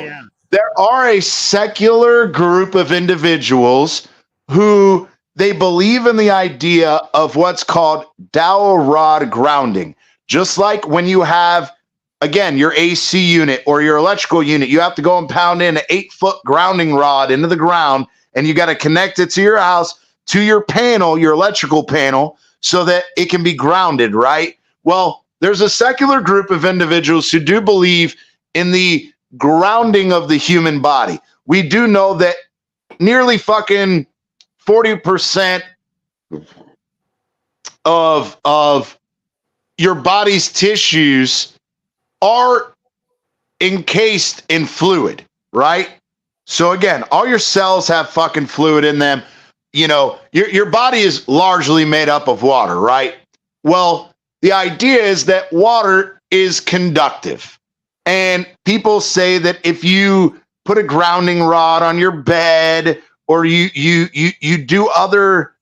there are a secular group of individuals who they believe in the idea of what's called dowel rod grounding. Just like when you have, again, your AC unit or your electrical unit, you have to go and pound in an 8-foot grounding rod into the ground, and you got to connect it to your house, to your panel, your electrical panel, so that it can be grounded, right? Well, there's a secular group of individuals who do believe in the grounding of the human body. We do know that nearly fucking 40% of your body's tissues are encased in fluid, right? So again, all your cells have fucking fluid in them. your body is largely made up of water, right? Well, the idea is that water is conductive. And people say that if you put a grounding rod on your bed, or you do other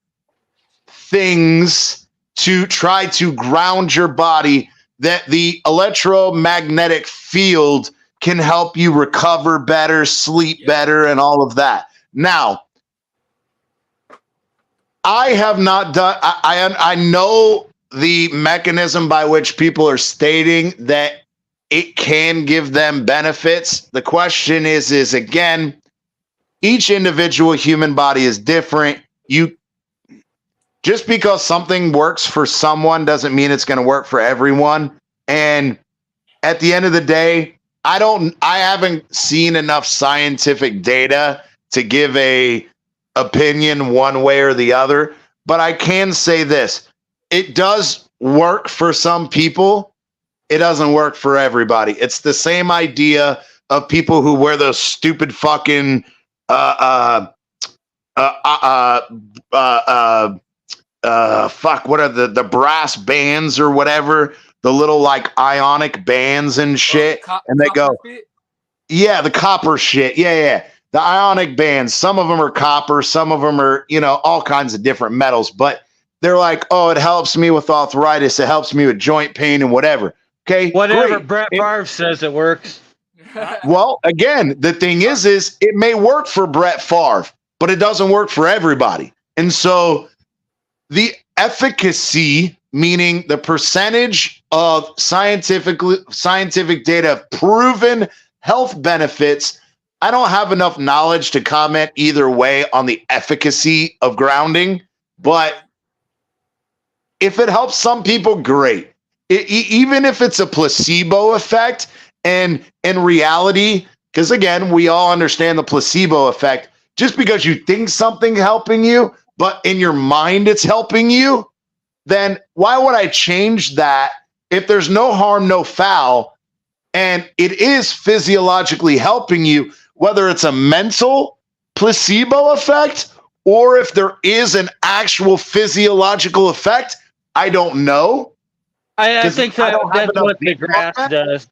things to try to ground your body, that the electromagnetic field can help you recover better, sleep better, and all of that. Now, I have not done, I know the mechanism by which people are stating that it can give them benefits. The question is again, each individual human body is different. Just because something works for someone doesn't mean it's going to work for everyone. And at the end of the day, I haven't seen enough scientific data to give a opinion one way or the other, but I can say this. It does work for some people. It doesn't work for everybody. It's the same idea of people who wear those stupid fucking fuck, what are the brass bands or whatever, the little like ionic bands and shit, and they go, yeah, the copper shit, yeah, the ionic bands. Some of them are copper, some of them are, all kinds of different metals, but they're like, oh, it helps me with arthritis, it helps me with joint pain and whatever. Okay, whatever. great. Brett Favre says it works. Well, again, the thing is it may work for Brett Favre, but it doesn't work for everybody. And so the efficacy, meaning the percentage of scientific data of proven health benefits, I don't have enough knowledge to comment either way on the efficacy of grounding, but if it helps some people, great. Even if it's a placebo effect, and in reality, because again, we all understand the placebo effect, just because you think something helping you, but in your mind it's helping you, then why would I change that if there's no harm, no foul, and it is physiologically helping you, whether it's a mental placebo effect or if there is an actual physiological effect? I don't know. I think that's what the grass does.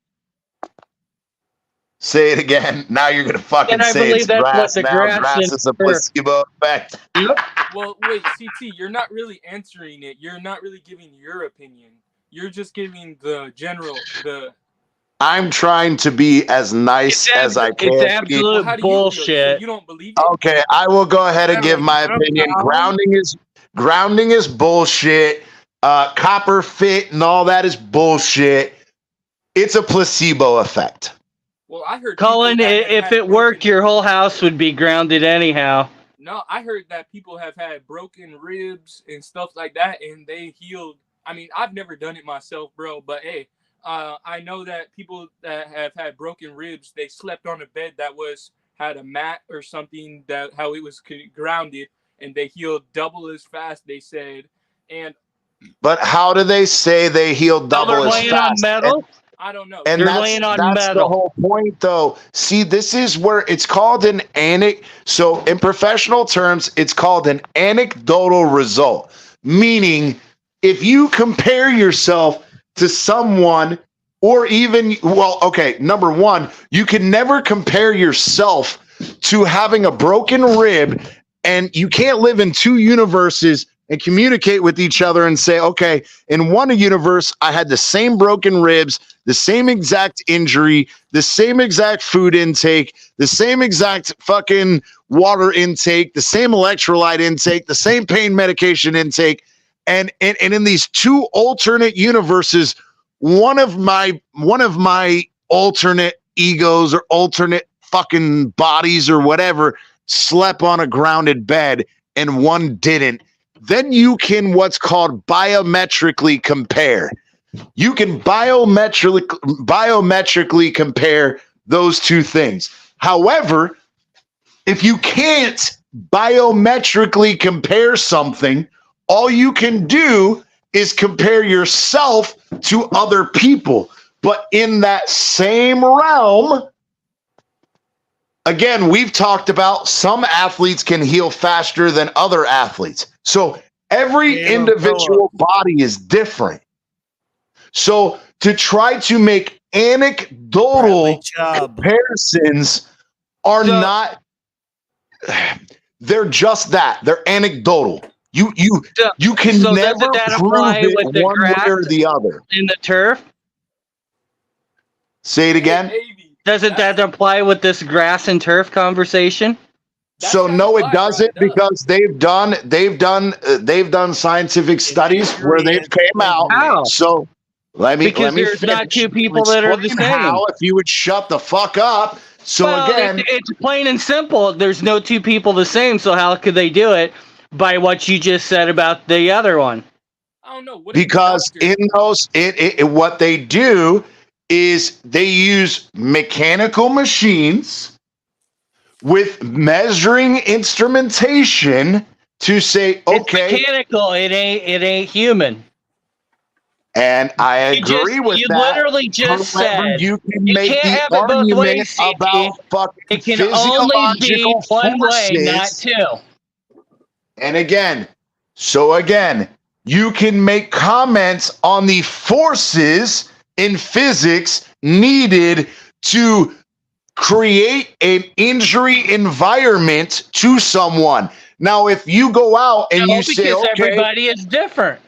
Say it again. Now you're going to fucking say it's grass. Now grass is a placebo effect. Well, wait, CT, you're not really answering it. You're not really giving your opinion. You're just giving the general, I'm trying to be as nice as I can. It's absolute bullshit. So you don't believe it? Okay, I will go ahead and give my opinion. Grounding is bullshit. Copper fit and all that is bullshit. It's a placebo effect. Well, I heard Colin, if it worked, your whole house would be grounded anyhow. No, I heard that people have had broken ribs and stuff like that, and they healed. I mean, I've never done it myself, bro, but hey, I know that people that have had broken ribs, they slept on a bed that had a mat or something, that how it was grounded, and they healed double as fast, they said. But how do they say they healed double as fast? On metal? I don't know. And that's the whole point, though. See, this is where it's called an So in professional terms, it's called an anecdotal result. Meaning, if you compare yourself to someone, or even, number one, you can never compare yourself to having a broken rib, and you can't live in two universes and communicate with each other and say, okay, in one universe, I had the same broken ribs, the same exact injury, the same exact food intake, the same exact fucking water intake, the same electrolyte intake, the same pain medication intake. And in these two alternate universes, one of my alternate egos or alternate fucking bodies or whatever slept on a grounded bed and one didn't. Then you can what's called biometrically compare. You can biometrically compare those two things. However, if you can't biometrically compare something, all you can do is compare yourself to other people. But in that same realm, again, we've talked about some athletes can heal faster than other athletes. So every individual body is different. So to try to make anecdotal comparisons are not, they're just that. They're anecdotal. You can never prove it one way or the other. In the turf? Say it again. Doesn't that apply with this grass and turf conversation? So no, it doesn't, because they've done scientific studies where they've came out. How? So let me there's not two people that are the same. How, if you would shut the fuck up. So well, again, it's plain and simple. There's no two people the same. So how could they do it by what you just said about the other one? I don't know. Because in those, what they do is they use mechanical machines with measuring instrumentation to say, okay, it's mechanical. It ain't human. And I agree with that. You literally just said you can make the argument about fucking it can only be one way, not two. And again, you can make comments on the forces in physics needed to create an injury environment to someone. Now, if you go out and you say, okay, everybody is different.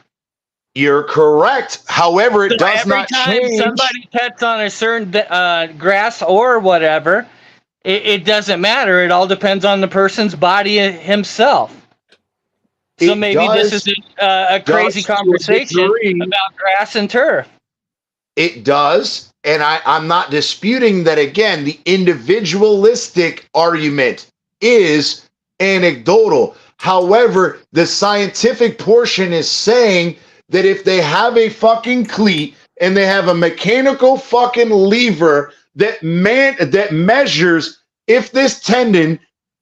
You're correct. However, it does not change. Every time somebody cuts on a certain grass or whatever, it doesn't matter. It all depends on the person's body himself. So maybe this is a crazy conversation about grass and turf. It does. And I'm not disputing that. Again, the individualistic argument is anecdotal. However, the scientific portion is saying that if they have a fucking cleat and they have a mechanical fucking lever that measures if this tendon,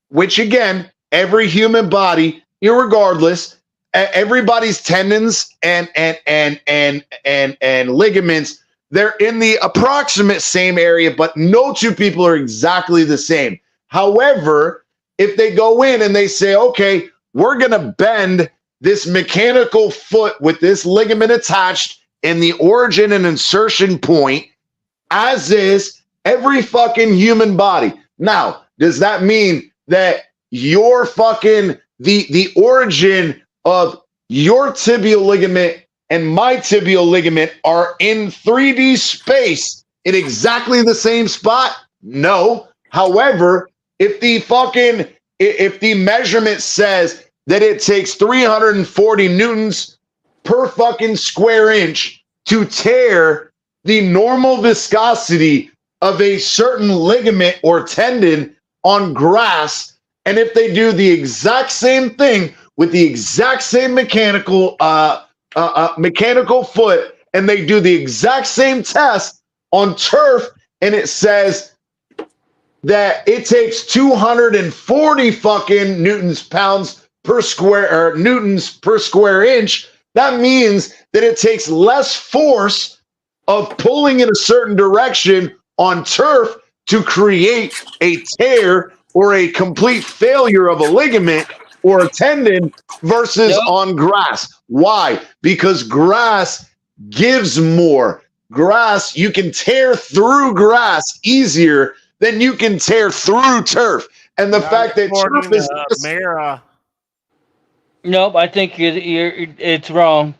which again, every human body, irregardless, everybody's tendons and ligaments, they're in the approximate same area, but no two people are exactly the same. However, if they go in and they say, okay, we're going to bend this mechanical foot with this ligament attached in the origin and insertion point, as is every fucking human body. Now, does that mean that your fucking, the origin of your tibial ligament and my tibial ligament are in 3D space in exactly the same spot? No. However, if the measurement says that it takes 340 newtons per fucking square inch to tear the normal viscosity of a certain ligament or tendon on grass, and if they do the exact same thing with the exact same mechanical foot, and they do the exact same test on turf, and it says that it takes 240 fucking newtons per square inch, that means that it takes less force of pulling in a certain direction on turf to create a tear or a complete failure of a ligament or a tendon versus on grass. Why? Because grass gives more. Grass, you can tear through grass easier than you can tear through turf. And the fact that turf is nope, I think it's wrong.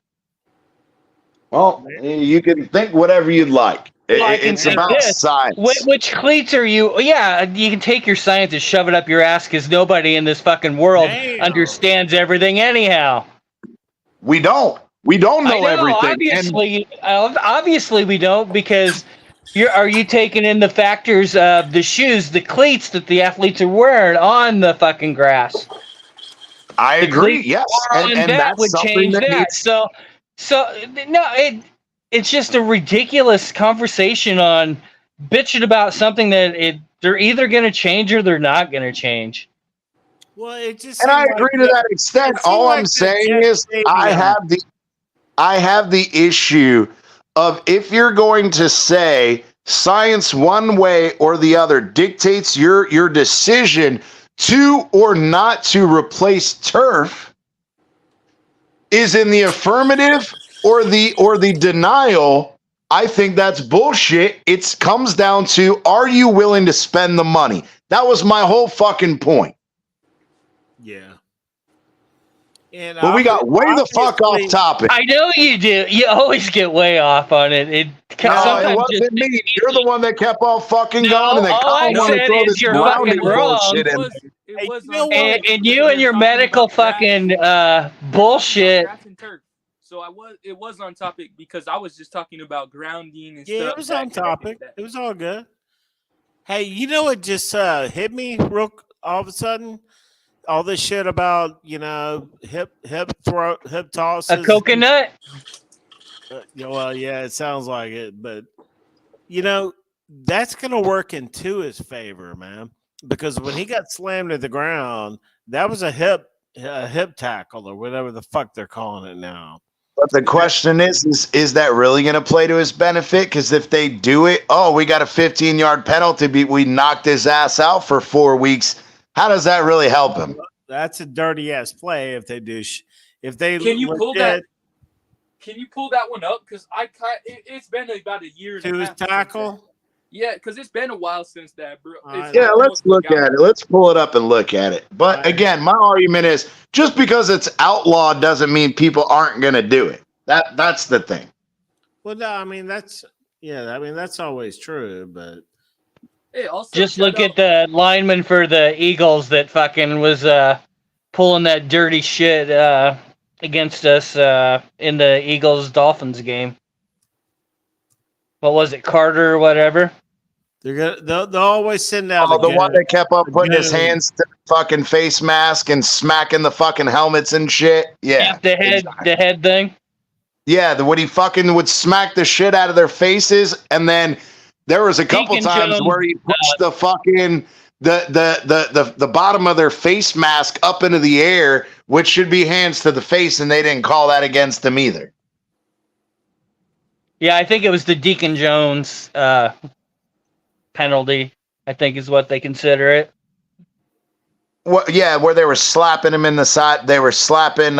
Well, you can think whatever you'd like. It's about science. Which cleats are you? Yeah, you can take your science and shove it up your ass because nobody in this fucking world understands everything anyhow. We don't know everything. Obviously we don't, because are you taking in the factors of the shoes, the cleats that the athletes are wearing on the fucking grass? I agree. Yes, and that would change that. So no, it's just a ridiculous conversation on bitching about something that they're either going to change or they're not going to change. Well, and I agree to that extent. All I'm saying is I have the issue of, if you're going to say science one way or the other dictates your decision to or not to replace turf is in the affirmative or the denial, I think that's bullshit. It comes down to, are you willing to spend the money? That was my whole fucking point. Yeah. And But we got way the fuck off topic. I know you do. You always get way off on it. No, it wasn't me. You're the one that kept all fucking going, and then Kyle wanted to throw this grounding bullshit in. And you and your medical fucking bullshit. So it was on topic because I was just talking about grounding and stuff. Yeah, it was on topic. It was all good. Hey, you know what just hit me real all of a sudden? All this shit about, hip tosses. A coconut? Well, yeah, it sounds like it, but that's gonna work in his favor, man. Because when he got slammed to the ground, that was a hip tackle or whatever the fuck they're calling it now. But the question is that really going to play to his benefit? Because if they do it, we got a 15-yard penalty. We knocked his ass out for 4 weeks. How does that really help him? That's a dirty ass play if they do. Can you pull that? Can you pull that one up? Because it's been about a year. To his tackle. Yeah, because it's been a while since that, bro. Yeah, let's look at it. Let's pull it up and look at it. But again, my argument is just because it's outlawed doesn't mean people aren't going to do it. That's the thing. Well, no, I mean that's always true, but hey, also just look at the lineman for the Eagles that fucking was pulling that dirty shit against us in the Eagles-Dolphins game. What was it, Carter or whatever? They'll always send out the one that kept up putting his hands to the fucking face mask and smacking the fucking helmets and shit. Yeah, the head thing. Yeah, when he fucking would smack the shit out of their faces, and then there was a couple times where he pushed the fucking the bottom of their face mask up into the air, which should be hands to the face, and they didn't call that against him either. Yeah, I think it was the Deacon Jones penalty, I think is what they consider it. Well, yeah, where they were slapping him in the side. They were slapping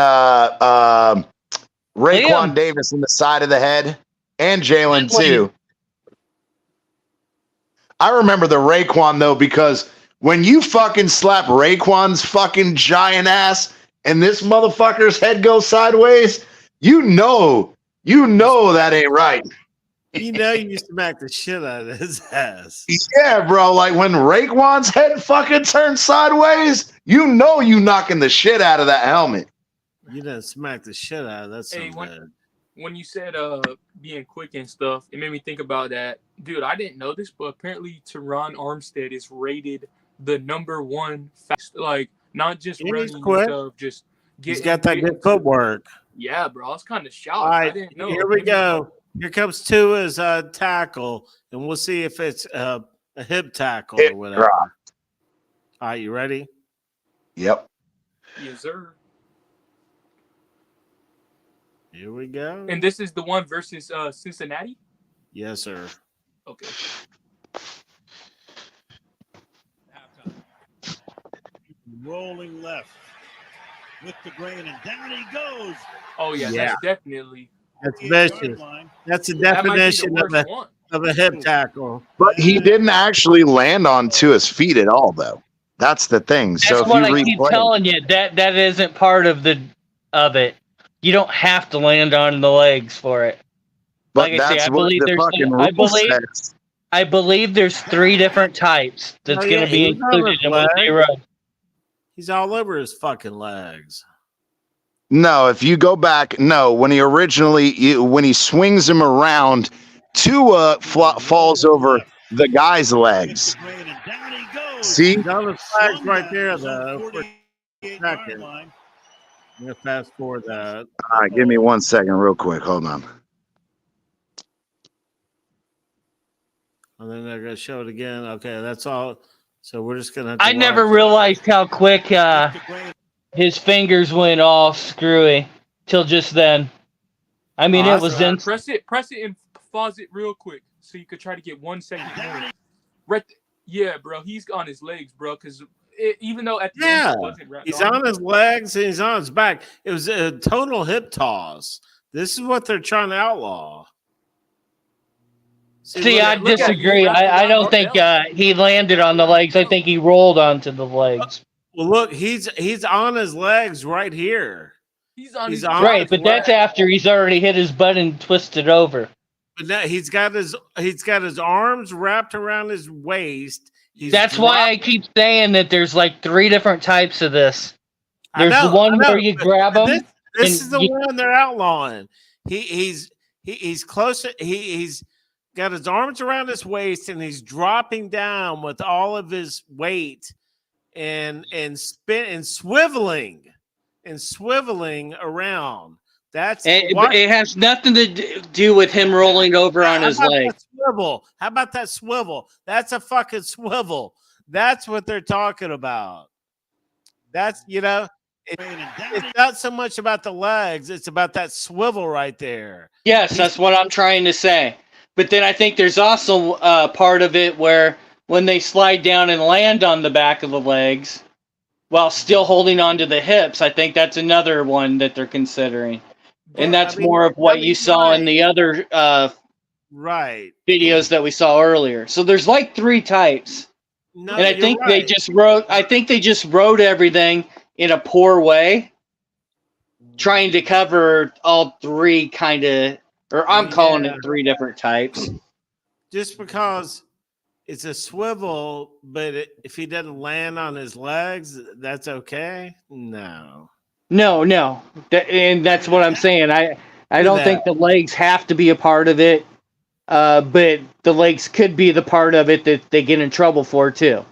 Raekwon Davis in the side of the head, and Jalen too. I remember the Raekwon though, because when you fucking slap Raekwon's fucking giant ass and this motherfucker's head goes sideways, you know that ain't right. You smack the shit out of his ass. Yeah, bro. Like when Raekwon's head fucking turns sideways, you knocking the shit out of that helmet. You done smack the shit out of that. Hey, when you said being quick and stuff, it made me think about that. Dude, I didn't know this, but apparently Teron Armstead is rated the #1 fast, like not just running stuff, just he's got that good footwork. Yeah, bro. I was kind of shocked. All right, I didn't know. Here we go. Here comes Tua's tackle, and we'll see if it's a hip tackle or whatever. All right, you ready? Yep. Yes, sir. Here we go. And this is the one versus Cincinnati? Yes, sir. Okay. Rolling left with the grain, and down he goes. Oh, yeah. That's definitely. That's vicious. That's the definition of a hip tackle. But he didn't actually land onto his feet at all, though. That's the thing. That's so if what you I keep telling you. That isn't part of it. You don't have to land on the legs for it. But like that's what the fucking rule says. I believe there's 3 different types that's going to be included in what they wrote. He's all over his fucking legs. No, if you go back, when he swings him around, Tua falls over the guy's legs. See? He's on the flags right there, though. For a second. I'm going to fast forward that. All right, give me 1 second real quick. Hold on. And then they're going to show it again. Okay, that's all. So we're just going to. I never realized how quick his fingers went all screwy till just then. I mean, it was press it in pause it real quick so you could try to get 1 second more. Right. Yeah, bro. He's on his legs, bro. Because even though at the end it wasn't wrapped he's on his legs and he's on his back. It was a total hip toss. This is what they're trying to outlaw. See, I disagree. I don't think he landed on the legs. I think he rolled onto the legs. Well, look, he's on his legs right here. He's on right, but that's after he's already hit his butt and twisted over. But now he's got his arms wrapped around his waist. That's why I keep saying that there's like 3 different types of this. There's the one where you grab them. This is the one they're outlawing. He's close. He's got his arms around his waist and he's dropping down with all of his weight and swiveling around. It has nothing to do with him rolling over on his leg. How about that swivel? That's a fucking swivel. That's what they're talking about. That's, it's not so much about the legs. It's about that swivel right there. Yes, that's what I'm trying to say. But then I think there's also part of it where when they slide down and land on the back of the legs while still holding onto the hips, I think that's another one that they're considering. And that's more of what you saw in the other videos that we saw earlier. So there's like 3 types. No, and I think they just wrote everything in a poor way, trying to cover all 3 kind of, or I'm calling it 3 different types. Just because it's a swivel, but if he doesn't land on his legs, that's okay? No. And that's what I'm saying. I don't think the legs have to be a part of it, but the legs could be the part of it that they get in trouble for, too.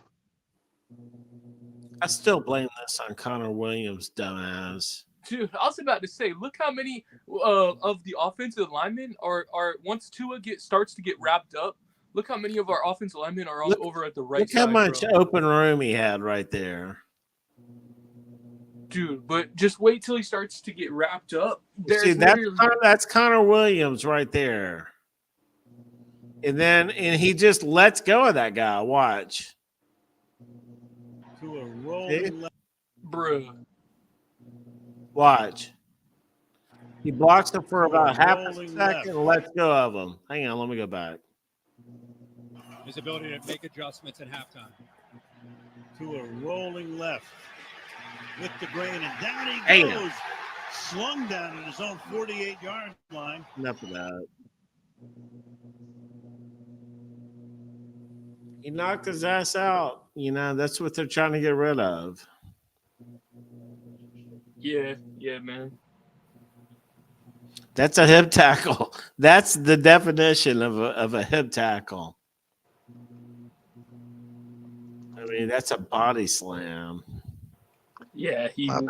I still blame this on Connor Williams, dumbass. Dude, I was about to say, look how many of the offensive linemen are once Tua starts to get wrapped up. Look how many of our offensive linemen are over at the right side. Look how much open room he had right there. Dude, but just wait till he starts to get wrapped up. See, that's Connor Williams right there. And he just lets go of that guy. Watch. To a rolling left. Bruh. Watch. He blocks him for about half a second and lets go of him. Hang on, let me go back. His ability to make adjustments at halftime. To a rolling left. With the grain, and down he goes. Slung down at his own 48-yard line. Enough of that. He knocked his ass out. That's what they're trying to get rid of. Yeah, man. That's a hip tackle. That's the definition of a hip tackle. I mean, that's a body slam. Yeah, he I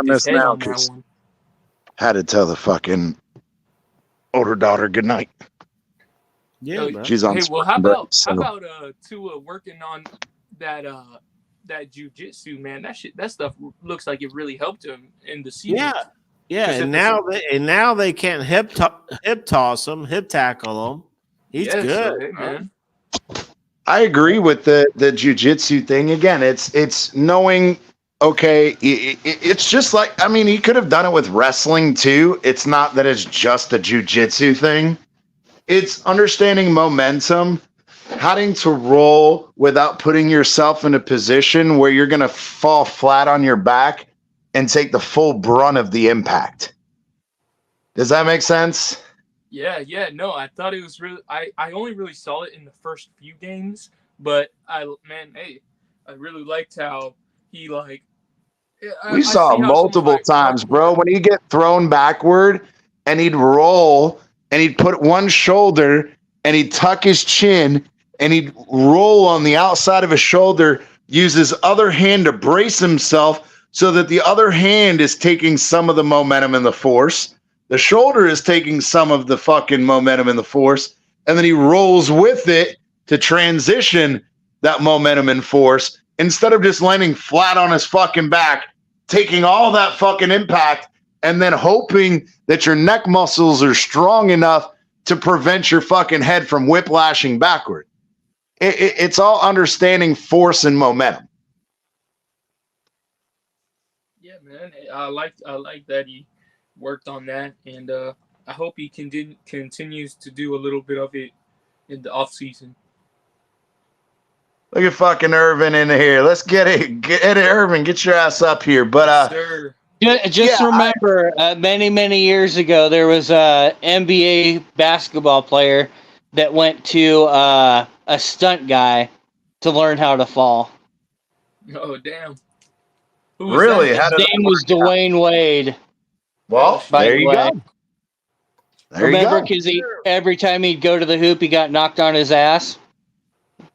missed now because had to tell the fucking older daughter good night. Yeah, bro. She's on. Hey, well, how about Tua working on that jujitsu, man? That stuff looks like it really helped him in the season. Yeah, and now they can't hip toss him, hip tackle him. He's good, so, man. I agree with the jujitsu thing. Again, it's knowing. Okay, it's just like, I mean, he could have done it with wrestling too. It's not that it's just a jiu-jitsu thing. It's understanding momentum, having to roll without putting yourself in a position where you're going to fall flat on your back and take the full brunt of the impact. Does that make sense? Yeah. No, I thought it was really, I only really saw it in the first few games, but I really liked how he we saw multiple times, bro, when he'd get thrown backward and he'd roll and he'd put one shoulder and he'd tuck his chin and he'd roll on the outside of his shoulder, use his other hand to brace himself so that the other hand is taking some of the momentum and the force. The shoulder is taking some of the fucking momentum and the force. And then he rolls with it to transition that momentum and force, instead of just landing flat on his fucking back, taking all that fucking impact, and then hoping that your neck muscles are strong enough to prevent your fucking head from whiplashing backward. It's all understanding force and momentum. Yeah, man. I like that he worked on that, and I hope he continues to do a little bit of it in the off season. Look at fucking Irvin in here. Let's get it, Irvin. Get your ass up here. But Sir. Just remember, many years ago, there was a NBA basketball player that went to a stunt guy to learn how to fall. Oh, damn. Really? His name was Dwayne Wade. Well, there you go. Remember, because every time he'd go to the hoop, he got knocked on his ass.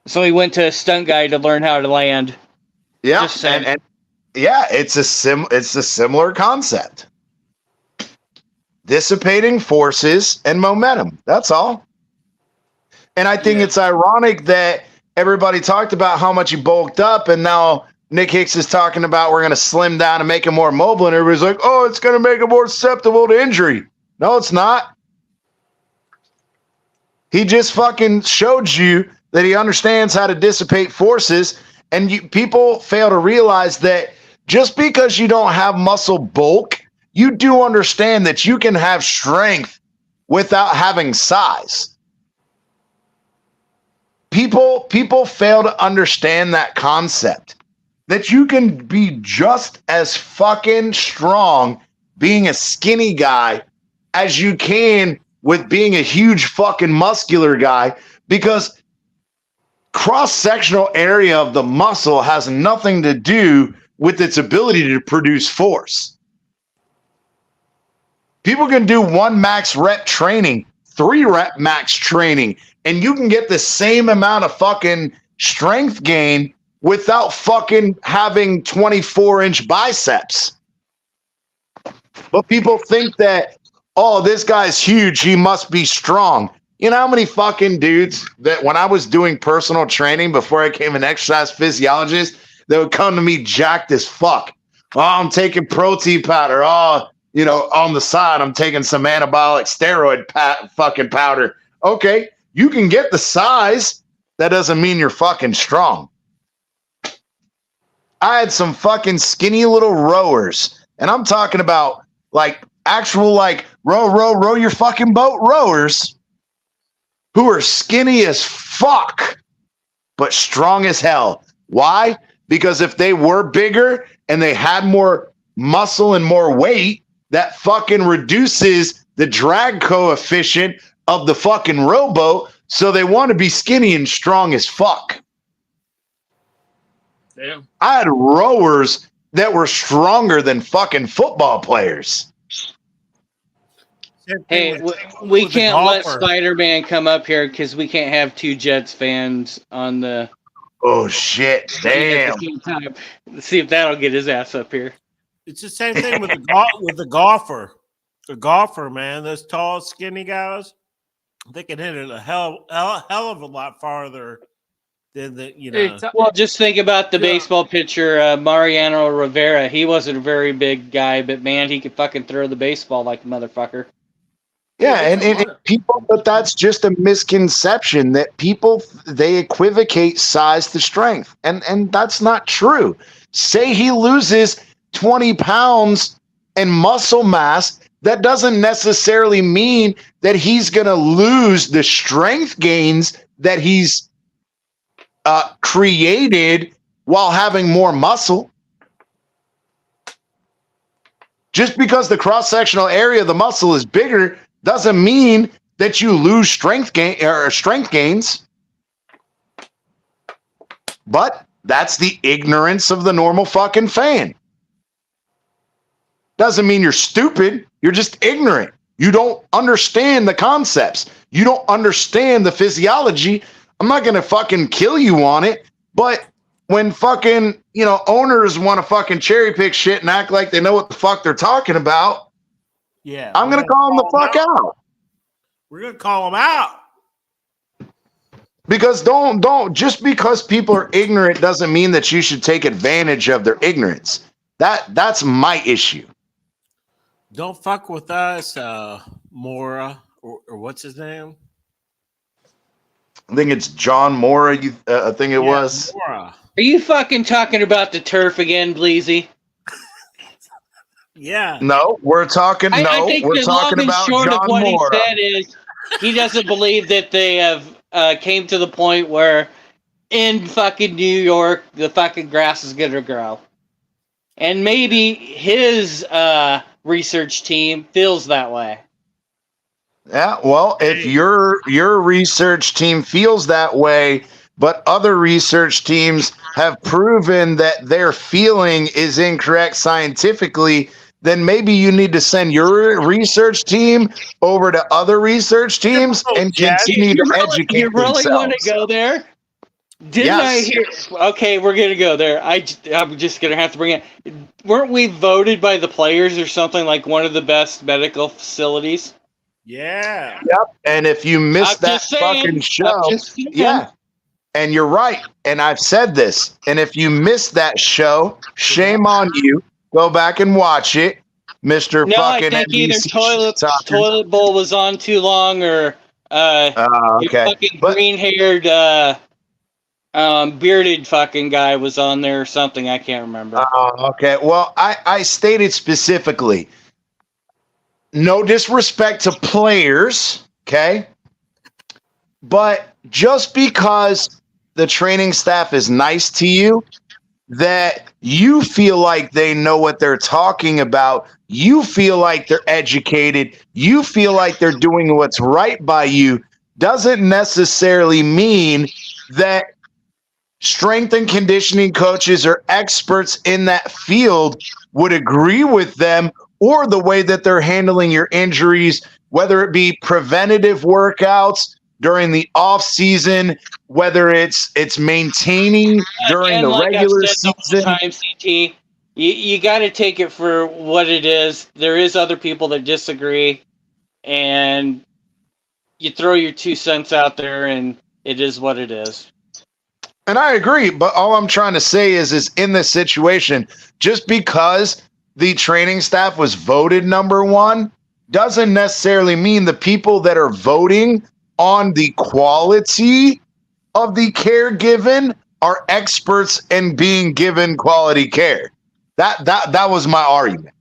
So he went to a stunt guy to learn how to land. Yeah, and yeah, it's a similar concept. Dissipating forces and momentum. That's all. And I think it's ironic that everybody talked about how much he bulked up, and now Nick Hicks is talking about we're going to slim down and make him more mobile, and everybody's like, oh, it's going to make him more susceptible to injury. No, it's not. He just fucking showed you that he understands how to dissipate forces, and people fail to realize that just because you don't have muscle bulk, you do understand that you can have strength without having size. People fail to understand that concept, that you can be just as fucking strong being a skinny guy as you can with being a huge fucking muscular guy, because cross-sectional area of the muscle has nothing to do with its ability to produce force. People can do 1 max rep training, 3 rep max training, and you can get the same amount of fucking strength gain without fucking having 24-inch biceps. But people think that, oh, this guy's huge, he must be strong. You know how many fucking dudes that when I was doing personal training before I became an exercise physiologist, they would come to me jacked as fuck. Oh, I'm taking protein powder. Oh, you know, on the side, I'm taking some anabolic steroid fucking powder. Okay, you can get the size. That doesn't mean you're fucking strong. I had some fucking skinny little rowers, and I'm talking about like actual like row your fucking boat rowers who are skinny as fuck, but strong as hell. Why? Because if they were bigger and they had more muscle and more weight, that fucking reduces the drag coefficient of the fucking rowboat, so they want to be skinny and strong as fuck. Damn. I had rowers that were stronger than fucking football players. Hey, we can't let Spider-Man come up here because we can't have 2 Jets fans on the... Oh, shit. Damn. Let's see if that'll get his ass up here. It's the same thing with the golfer. The golfer, man, those tall, skinny guys, they can hit it a hell of a lot farther than the, you know. Well, just think about the baseball pitcher, Mariano Rivera. He wasn't a very big guy, but man, he could fucking throw the baseball like a motherfucker. Yeah, and people, but that's just a misconception that people, they equivocate size to strength, and that's not true. Say he loses 20 pounds in muscle mass, that doesn't necessarily mean that he's going to lose the strength gains that he's created while having more muscle. Just because the cross-sectional area of the muscle is bigger doesn't mean that you lose strength gains. But that's the ignorance of the normal fucking fan. Doesn't mean you're stupid. You're just ignorant. You don't understand the concepts. You don't understand the physiology. I'm not going to fucking kill you on it. But when fucking, you know, owners want to fucking cherry pick shit and act like they know what the fuck they're talking about, yeah, I'm going to call them the fuck out. We're going to call them out. Because don't just because people are ignorant doesn't mean that you should take advantage of their ignorance. That's my issue. Don't fuck with us, Mora. or what's his name? I think it's John Mora. I think it was. Mora. Are you fucking talking about the turf again, Bleezy? Yeah. No, we're talking. I No, think we're the talking long and about short John of what Mora. he said is he doesn't believe that they have came to the point where in fucking New York the fucking grass is gonna grow, and maybe his research team feels that way. Yeah, well, if your research team feels that way, but other research teams have proven that their feeling is incorrect scientifically, then maybe you need to send your research team over to other research teams and continue to educate You really want to themselves. go there? Didn't I Yes. hear? Okay, we're gonna go there. I'm just gonna have to bring it. Weren't we voted by the players or something like one of the best medical facilities? Yeah. Yep. And if you miss I'm that just saying. fucking show, I'm just saying. yeah. And you're right. And I've said this. And if you missed that show, shame on you. Go back and watch it, Mr. No, I fucking think either MDC toilet bowl was on too long, or your okay. fucking But green-haired, bearded fucking guy was on there or something. I can't remember. okay. Well, I stated specifically, no disrespect to players, okay? But just because the training staff is nice to you, that you feel like they know what they're talking about, you feel like they're educated, you feel like they're doing what's right by you, doesn't necessarily mean that strength and conditioning coaches or experts in that field would agree with them or the way that they're handling your injuries, whether it be preventative workouts during the off season, whether it's maintaining during And the like regular I've said season. time, CT, you got to take it for what it is. There is other people that disagree, and you throw your 2 cents out there, and it is what it is. And I agree, but all I'm trying to say is in this situation, just because the training staff was voted number one doesn't necessarily mean the people that are voting on the quality of the care given are experts in being given quality care. That was my argument.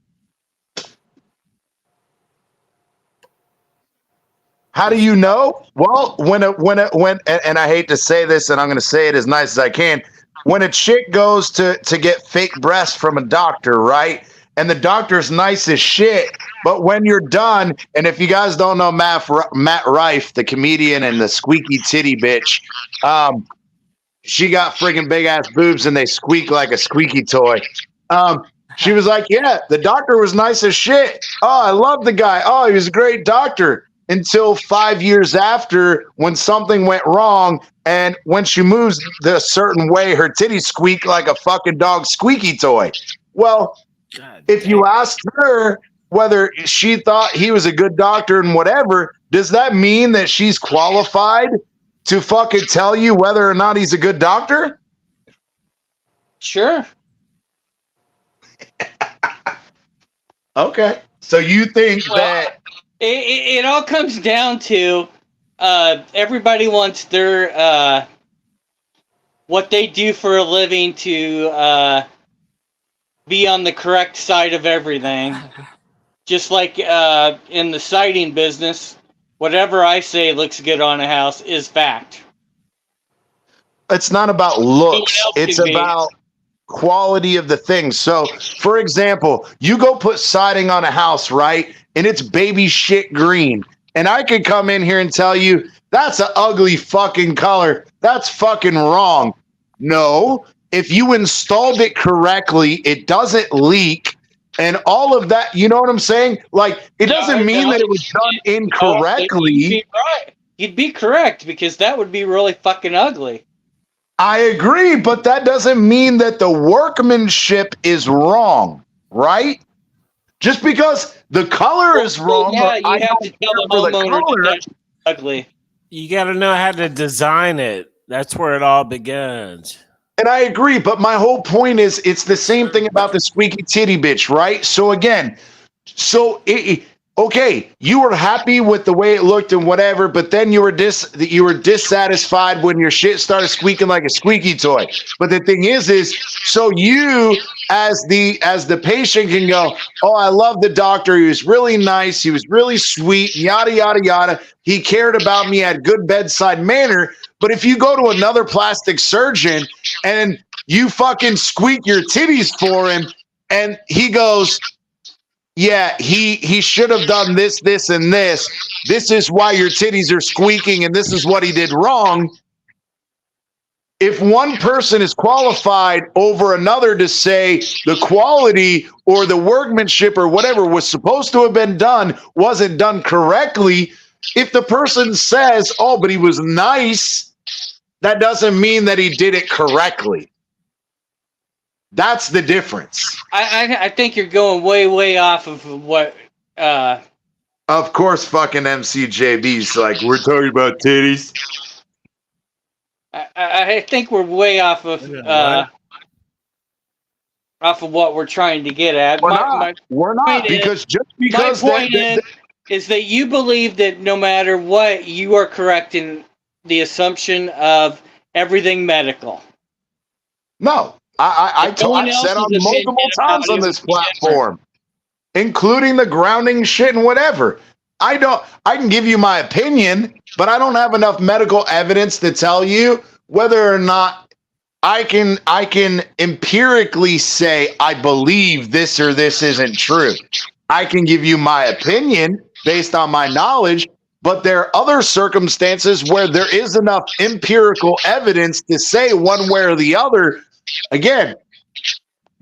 How do you know? Well, when and I hate to say this, and I'm going to say it as nice as I can. When a chick goes to get fake breasts from a doctor, right? And the doctor's nice as shit, but when you're done, and if you guys don't know Matt Rife, the comedian and the squeaky titty bitch, she got friggin' big ass boobs and they squeak like a squeaky toy. She was like, yeah, the doctor was nice as shit. Oh, I love the guy. Oh, he was a great doctor. Until 5 years after, when something went wrong, and when she moves the certain way, her titties squeak like a fucking dog squeaky toy. Well, if you asked her whether she thought he was a good doctor and whatever, does that mean that she's qualified to fucking tell you whether or not he's a good doctor? Sure. Okay. So you think that it all comes down to everybody wants their what they do for a living to be on the correct side of everything. Just like in the siding business, whatever I say looks good on a house is fact. it's not about looks, it's about quality of the thing. So, for example, you go put siding on a house, right? And it's baby shit green. And I could come in here and tell you, that's an ugly fucking color. That's fucking wrong. No, if you installed it correctly, it doesn't leak and all of that. You know what I'm saying? Like, it doesn't mean that it was done incorrectly. You'd be correct, because that would be really fucking ugly. I agree, but that doesn't mean that the workmanship is wrong, right? Just because the color is wrong, yeah, I you have to tell the homeowner that's ugly. You got to know how to design it. That's where it all begins. And I agree, but my whole point is it's the same thing about the squeaky titty bitch, right? So again, okay, you were happy with the way it looked and whatever, but then you were dissatisfied when your shit started squeaking like a squeaky toy. But the thing is so you as the patient can go, oh, I love the doctor. He was really nice. He was really sweet, yada, yada, yada. He cared about me, had good bedside manner. But if you go to another plastic surgeon and you fucking squeak your titties for him and he goes, yeah, he should have done this, this, and this. This is why your titties are squeaking, and this is what he did wrong. If one person is qualified over another to say the quality or the workmanship or whatever was supposed to have been done wasn't done correctly, if the person says, oh, but he was nice, that doesn't mean that he did it correctly. That's the difference. I think you're going way off of what. Of course, fucking MCJB's like, we're talking about titties. I think we're way off of what we're trying to get at. We're not because my point is that you believe that no matter what, you are correct in the assumption of everything medical. No. I've said on multiple times on this platform, including the grounding shit and whatever. I can give you my opinion, but I don't have enough medical evidence to tell you whether or not I can empirically say I believe this or this isn't true. I can give you my opinion based on my knowledge, but there are other circumstances where there is enough empirical evidence to say one way or the other. Again,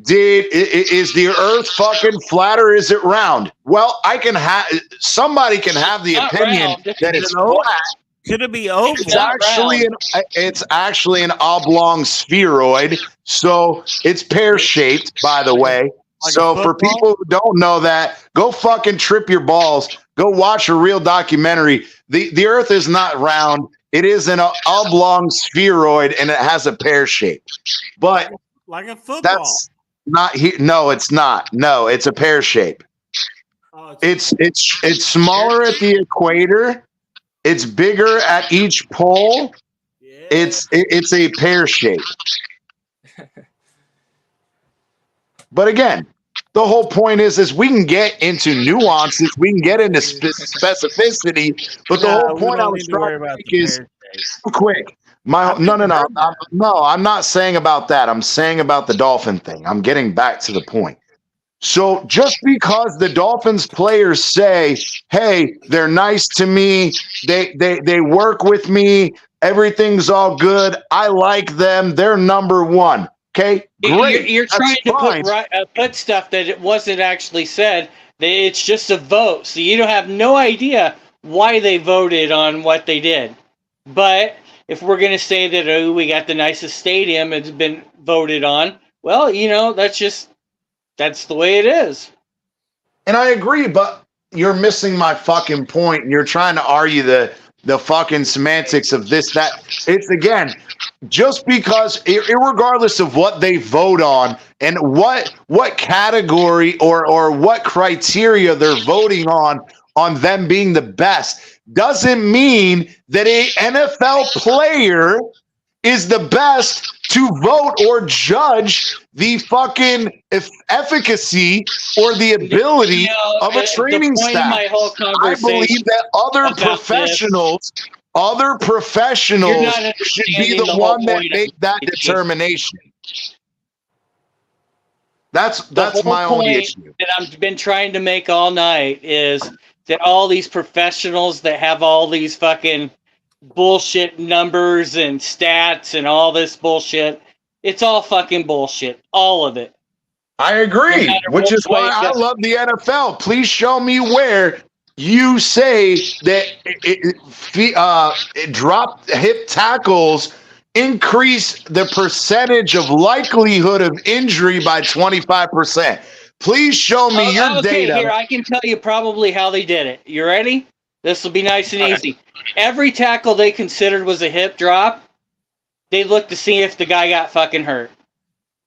is the earth fucking flat or is it round? Well, somebody can have the opinion that it's flat. Could it be oval? It's actually an oblong spheroid, so it's pear-shaped, by the way. Like so for people who don't know that, go fucking trip your balls. Go watch a real documentary. The earth is not round. It is an oblong spheroid, and it has a pear shape. But like a football. That's not here. No, it's not. No, it's a pear shape. Oh, it's smaller at the equator. It's bigger at each pole. Yeah. It's a pear shape. But again, the whole point is we can get into nuances, we can get into specificity, but the whole point I was trying to make is quick. I'm not saying about that. I'm saying about the Dolphin thing. I'm getting back to the point. So just because the Dolphins players say, hey, they're nice to me, they work with me, everything's all good, I like them, they're number one. Okay, great. You're trying to put stuff that it wasn't actually said. It's just a vote, so you don't have no idea why they voted on what they did. But if we're going to say that we got the nicest stadium, it's been voted on. Well, that's the way it is. And I agree, but you're missing my fucking point. You're trying to argue the fucking semantics of this, that. It's, again, just because, irregardless of what they vote on and what category or what criteria they're voting on them being the best, doesn't mean that a NFL player is the best to vote or judge the fucking efficacy or the ability of a training staff. I believe that other professionals should be the one that make that determination. That's my only issue. That I've been trying to make all night is that all these professionals that have all these fucking bullshit numbers and stats and all this bullshit, it's all fucking bullshit. All of it. I agree, which is why I love the NFL. Please show me where you say that drop hip tackles increase the percentage of likelihood of injury by 25%. Please show me your data. Here, I can tell you probably how they did it. You ready? This will be nice and easy. Every tackle they considered was a hip drop, they looked to see if the guy got fucking hurt.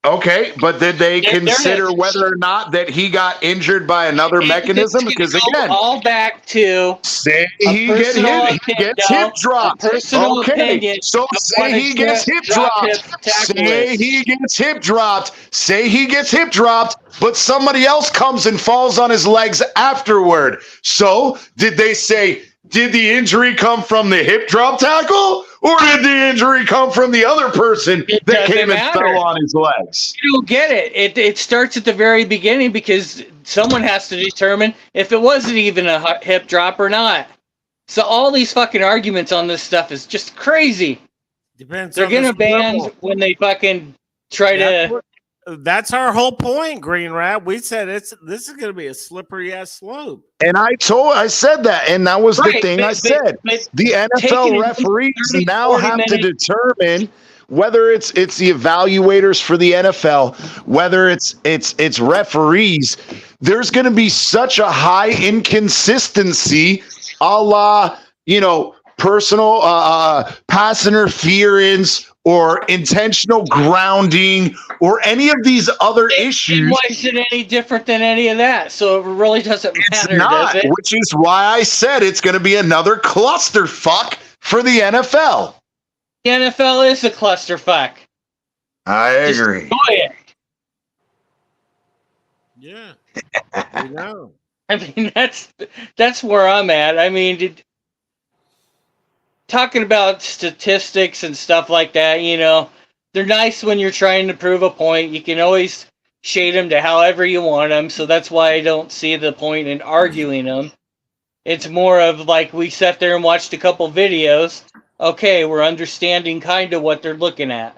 Okay, but did they consider whether or not that he got injured by another mechanism? Because again, all back to say he gets hip dropped. Okay, so say he gets hip dropped. Say he gets hip dropped. Say he gets hip dropped, but somebody else comes and falls on his legs afterward. So did they say, did the injury come from the hip drop tackle, or did the injury come from the other person that came and fell on his legs? You don't get it. It starts at the very beginning because someone has to determine if it wasn't even a hip drop or not. So all these fucking arguments on this stuff is just crazy. Depends. They're getting banned when they fucking try to. That's our whole point, Green Rat. We said this is going to be a slippery ass slope. And I said that, and that was the thing I said. The NFL referees now have to determine whether it's the evaluators for the NFL, whether it's referees. There's going to be such a high inconsistency, a la personal pass interference or intentional grounding or any of these other issues. Why is it any different than any of that? So it really doesn't matter, does it? Which is why I said it's going to be another clusterfuck for the NFL. The NFL is a clusterfuck. I agree. Enjoy it. Yeah. I know. I mean, that's where I'm at. I mean, talking about statistics and stuff like that, they're nice when you're trying to prove a point. You can always shade them to however you want them, so that's why I don't see the point in arguing them. It's more of like we sat there and watched a couple videos. Okay, we're understanding kind of what they're looking at.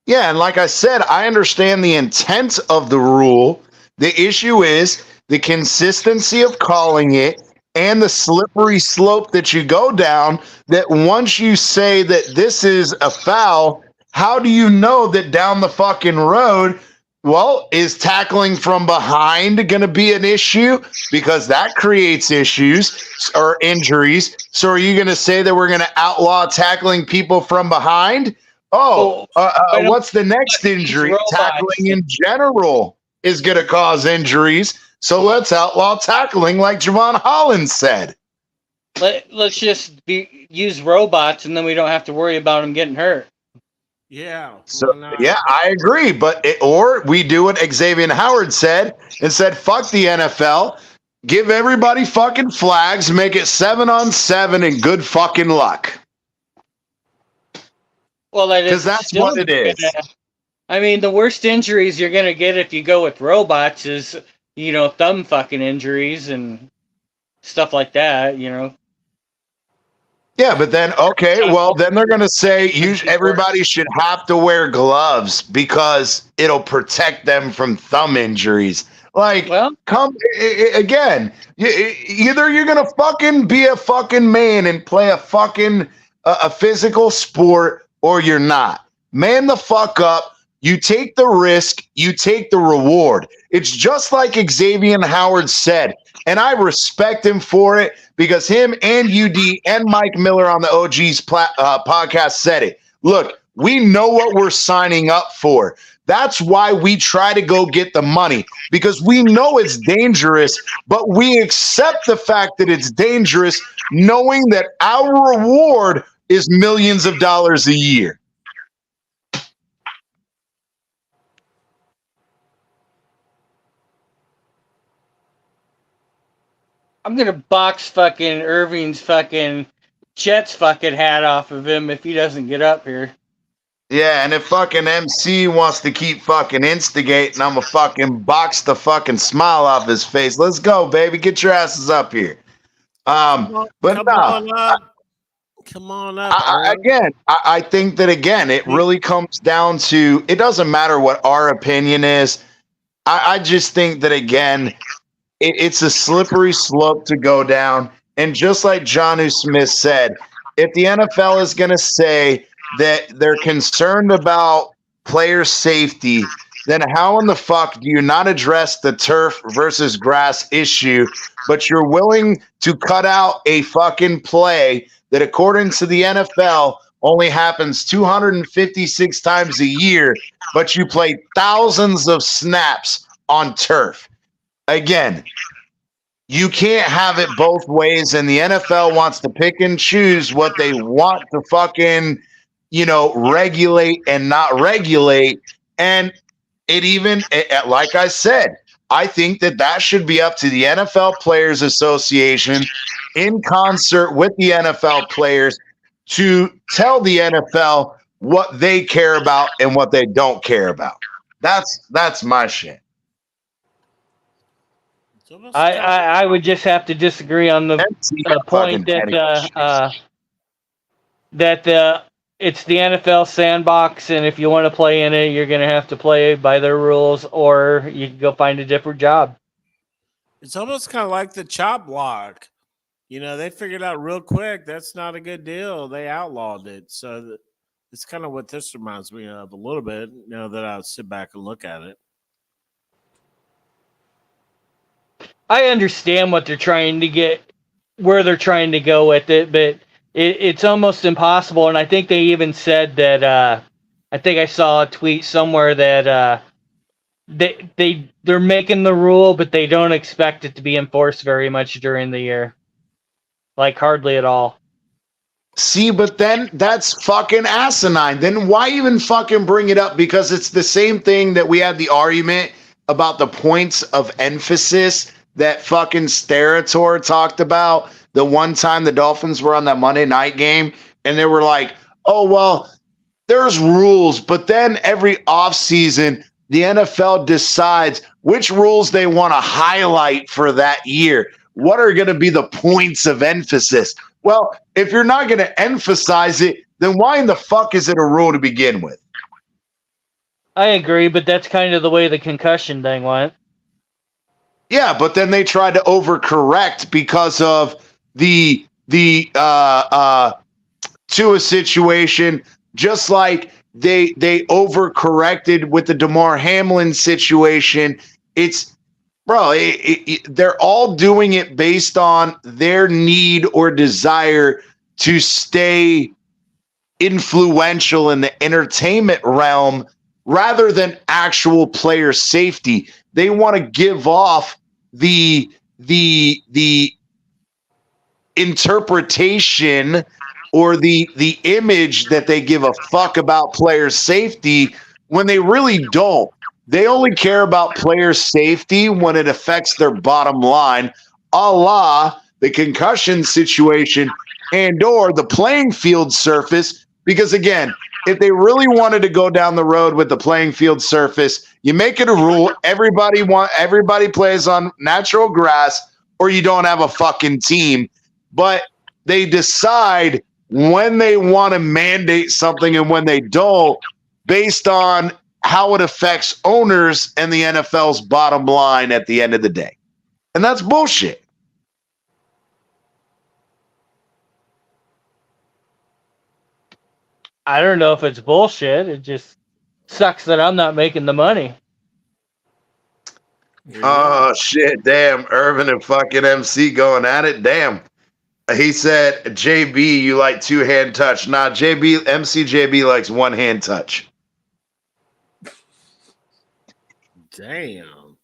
Yeah, and like I said, I understand the intent of the rule. The issue is the consistency of calling it and the slippery slope that you go down, that once you say that this is a foul, how do you know that down the fucking road, well, is tackling from behind going to be an issue? Because that creates issues or injuries. So are you going to say that we're going to outlaw tackling people from behind? What's the next injury? Tackling in general is going to cause injuries. So let's outlaw tackling, like Javon Holland said. Let's just use robots, and then we don't have to worry about them getting hurt. Yeah. So yeah, I agree. Or we do what Xavier Howard said and said, "Fuck the NFL, give everybody fucking flags, make it 7-on-7, and good fucking luck." Well, because that's what it is. I mean, the worst injuries you're gonna get if you go with robots is, thumb fucking injuries and stuff like that, Yeah, but then, then they're going to say everybody should have to wear gloves because it'll protect them from thumb injuries. Like, again, either you're going to fucking be a fucking man and play a fucking a physical sport, or you're not. Man the fuck up. You take the risk, you take the reward. It's just like Xavier Howard said, and I respect him for it because him and UD and Mike Miller on the OG's podcast said it. Look, we know what we're signing up for. That's why we try to go get the money, because we know it's dangerous, but we accept the fact that it's dangerous, knowing that our reward is millions of dollars a year. I'm gonna box fucking Irving's fucking Jets fucking hat off of him if he doesn't get up here. Yeah, and if fucking MC wants to keep fucking instigating, I'm gonna fucking box the fucking smile off his face. Let's go, baby. Get your asses up here. Come on up. I think that it really comes down to, it doesn't matter what our opinion is. I just think that it's a slippery slope to go down. And just like Jonnu Smith said, if the NFL is going to say that they're concerned about player safety, then how in the fuck do you not address the turf versus grass issue, but you're willing to cut out a fucking play that, according to the NFL, only happens 256 times a year, but you play thousands of snaps on turf. Again, you can't have it both ways, and the NFL wants to pick and choose what they want to fucking, regulate and not regulate. And like I said, I think that should be up to the NFL Players Association in concert with the NFL players to tell the NFL what they care about and what they don't care about. That's my shit. I would just have to disagree on the point that it's the NFL sandbox, and if you want to play in it, you're going to have to play by their rules, or you can go find a different job. It's almost kind of like the chop block. They figured out real quick that's not a good deal. They outlawed it. So it's kind of what this reminds me of a little bit, now that I sit back and look at it. I understand what they're trying to get, where they're trying to go with it, but it's almost impossible. And I think they even said that, I think I saw a tweet somewhere that they're making the rule, but they don't expect it to be enforced very much during the year. Like hardly at all. See, but then that's fucking asinine. Then why even fucking bring it up? Because it's the same thing that we had the argument about the points of emphasis that fucking Sterator talked about the one time the Dolphins were on that Monday night game, and they were like, oh, well, there's rules, but then every offseason, the NFL decides which rules they want to highlight for that year. What are going to be the points of emphasis? Well, if you're not going to emphasize it, then why in the fuck is it a rule to begin with? I agree, but that's kind of the way the concussion thing went. Yeah, but then they tried to overcorrect because of the Tua situation, just like they overcorrected with the Damar Hamlin situation. It's they're all doing it based on their need or desire to stay influential in the entertainment realm rather than actual player safety. They want to give off the interpretation or the image that they give a fuck about player safety when they really don't. They only care about player safety when it affects their bottom line, a la the concussion situation and or the playing field surface. Because again, if they really wanted to go down the road with the playing field surface, you make it a rule. Everybody plays on natural grass, or you don't have a fucking team. But they decide when they want to mandate something and when they don't, based on how it affects owners and the NFL's bottom line at the end of the day. And that's bullshit. I don't know if it's bullshit. It just sucks that I'm not making the money. Oh, shit. Damn. Irvin and fucking MC going at it. Damn. He said, JB, you like two-hand touch. Nah, MC likes one-hand touch. Damn.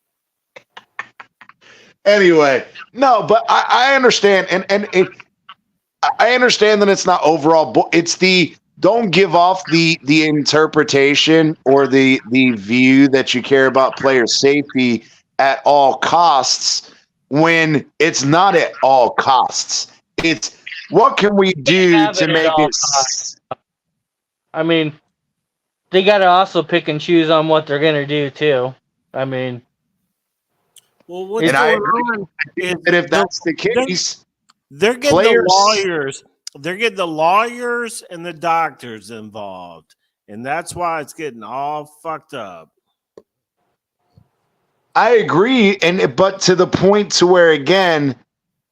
Anyway, no, but I understand, and I understand that it's not overall. It's the don't give off the interpretation or the view that you care about player safety at all costs when it's not at all costs. It's what can we do to make it. I mean, they got to also pick and choose on what they're going to do too. I mean, well, what's going on is that if that's the case, they're getting the lawyers. They're getting the lawyers and the doctors involved, and that's why it's getting all fucked up. I agree, but to the point to where, again,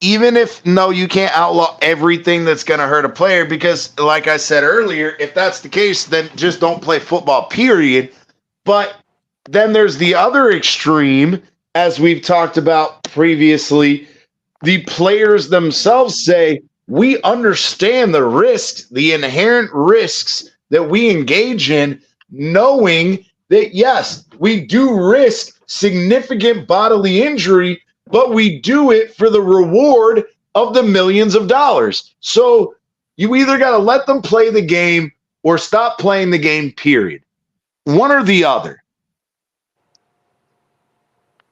even if you can't outlaw everything that's going to hurt a player, because like I said earlier, if that's the case, then just don't play football, period. But then there's the other extreme, as we've talked about previously. The players themselves say, we understand the risks, the inherent risks that we engage in, knowing that, yes, we do risk significant bodily injury, but we do it for the reward of the millions of dollars. So you either got to let them play the game or stop playing the game, period. One or the other.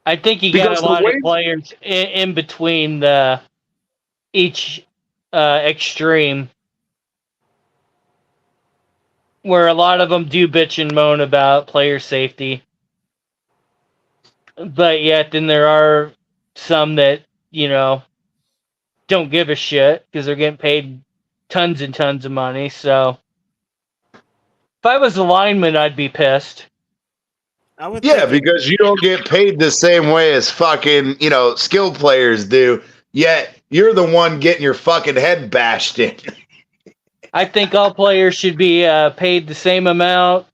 I think you got a lot of players in between each extreme, where a lot of them do bitch and moan about player safety, but yet then there are some that, you know, don't give a shit because they're getting paid tons and tons of money. So if I was a lineman, I'd be pissed. Yeah, because you don't get paid the same way as fucking, you know, skilled players do, yet you're the one getting your fucking head bashed in. I think all players should be paid the same amount,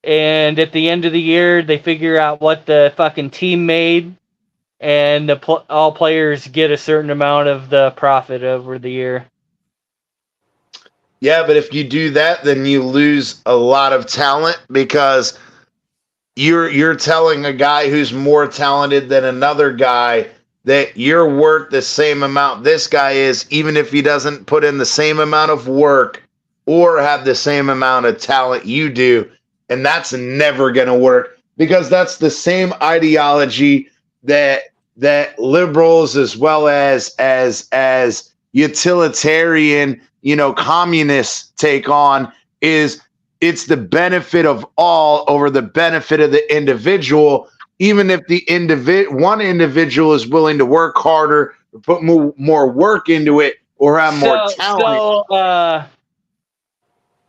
and at the end of the year, they figure out what the fucking team made, and all players get a certain amount of the profit over the year. Yeah, but if you do that, then you lose a lot of talent, because you're telling a guy who's more talented than another guy that you're worth the same amount this guy is, even if he doesn't put in the same amount of work or have the same amount of talent you do. And that's never going to work, because that's the same ideology that liberals, as well as utilitarian, you know, communists take on, is it's the benefit of all over the benefit of the individual. Even if the one individual is willing to work harder, or put more work into it, or have more talent. So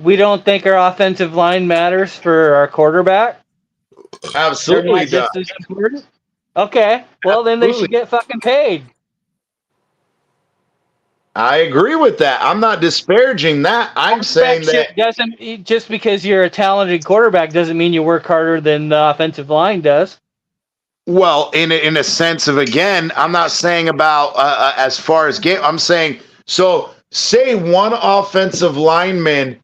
we don't think our offensive line matters for our quarterback? Absolutely does. Okay, well then they should get fucking paid. I agree with that. I'm not disparaging that. I'm saying that doesn't, just because you're a talented quarterback doesn't mean you work harder than the offensive line does. Well, in a sense of, again, I'm not saying about as far as game. I'm saying, so say one offensive lineman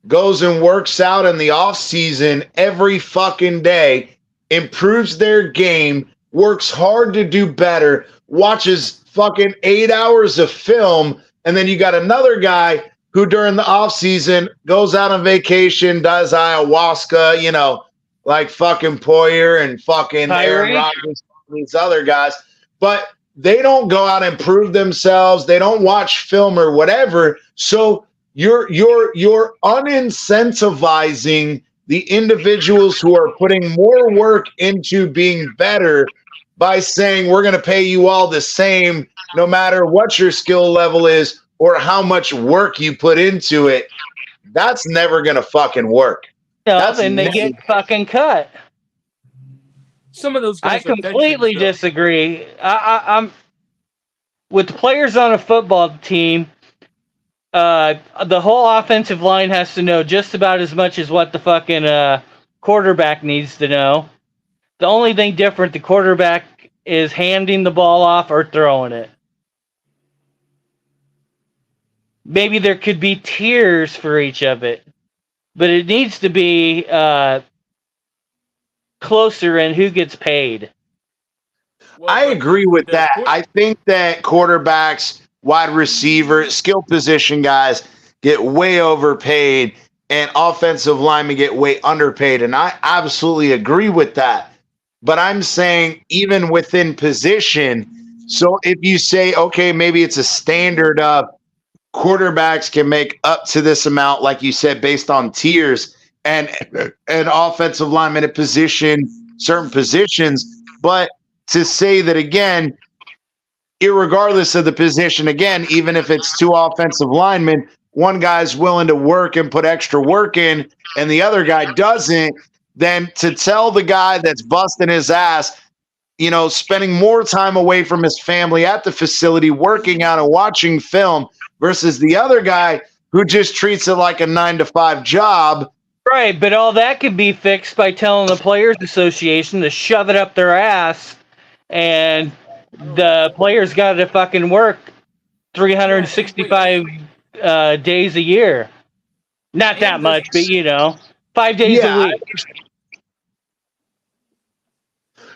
goes and works out in the off season every fucking day, improves their game, works hard to do better, watches fucking 8 hours of film, and then you got another guy who during the off season goes out on vacation, does ayahuasca, you know, like fucking Poyer and fucking Aaron Rodgers, these other guys, but they don't go out and prove themselves. They don't watch film or whatever. So you're unincentivizing the individuals who are putting more work into being better by saying we're going to pay you all the same, no matter what your skill level is or how much work you put into it. That's never going to fucking work. No, then they get fucking cut. Some of those guys I completely disagree. I'm with the players on a football team. The whole offensive line has to know just about as much as what the fucking quarterback needs to know. The only thing different, the quarterback is handing the ball off or throwing it. Maybe there could be tiers for each of it, but it needs to be closer in who gets paid. Well, I agree with that. I think that quarterbacks, wide receiver, skill position guys get way overpaid, and offensive linemen get way underpaid. And I absolutely agree with that. But I'm saying even within position, so if you say, okay, maybe it's a standard of quarterbacks can make up to this amount, like you said, based on tiers, and an offensive lineman at certain positions. But to say that, again, irregardless of the position, again, even if it's two offensive linemen, one guy's willing to work and put extra work in and the other guy doesn't, then to tell the guy that's busting his ass, you know, spending more time away from his family at the facility, working out and watching film, versus the other guy who just treats it like a 9-to-5 job. Right, but all that could be fixed by telling the Players Association to shove it up their ass, and the players got to fucking work 365 days a year. Not that much, but 5 days a week.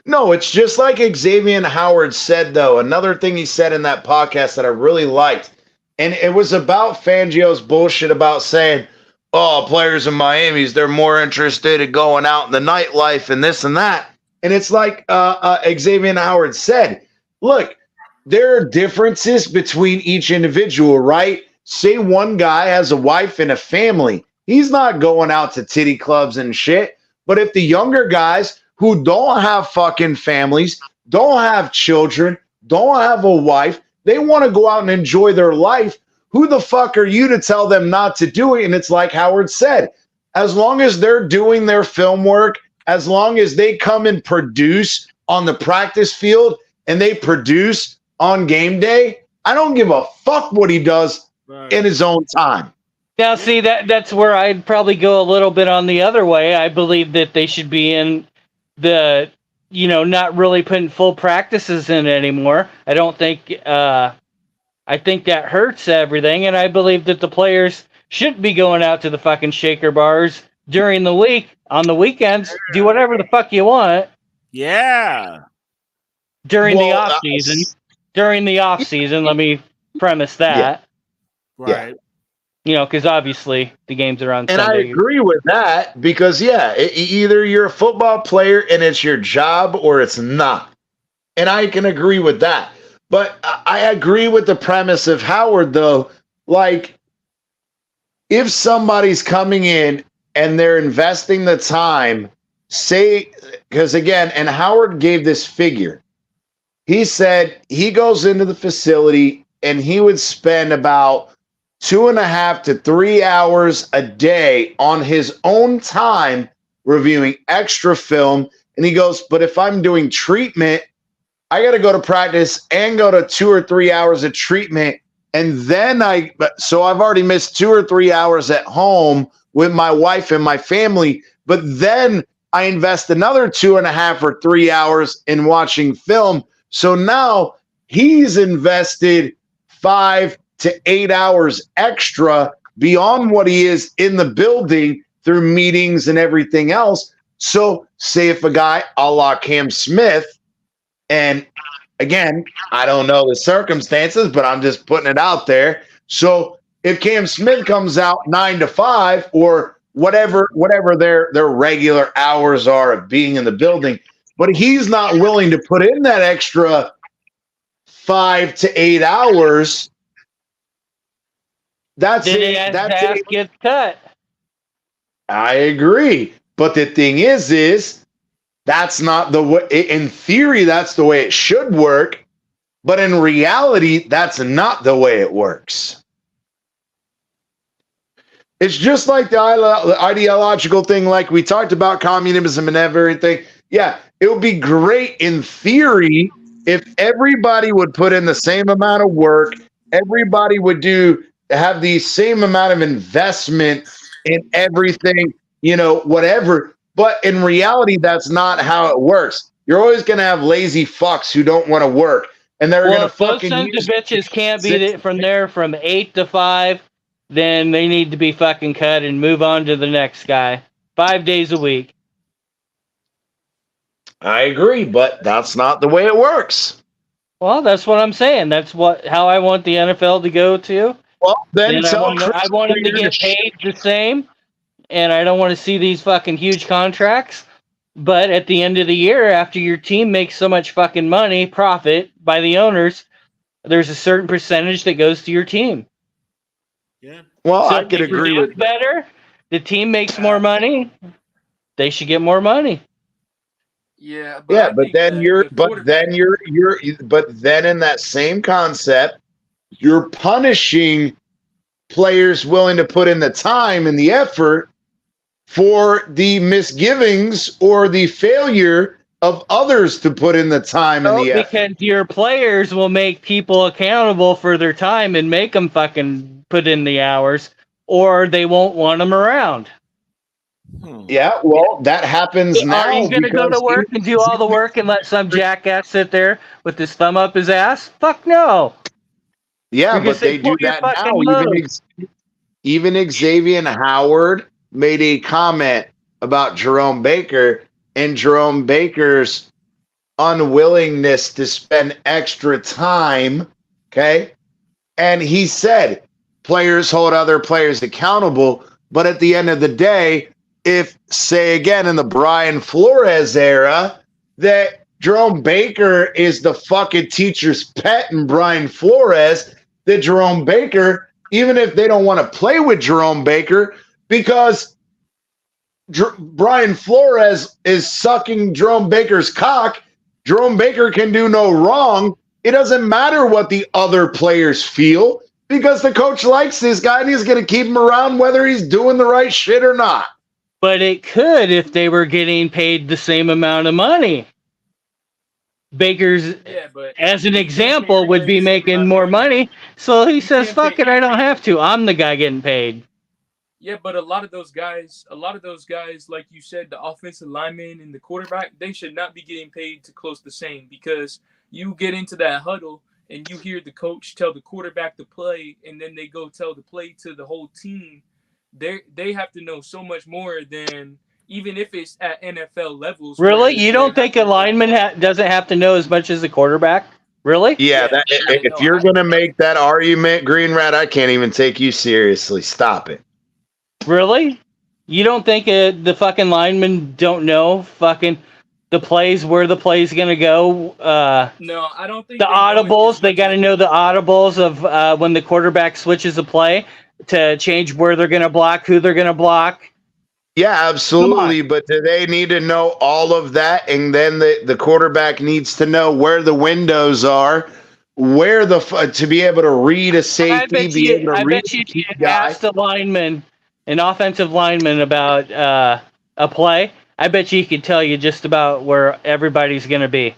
No, it's just like Xavier Howard said, though. Another thing he said in that podcast that I really liked, and it was about Fangio's bullshit about saying, oh, players in Miami's, they're more interested in going out in the nightlife and this and that. And it's like Xavier Howard said, look, there are differences between each individual, right? Say one guy has a wife and a family. He's not going out to titty clubs and shit. But if the younger guys who don't have fucking families, don't have children, don't have a wife, they want to go out and enjoy their life, who the fuck are you to tell them not to do it? And it's like Howard said, as long as they're doing their film work, as long as they come and produce on the practice field and they produce on game day, I don't give a fuck what he does in his own time. Now, see, that's where I'd probably go a little bit on the other way. I believe that they should be in the, not really putting full practices in anymore. I don't think, I think that hurts everything. And I believe that the players shouldn't be going out to the fucking shaker bars during the week. On the weekends, do whatever the fuck you want. Yeah. During the off season. During the off season, let me premise that. Yeah. Right. Because obviously the games are on and Sunday. I agree with that because, either you're a football player and it's your job or it's not. And I can agree with that. But I agree with the premise of Howard, though. Like, if somebody's coming in and they're investing the time, because again, and Howard gave this figure. He said he goes into the facility and he would spend about 2.5 to 3 hours a day on his own time reviewing extra film. And he goes, but if I'm doing treatment, I got to go to practice and go to 2 or 3 hours of treatment. And then so I've already missed 2 or 3 hours at home with my wife and my family. But then I invest another 2.5 or 3 hours in watching film. So now he's invested 5 to 8 hours extra beyond what he is in the building through meetings and everything else. So say if a guy a la Cam Smith, and again, I don't know the circumstances, but I'm just putting it out there. So if Cam Smith comes out 9 to 5 or whatever their regular hours are of being in the building, but he's not willing to put in that extra 5 to 8 hours, that's it. That's it. Gets cut. I agree. But the thing is that's not the way. In theory, that's the way it should work. But in reality, that's not the way it works. It's just like the ideological thing, like we talked about communism and everything. Yeah, it would be great in theory if everybody would put in the same amount of work, everybody would have the same amount of investment in everything, whatever. But in reality, that's not how it works. You're always going to have lazy fucks who don't want to work. And they're going to fucking sons of bitches can't be from 8 to 5, then they need to be fucking cut and move on to the next guy. 5 days a week. I agree, but that's not the way it works. Well, that's what I'm saying. That's how I want the NFL to go to. Well, then I want them to get paid the same, and I don't want to see these fucking huge contracts. But at the end of the year, after your team makes so much fucking money, profit by the owners, there's a certain percentage that goes to your team. Yeah. Well, so I could agree with better. The team makes more money. They should get more money. Yeah, but then in that same concept, you're punishing players willing to put in the time and the effort for the misgivings or the failure of others to put in the time and the effort. Because your players will make people accountable for their time and make them fucking put in the hours, or they won't want them around. Yeah, well, that happens now. Are you going to go to work and do all the work and let some jackass sit there with his thumb up his ass? Fuck no. Yeah, Because but they pull do your that fucking now. load. Even Xavier Howard made a comment about Jerome Baker and Jerome Baker's unwillingness to spend extra time. Okay. And he said players hold other players accountable. But at the end of the day, if, say again, in the Brian Flores era, that Jerome Baker is the fucking teacher's pet and Brian Flores, that Jerome Baker, even if they don't want to play with Jerome Baker, because Brian Flores is sucking Jerome Baker's cock, Jerome Baker can do no wrong. It doesn't matter what the other players feel because the coach likes this guy and he's going to keep him around whether he's doing the right shit or not. But it could if they were getting paid the same amount of money. Baker's, as an example, would be making more money. So he says, fuck it, I don't have to. I'm the guy getting paid. Yeah, but a lot of those guys, like you said, the offensive linemen and the quarterback, they should not be getting paid to close the same because you get into that huddle and you hear the coach tell the quarterback to play, and then they go tell the play to the whole team. They have to know so much more than even if it's at NFL levels. Really? You don't think a lineman doesn't have to know as much as a quarterback? Really? Yeah, if you're going to make that argument, Green Rat, I can't even take you seriously. Stop it. Really? You don't think the fucking linemen don't know fucking the plays, where the play's going to go? No, I don't think the audibles. They got to know the audibles of when the quarterback switches a play to change where they're going to block, who they're going to block. Yeah, absolutely. But do they need to know all of that? And then the quarterback needs to know where the windows are, where to be able to read a safety. I bet you asked a lineman, an offensive lineman, about a play. I bet you he could tell you just about where everybody's going to be.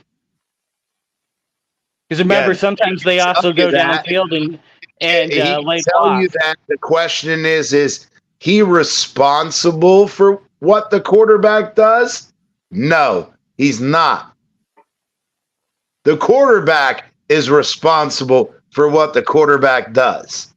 Because remember, sometimes they also go downfield and lay tell you that. The question is he responsible for what the quarterback does? No, he's not. The quarterback is responsible for what the quarterback does.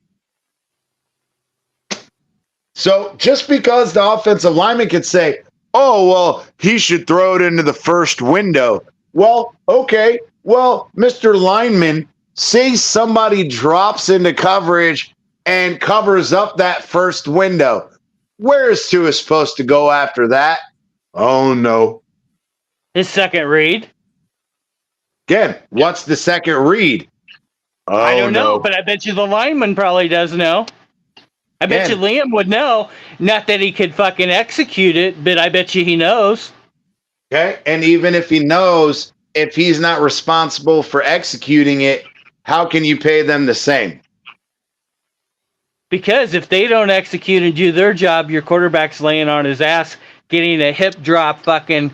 So just because the offensive lineman could say, oh, well, he should throw it into the first window. Well, okay. Well, Mr. Lineman, say somebody drops into coverage and covers up that first window. Where is Tua supposed to go after that? Oh, no. His second read. Again, what's the second read? Oh, I don't know, but I bet you the lineman probably does know. I bet you Liam would know. Not that he could fucking execute it, but I bet you he knows. Okay, and even if he knows, if he's not responsible for executing it, how can you pay them the same? Because if they don't execute and do their job, your quarterback's laying on his ass, getting a hip drop fucking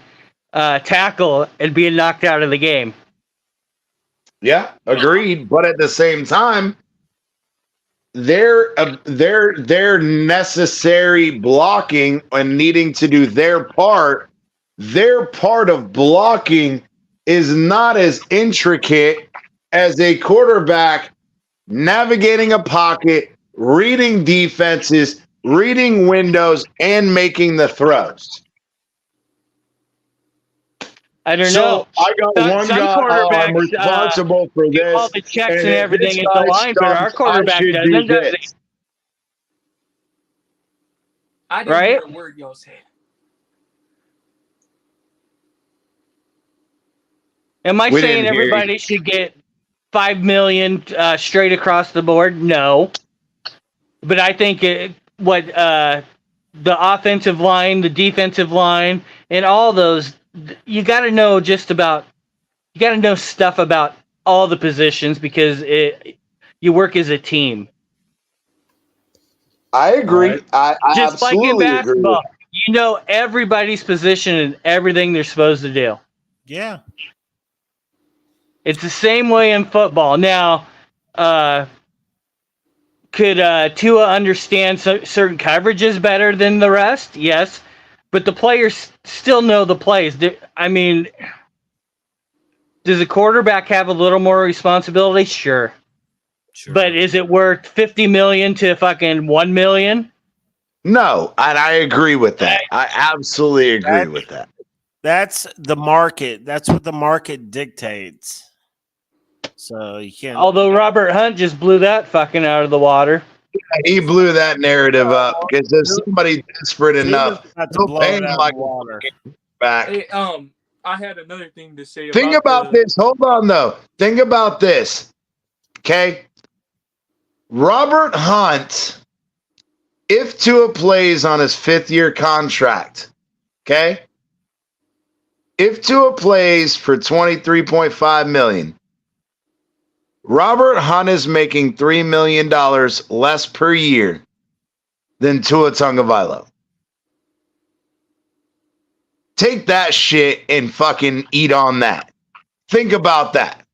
tackle and being knocked out of the game. Yeah, agreed. But at the same time, their necessary blocking and needing to do their part of blocking is not as intricate as a quarterback navigating a pocket, reading defenses, reading windows, and making the throws. I don't know. I got one guy. I'm responsible for this. All the checks and everything at the line, but our quarterback doesn't, does he? I didn't hear a word y'all said. Am I saying everybody should get $5 million straight across the board? No. But I think the offensive line, the defensive line, and all those, you got to know you got to know stuff about all the positions because you work as a team. I agree. I just absolutely like in basketball, agree. you know everybody's position and everything they're supposed to do. Yeah. It's the same way in football. Now, could Tua understand certain coverages better than the rest? Yes. But the players still know the plays. I mean, does a quarterback have a little more responsibility? Sure. Sure. But is it worth 50 million to fucking 1 million? No, and I agree with that. I absolutely agree with that. That's the market. That's what the market dictates. So you can't. Although Robert Hunt just blew that fucking out of the water. He blew that narrative up because there's somebody desperate enough to to blow pay it him out like of the water. back. Hey, I had another thing to say. Think about this. Hold on, though. Think about this. Okay. Robert Hunt, if Tua plays on his 5th-year contract, okay? If Tua plays for $23.5 million, Robert Hunt is making $3 million less per year than Tua Tagovailoa. Take that shit and fucking eat on that. Think about that.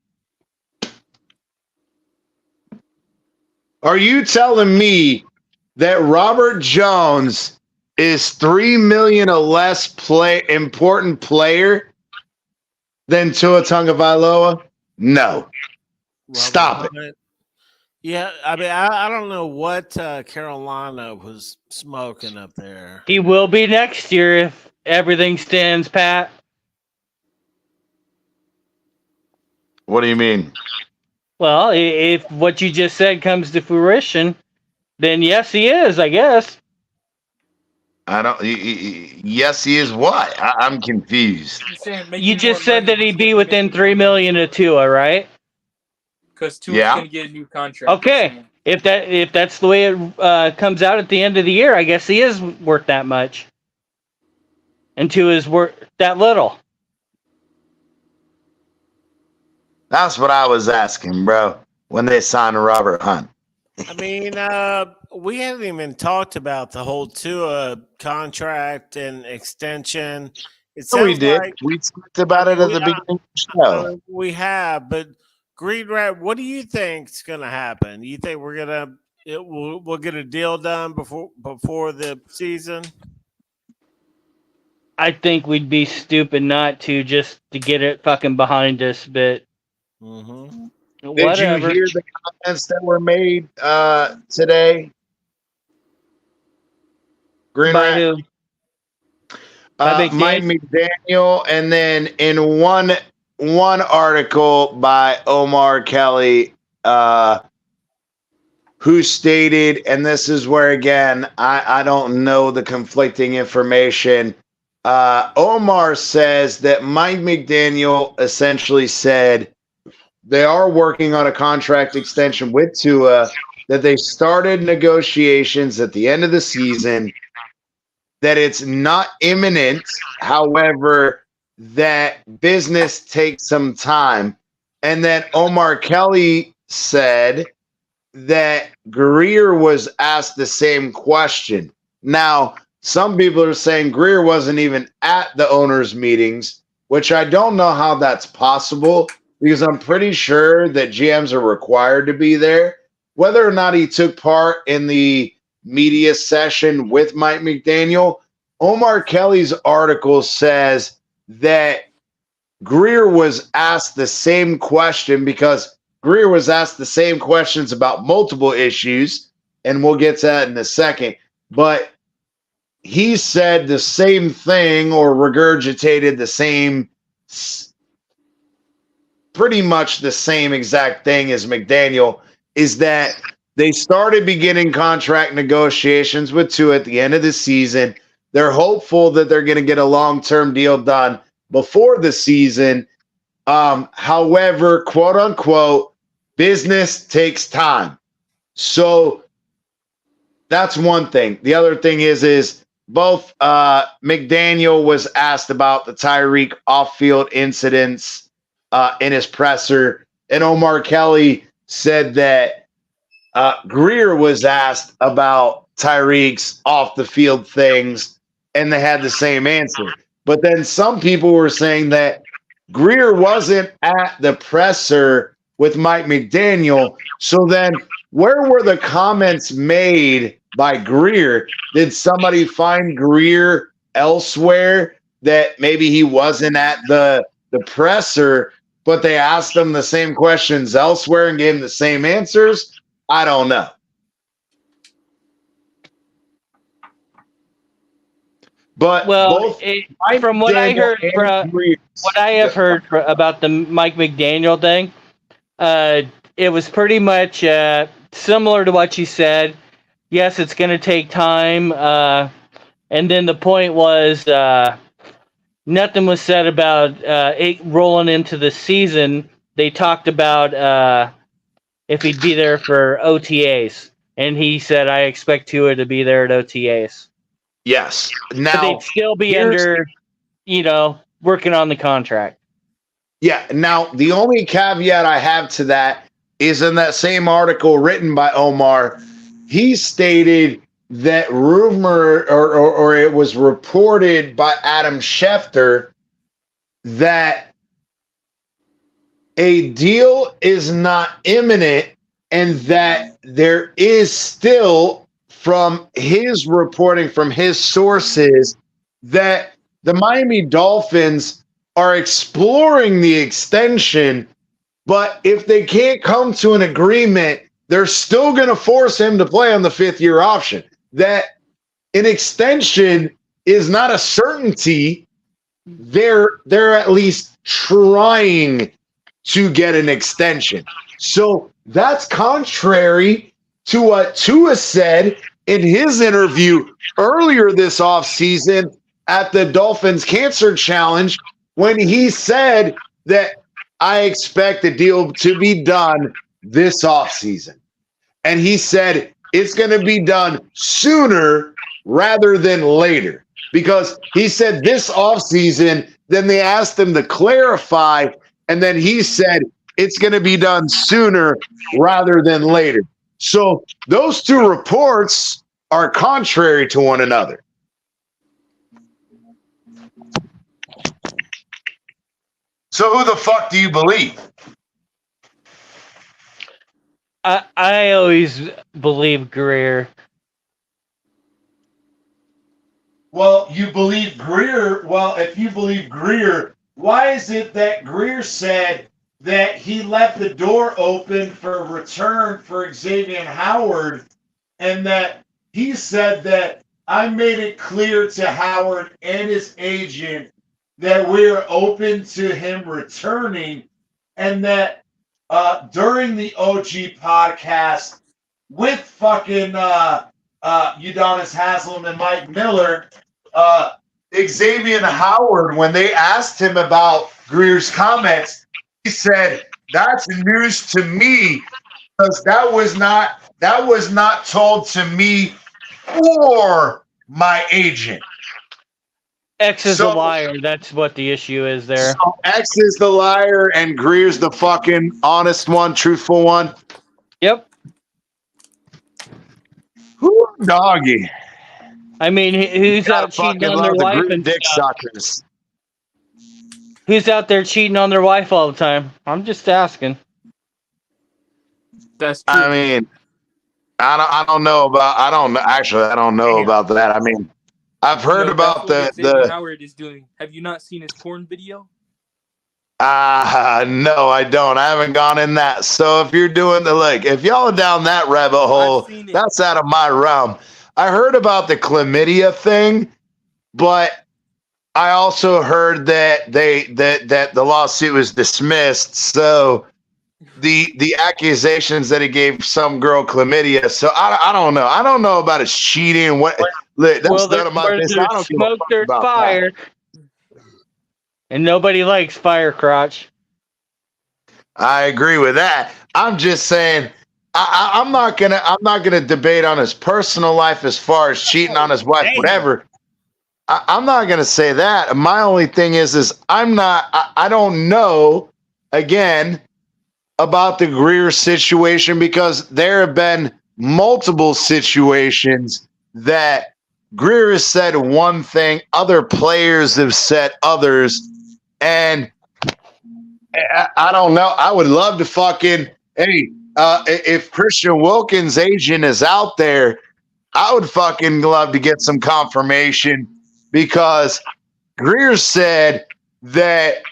Are you telling me that Robert Jones is $3 million a less important player than Tua Tagovailoa? No. Stop it. Yeah, I mean, I don't know what Carolina was smoking up there. He will be next year if everything stands pat. What do you mean? Well, if what you just said comes to fruition, then yes, he is, I guess. I don't. Yes, he is. What? I'm confused. You just said that he'd be within 3 million of Tua, right? Because Tua's gonna get a new contract. Okay, if that's the way it comes out at the end of the year, I guess he is worth that much, and Tua is worth that little. That's what I was asking, bro. When they signed Robert Hunt. I mean, we haven't even talked about the whole Tua contract and extension. It sounds we did. Like, we talked about it at the beginning of the show. We have, but Green Rat, what do you think is going to happen? Do you think we'll get a deal done before the season? I think we'd be stupid not to, just to get it fucking behind us, but Did whatever. you hear the comments that were made today? Green By Rat? who? Mike McDaniel, and then in one article by Omar Kelly, who stated, and this is where again I don't know the conflicting information. Omar says that Mike McDaniel essentially said they are working on a contract extension with Tua, that they started negotiations at the end of the season, that it's not imminent, however, that business takes some time. And then Omar Kelly said that Grier was asked the same question. Now, some people are saying Grier wasn't even at the owners' meetings, which I don't know how that's possible, because I'm pretty sure that GMs are required to be there. Whether or not he took part in the media session with Mike McDaniel, Omar Kelly's article says that Grier was asked the same question, because Grier was asked the same questions about multiple issues, and we'll get to that in a second. But he said the same thing, or regurgitated the same, pretty much the same exact thing as McDaniel, is that they started beginning contract negotiations with Tua at the end of the season. They're hopeful that they're going to get a long-term deal done before the season. However, quote unquote, business takes time. So that's one thing. The other thing is both McDaniel was asked about the Tyreek off-field incidents in his presser, and Omar Kelly said that Grier was asked about Tyreek's off-the-field things, and they had the same answer. But then some people were saying that Grier wasn't at the presser with Mike McDaniel. So then where were the comments made by Grier? Did somebody find Grier elsewhere that maybe he wasn't at the presser? but they asked them the same questions elsewhere and gave them the same answers? I don't know. But Well, from what I heard, what I have heard about the Mike McDaniel thing, it was pretty much similar to what you said. Yes, it's going to take time. And then the point was nothing was said about it rolling into the season. They talked about if he'd be there for OTAs. And he said, I expect Tua to be there at OTAs. Yes. Now, but they'd still be under, working on the contract. Yeah. Now, the only caveat I have to that is in that same article written by Omar, he stated that rumor or it was reported by Adam Schefter that a deal is not imminent and that there is still, from his reporting, from his sources, that the Miami Dolphins are exploring the extension, but if they can't come to an agreement, they're still going to force him to play on the 5th-year option. That an extension is not a certainty. They're at least trying to get an extension. So that's contrary to what Tua said in his interview earlier this offseason at the Dolphins Cancer Challenge, when he said that I expect the deal to be done this offseason. And he said it's going to be done sooner rather than later, because he said this offseason, then they asked him to clarify, and then he said it's going to be done sooner rather than later. So those two reports are contrary to one another. So who the fuck do you believe? I always believe Grier. Well, you believe Grier. Well, if you believe Grier, why is it that Grier said that he left the door open for a return for Xavier Howard, and that he said that I made it clear to Howard and his agent that we're open to him returning, and that during the OG podcast with fucking Udonis Haslam and Mike Miller, Xavier Howard, when they asked him about Grier's comments, he said, "That's news to me, because that was not told to me or my agent." X is a liar. That's what the issue is there. So X is the liar and Grier's the fucking honest one, truthful one. Yep. Who doggy? I mean, who's out cheating on their wife and dick stuff? suckers? Who's out there cheating on their wife all the time? I'm just asking. That's true. I mean, I don't know about. I don't know about that. I mean, I've heard about the Howard is doing. Have you not seen his porn video? No, I don't. I haven't gone in that. So if you're doing if y'all are down that rabbit hole, that's out of my realm. I heard about the chlamydia thing, but I also heard that that the lawsuit was dismissed. So the accusations that he gave some girl chlamydia. So I don't know. I don't know about his cheating. That's none of my business. I don't smoke, there's fire. And nobody likes fire crotch. I agree with that. I'm just saying I'm not gonna debate on his personal life as far as cheating on his wife, whatever. I'm not gonna say that. My only thing is I don't know again about the Grier situation, because there have been multiple situations that Grier has said one thing, other players have said others, and I don't know. I would love to fucking if Christian Wilkins' agent is out there, I would fucking love to get some confirmation, because Grier said that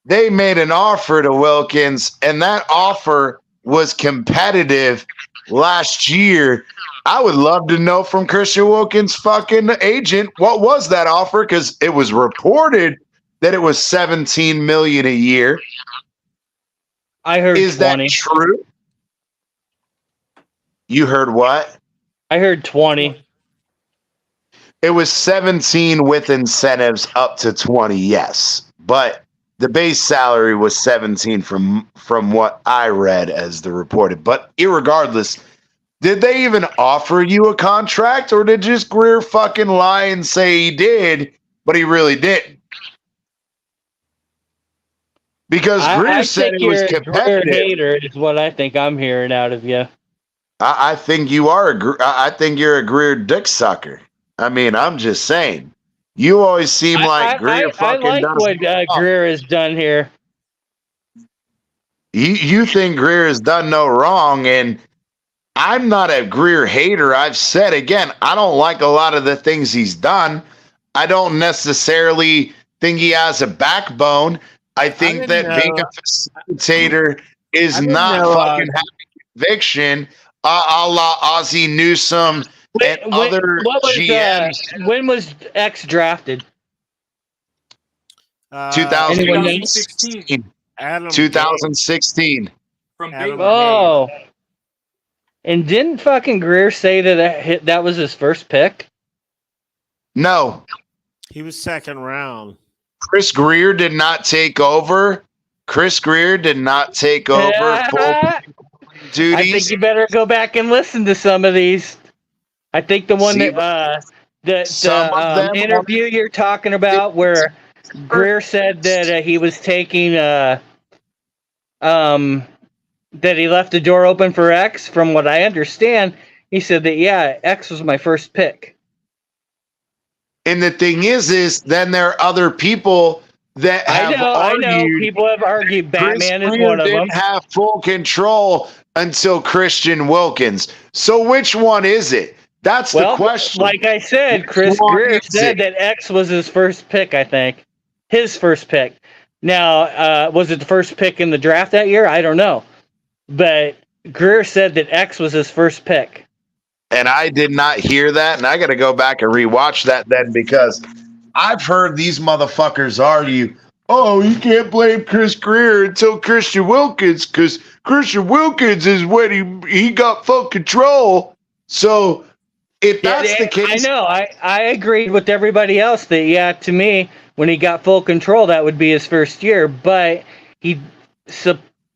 they made an offer to Wilkins, and that offer was competitive last year. I would love to know from Christian Wilkins' fucking agent, what was that offer? Because it was reported that it was $17 million a year. I heard Is 20. that true? You heard what? I heard 20. It was 17 with incentives up to 20, yes. But the base salary was 17 from what I read as the reported. But irregardless, did they even offer you a contract, or did just Grier fucking lie and say he did, but he really didn't? Because Grier said it was competitive. Grier hater is what I think I'm hearing out of you. I think you are. I think you're a Grier dick sucker. I mean, I'm just saying. You always seem like Grier fucking I like does what Grier has done here. You think Grier has done no wrong, and I'm not a Grier hater. I've said again, I don't like a lot of the things he's done. I don't necessarily think he has a backbone. I think that being a facilitator is not fucking having conviction, a la Ozzie Newsome and other GMs. When was X drafted? 2016. 2016. From Oh. And didn't fucking Grier say that was his first pick? No. He was second round. Chris Grier did not take over. Chris Grier did not take over full duties. I think you better go back and listen to some of these. I think the one the interview you're talking about where Grier said that he was taking that he left the door open for X. From what I understand, he said that X was my first pick. And the thing is then there are other people that have argued. I know. People have argued Batman is one of them. Didn't have full control until Christian Wilkins. So which one is it? That's the question. Like I said, Chris Grier said that X was his first pick, I think. His first pick. Now, was it the first pick in the draft that year? I don't know. But Grier said that X was his first pick. And I did not hear that, and I got to go back and rewatch that then, because I've heard these motherfuckers argue, oh, you can't blame Chris Grier until Christian Wilkins, because Christian Wilkins is when he got full control. So if that's the case... I know. I agreed with everybody else that, to me, when he got full control, that would be his first year. But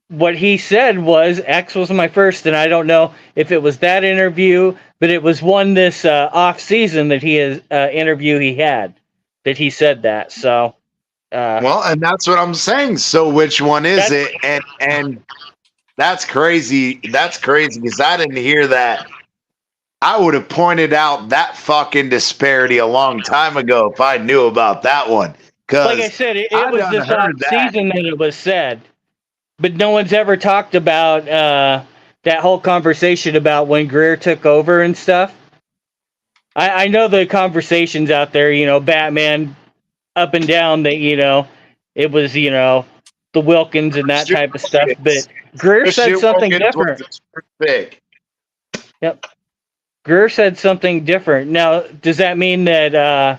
what he said was X was my first, and I don't know if it was that interview, but it was one this off season that interview he had that he said that. So, well, and that's what I'm saying. So which one is it? And that's crazy. That's crazy because I didn't hear that. I would have pointed out that fucking disparity a long time ago if I knew about that one. Like I said, it was this off season that it was said. But no one's ever talked about that whole conversation about when Grier took over and stuff. I know the conversations out there, Batman up and down that, it was, the Wilkins and that type of stuff. But Grier said something different. Yep. Grier said something different. Now, does that mean that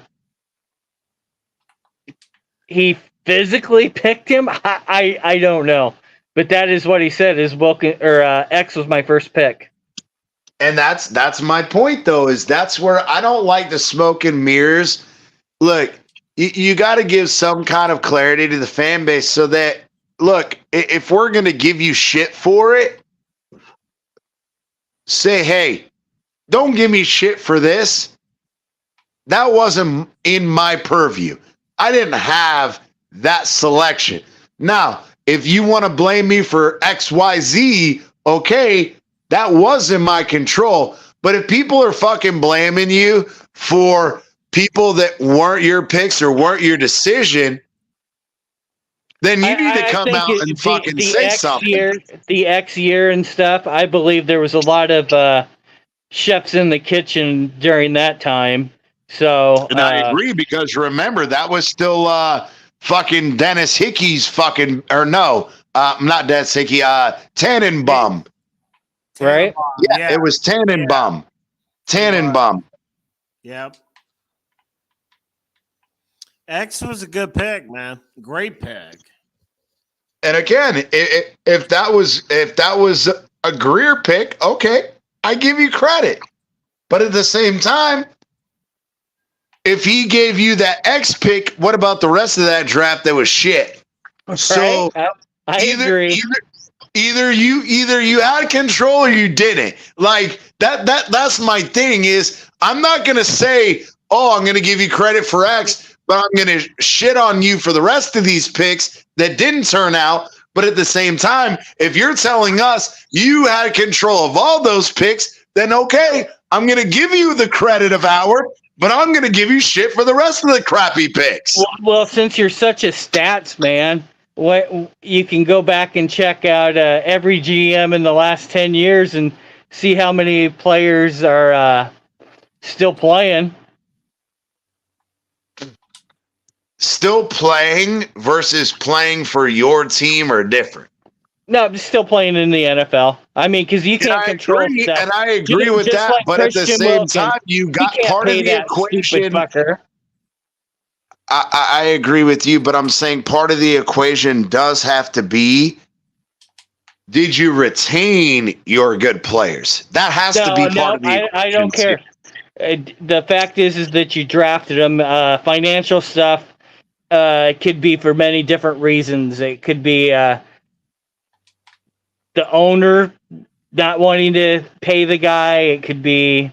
he physically picked him? I don't know. But that is what he said. Is X was my first pick, and that's my point. Though is that's where I don't like the smoke and mirrors. Look, you got to give some kind of clarity to the fan base so that if we're going to give you shit for it, say, hey, don't give me shit for this. That wasn't in my purview. I didn't have that selection. Now, if you want to blame me for XYZ, okay, that was in my control. But if people are fucking blaming you for people that weren't your picks or weren't your decision, then you need to come out and fucking say something. The X year and stuff, I believe there was a lot of chefs in the kitchen during that time. So, and I agree, because remember, that was still fucking Dennis Hickey's fucking, or no, not Dennis Hickey, Tannenbaum. Right? Yeah, it was Tannenbaum. Tannenbaum. Yep. X was a good pick, man. Great pick. And again, if that was a Grier pick, okay, I give you credit. But at the same time, if he gave you that X pick, what about the rest of that draft that was shit? Right? So I agree. Either you had control or you didn't. Like that's my thing is I'm not gonna say, oh, I'm gonna give you credit for X, but I'm gonna shit on you for the rest of these picks that didn't turn out. But at the same time, if you're telling us you had control of all those picks, then okay, I'm gonna give you the credit of Howard, but I'm gonna give you shit for the rest of the crappy picks. Well, since you're such a stats man, what you can go back and check out every GM in the last 10 years and see how many players are still playing. Still playing versus playing for your team are different. No, I'm still playing in the NFL. I mean, because you can't control stuff. And I agree with Just that, like but at the Christian same Wilkins, time, you got can't part of pay the that stupid equation. fucker. I agree with you, but I'm saying part of the equation does have to be, did you retain your good players? That has to be part of the equation. I don't care. The fact is that you drafted them. Financial stuff could be for many different reasons. It could be the owner not wanting to pay the guy. It could be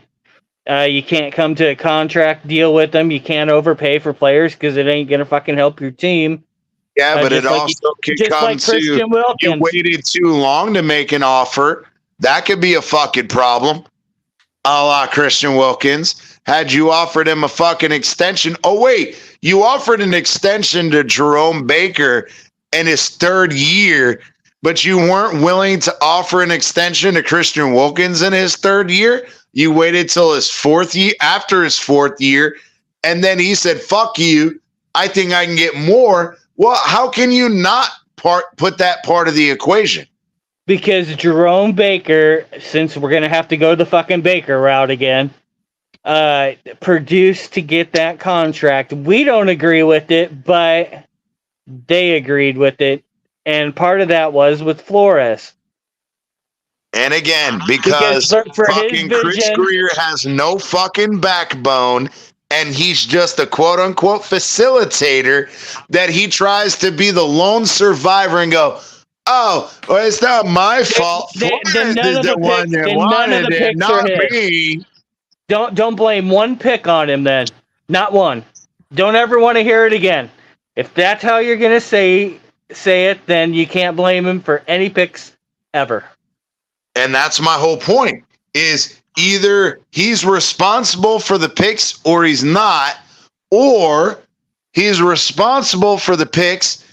you can't come to a contract deal with them. You can't overpay for players because it ain't gonna fucking help your team. Yeah, but it also could come to you waited too long to make an offer. That could be a fucking problem. A la Christian Wilkins. Had you offered him a fucking extension? Oh, wait. You offered an extension to Jerome Baker in his third year, but you weren't willing to offer an extension to Christian Wilkins in his third year? You waited till his fourth year, after his fourth year, and then he said, fuck you. I think I can get more. Well, how can you not put that part of the equation? Because Jerome Baker, since we're going to have to go the fucking Baker route again, produced to get that contract. We don't agree with it, but they agreed with it. And part of that was with Flores. And again, because fucking Chris Grier has no fucking backbone, and he's just a quote-unquote facilitator that he tries to be the lone survivor and go, oh, well, it's not my fault. Flores is the one that wanted it, not me. Don't blame one pick on him then. Not one. Don't ever want to hear it again. If that's how you're going to say it, then you can't blame him for any picks ever. And that's my whole point, is either he's responsible for the picks or he's not, or he's responsible for the picks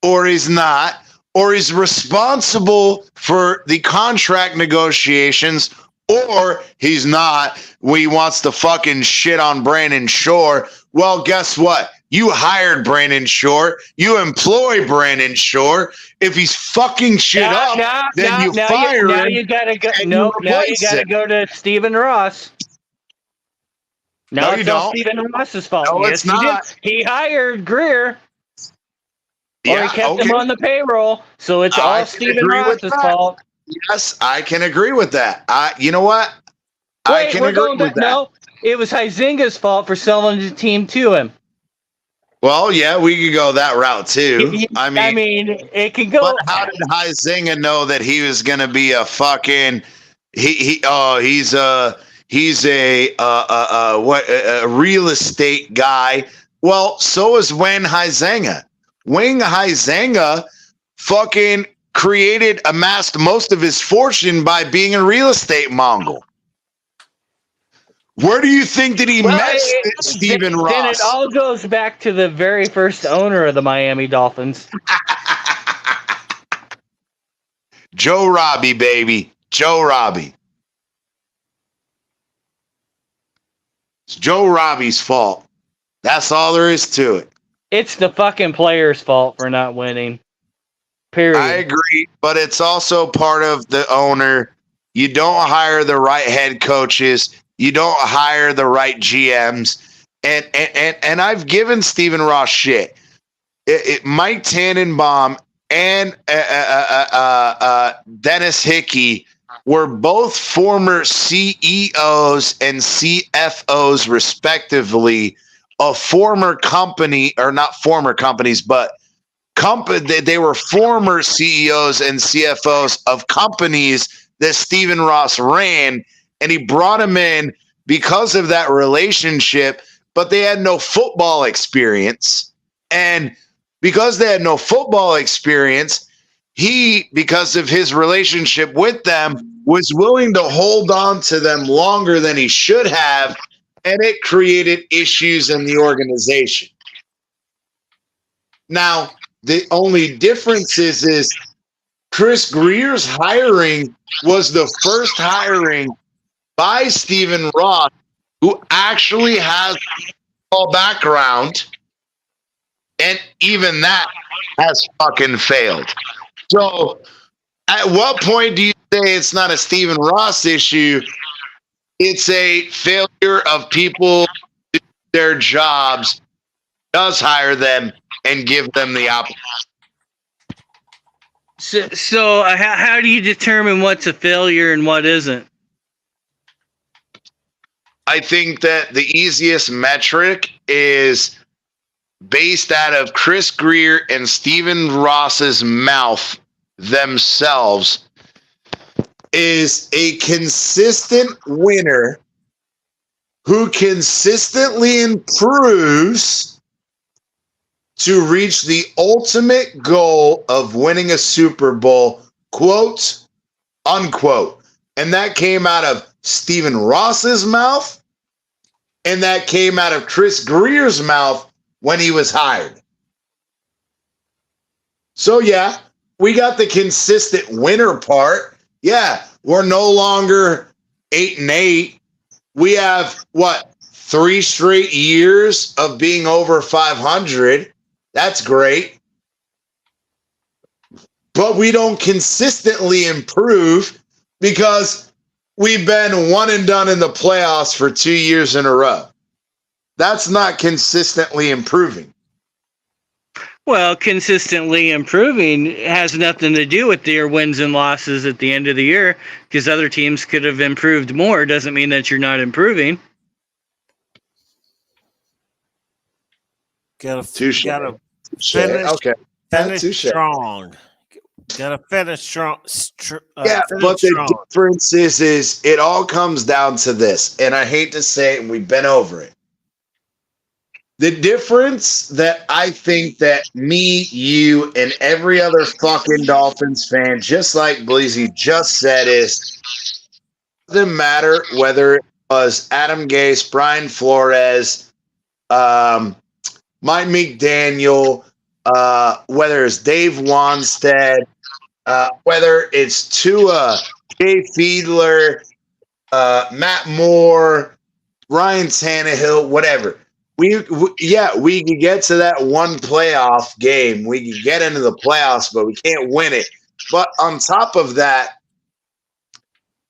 or he's not, or he's responsible for the contract negotiations or he's not. He wants to fucking shit on Brandon Shore. Well, guess what? You hired Brandon Shore. You employ Brandon Shore. If he's fucking shit then you fire him. Now you gotta go. No, now you gotta go to Stephen Ross. Now it's all Stephen Ross's fault. No, it's not. He hired Grier. Or he kept him on the payroll. So it's all Stephen Ross's fault. Yes, I can agree with that. You know what? I can agree with that. No, it was Huizinga's fault for selling the team to him. Well, yeah, we could go that route too. I mean, it could go. But how did Huizinga know that he was going to be a fucking? He's a real estate guy. Well, so is Wayne Huizinga. Wayne Huizinga fucking amassed most of his fortune by being a real estate Mongol. Where do you think that he met Stephen Ross? Then it all goes back to the very first owner of the Miami Dolphins. Joe Robbie, baby. Joe Robbie. It's Joe Robbie's fault. That's all there is to it. It's the fucking player's fault for not winning. Period. I agree, but it's also part of the owner. You don't hire the right head coaches. You don't hire the right GMs. And I've given Stephen Ross shit. Mike Tannenbaum and Dennis Hickey were both former CEOs and CFOs, respectively, of former company, or not former companies, but they were former CEOs and CFOs of companies that Stephen Ross ran, and he brought them in because of that relationship, but they had no football experience. And because they had no football experience, he, because of his relationship with them, was willing to hold on to them longer than he should have, and it created issues in the organization. Now, the only difference is Chris Grier's hiring was the first hiring by Stephen Ross, who actually has a football background, and even that has fucking failed. So, at what point do you say it's not a Stephen Ross issue? It's a failure of people to do their jobs, does hire them, and give them the opportunity. So how do you determine what's a failure and what isn't? I think that the easiest metric is based out of Chris Grier and Stephen Ross's mouth themselves, is a consistent winner who consistently improves to reach the ultimate goal of winning a Super Bowl, quote, unquote. And that came out of Stephen Ross's mouth, and that came out of Chris Grier's mouth when he was hired. So, yeah, we got the consistent winner part. Yeah, we're no longer 8-8. We have, 3 straight years of being over 500. That's great. But we don't consistently improve because we've been one and done in the playoffs for 2 years in a row. That's not consistently improving. Well, consistently improving has nothing to do with their wins and losses at the end of the year, because other teams could have improved more. Doesn't mean that you're not improving. Gotta Touche. finish, Okay. finish Touche. strong. Gotta finish strong. Yeah, finish but the strong. difference is it all comes down to this, and I hate to say it, and we've been over it. The difference that I think that me, you, and every other fucking Dolphins fan, just like Bleezy just said, is it doesn't matter whether it was Adam Gase, Brian Flores, Mike McDANIEL, whether it's Dave Wanstead, whether it's Tua, Jay Fiedler, Matt Moore, Ryan Tannehill, whatever. We could get to that one playoff game. We could get into the playoffs, but we can't win it. But on top of that,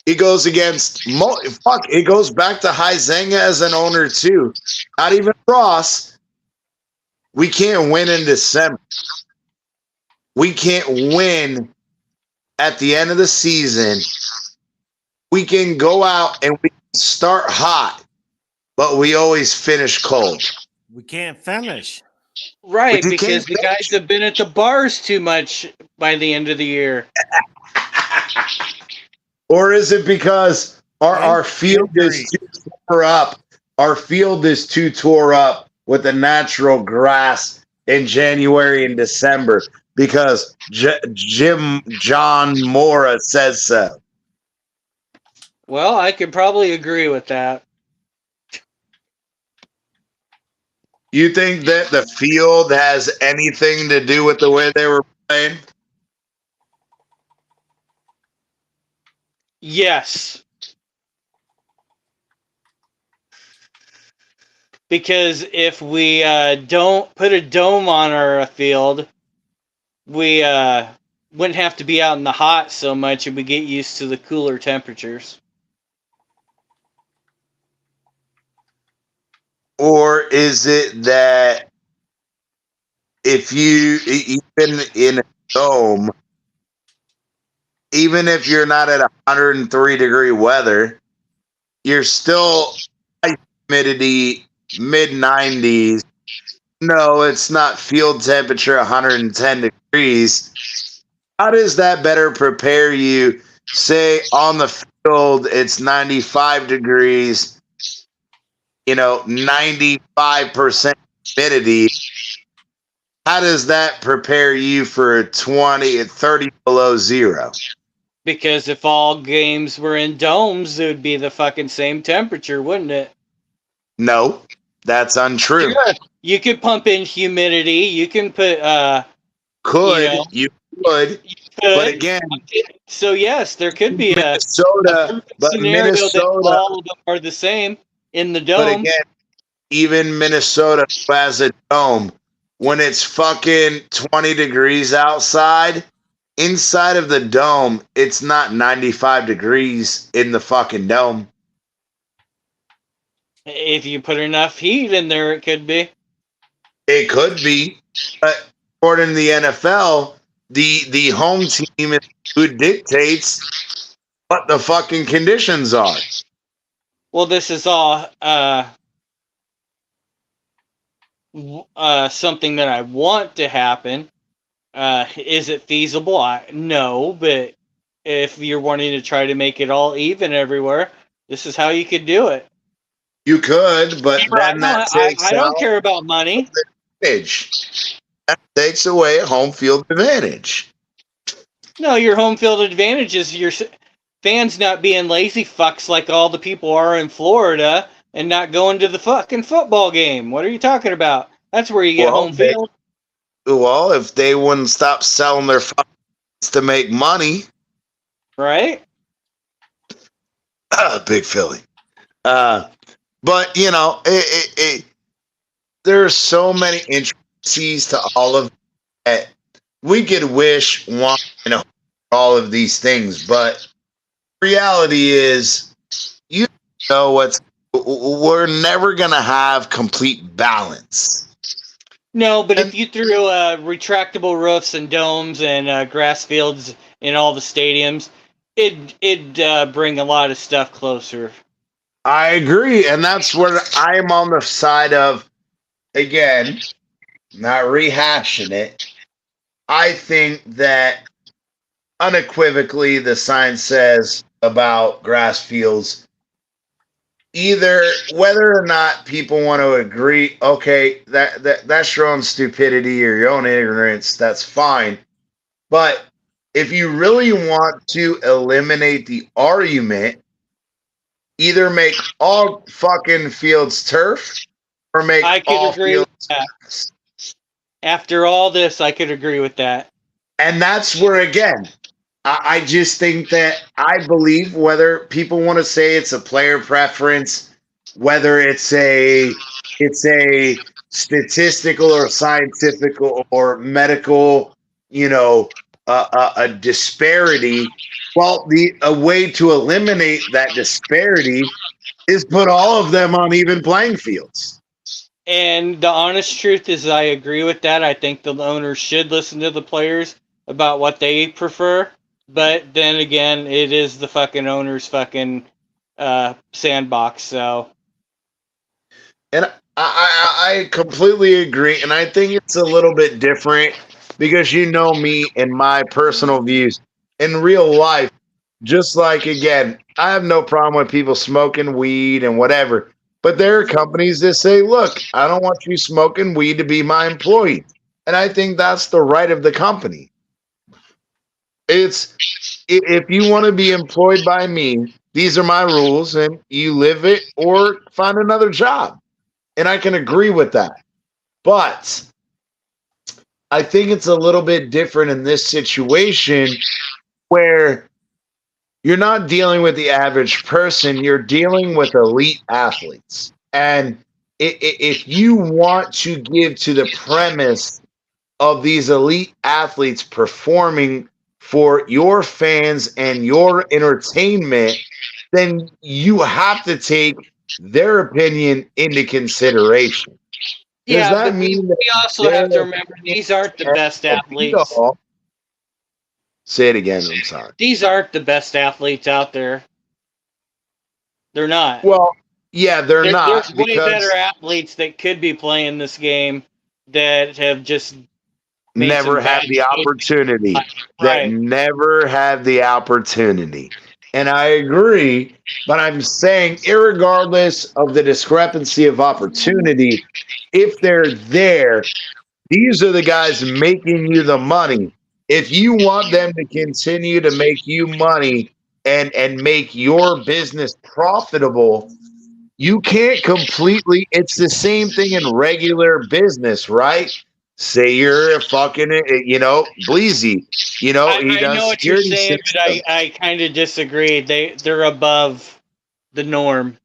it goes against it goes back to Huizenga as an owner too. Not even Ross. We can't win in December. We can't win at the end of the season. We can go out and we can start hot, but we always finish cold. We can't finish. Right, But you because can't the guys have been at the bars too much by the end of the year. Or is it because our field is too tore up? Our field is too tore up with the natural grass in January and December because John Mora says so. Well, I could probably agree with that. You think that the field has anything to do with the way they were playing? Yes. Because if we don't put a dome on our field, we wouldn't have to be out in the hot so much, and we get used to the cooler temperatures. Or is it that if you, even in a dome, even if you're not at 103-degree weather, you're still high humidity, mid-90s. No, it's not field temperature 110 degrees. How does that better prepare you? Say on the field, it's 95 degrees, 95% humidity. How does that prepare you for 30 below zero? Because if all games were in domes, it would be the fucking same temperature, wouldn't it? No, that's untrue. You could pump in humidity. You can put You could. But again, so yes, there could be Minnesota, a scenario that all of them are the same in the dome. But again, even Minnesota has a dome. When it's fucking 20 degrees outside, inside of the dome, it's not 95 degrees in the fucking dome. If you put enough heat in there, it could be. It could be. But according to the NFL, the home team is who dictates what the fucking conditions are. Well, this is all something that I want to happen. Is it feasible? No, but if you're wanting to try to make it all even everywhere, this is how you could do it. You could, but then I don't care about money. That takes away a home field advantage. No, your home field advantage is your fans not being lazy fucks like all the people are in Florida and not going to the fucking football game. What are you talking about? That's where you get home field. Well, if they wouldn't stop selling their fucking to make money. Right? Big Philly. But, there's so many intricacies to all of that. We could wish all of these things, but reality is, we're never going to have complete balance. No, but if you threw retractable roofs and domes and grass fields in all the stadiums, it'd bring a lot of stuff closer. I agree, and that's where I'm on the side of, again, not rehashing it. I think that unequivocally the sign says about grass fields, either whether or not people want to agree, okay, that's your own stupidity or your own ignorance, that's fine. But if you really want to eliminate the argument, either make all fucking fields turf or make all fields grass. After all this, I could agree with that. And that's where, again, I just think that I believe whether people want to say it's a player preference, whether it's a statistical or scientific or medical, a disparity. Well, a way to eliminate that disparity is put all of them on even playing fields. And the honest truth is I agree with that. I think the owners should listen to the players about what they prefer. But then again, it is the fucking owner's fucking sandbox. So, and I completely agree. And I think it's a little bit different because me and my personal views in real life. Just like, again, I have no problem with people smoking weed and whatever. But there are companies that say, look, I don't want you smoking weed to be my employee. And I think that's the right of the company. It's if you want to be employed by me, these are my rules, and you live it or find another job. And I can agree with that. But I think it's a little bit different in this situation where you're not dealing with the average person, you're dealing with elite athletes. And if you want to give to the premise of these elite athletes performing for your fans and your entertainment, then you have to take their opinion into consideration. Does Yeah, that but mean we also have to remember these aren't the best athletes. Say it again. I'm sorry. These aren't the best athletes out there. They're not. Well, yeah, they're not There's way because better athletes that could be playing this game that have just made never some had bad the opportunity. That Right. never had the opportunity. And I agree, but I'm saying, irregardless of the discrepancy of opportunity, if they're there, these are the guys making you the money. If you want them to continue to make you money and make your business profitable, you can't completely. It's the same thing in regular business, right? Say you're a fucking, Bleezy. He I does know what you're security saying, but systems. I kind of disagree. They're above the norm.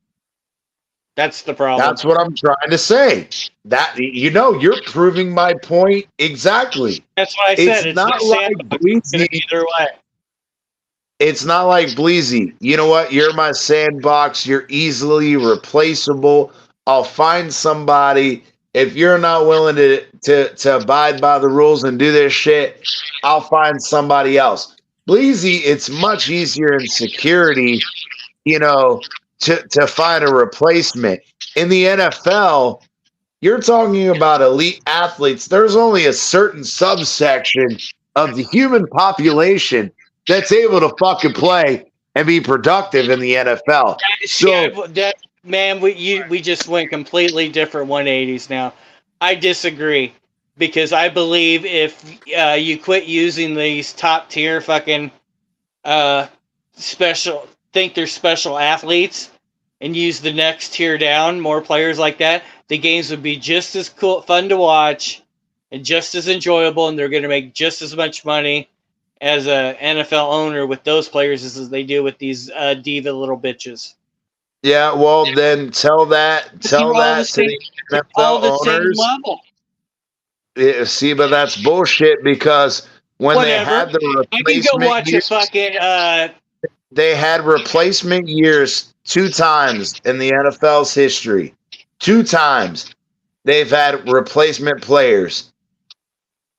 That's the problem. That's what I'm trying to say. That you're proving my point exactly. That's what I It's said. It's not no like sandbox. It's gonna Bleezy. be either way. It's not like Bleezy. You know what? You're my sandbox. You're easily replaceable. I'll find somebody. If you're not willing to abide by the rules and do this shit, I'll find somebody else. Bleezy, it's much easier in security, to find a replacement. In the NFL, you're talking about elite athletes. There's only a certain subsection of the human population that's able to fucking play and be productive in the NFL. So, We just went completely different 180s now. I disagree because I believe if you quit using these top tier fucking think they're special athletes and use the next tier down, more players like that, the games would be just as cool, fun to watch, and just as enjoyable, and they're going to make just as much money as a NFL owner with those players as they do with these diva little bitches. yeah, well, then tell that to the NFL owners. Level. See, but that's bullshit because when Whatever. they had the replacement, I can go watch a fucking. They had replacement years 2 times in the NFL's history. 2 times they've had replacement players.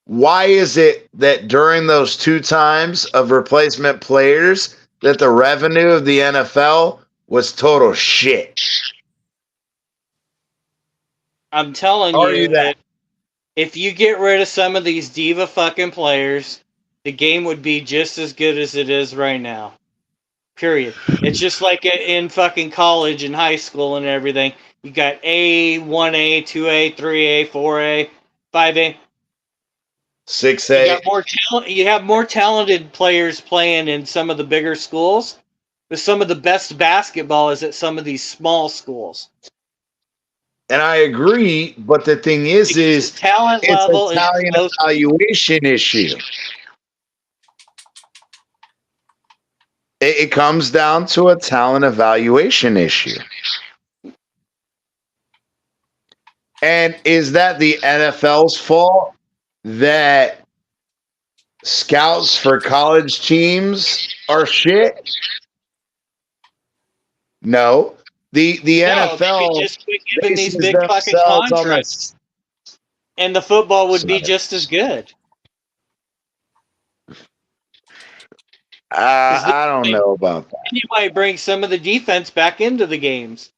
Why is it that during those 2 times of replacement players that the revenue of the NFL was total shit? I'm telling you that if you get rid of some of these diva fucking players, the game would be just as good as it is right now. Period. It's just like in fucking college and high school and everything. You got A, 1A, 2A, 3A, 4A, 5A. 6A. You have more talented players playing in some of the bigger schools, but some of the best basketball is at some of these small schools. And I agree, but the thing is talent level it's a talent evaluation issue. It comes down to a talent evaluation issue. And is that the NFL's fault that scouts for college teams are shit? No. The NFL just quit giving these big fucking contracts, and the football would be just as good. I don't know about that. You might bring some of the defense back into the games,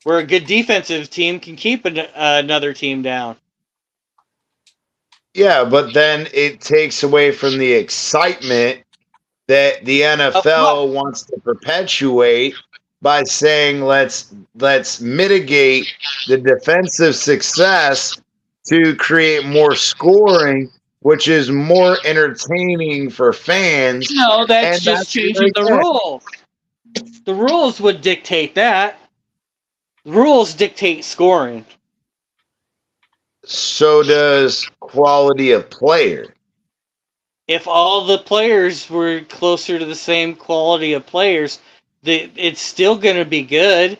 where a good defensive team can keep another team down. Yeah, but then it takes away from the excitement that the NFL wants to perpetuate by saying let's mitigate the defensive success to create more scoring, which is more entertaining for fans. No, that's just changing the rules. The rules would dictate that. The rules dictate scoring. So does quality of player. If all the players were closer to the same quality of players, it's still going to be good.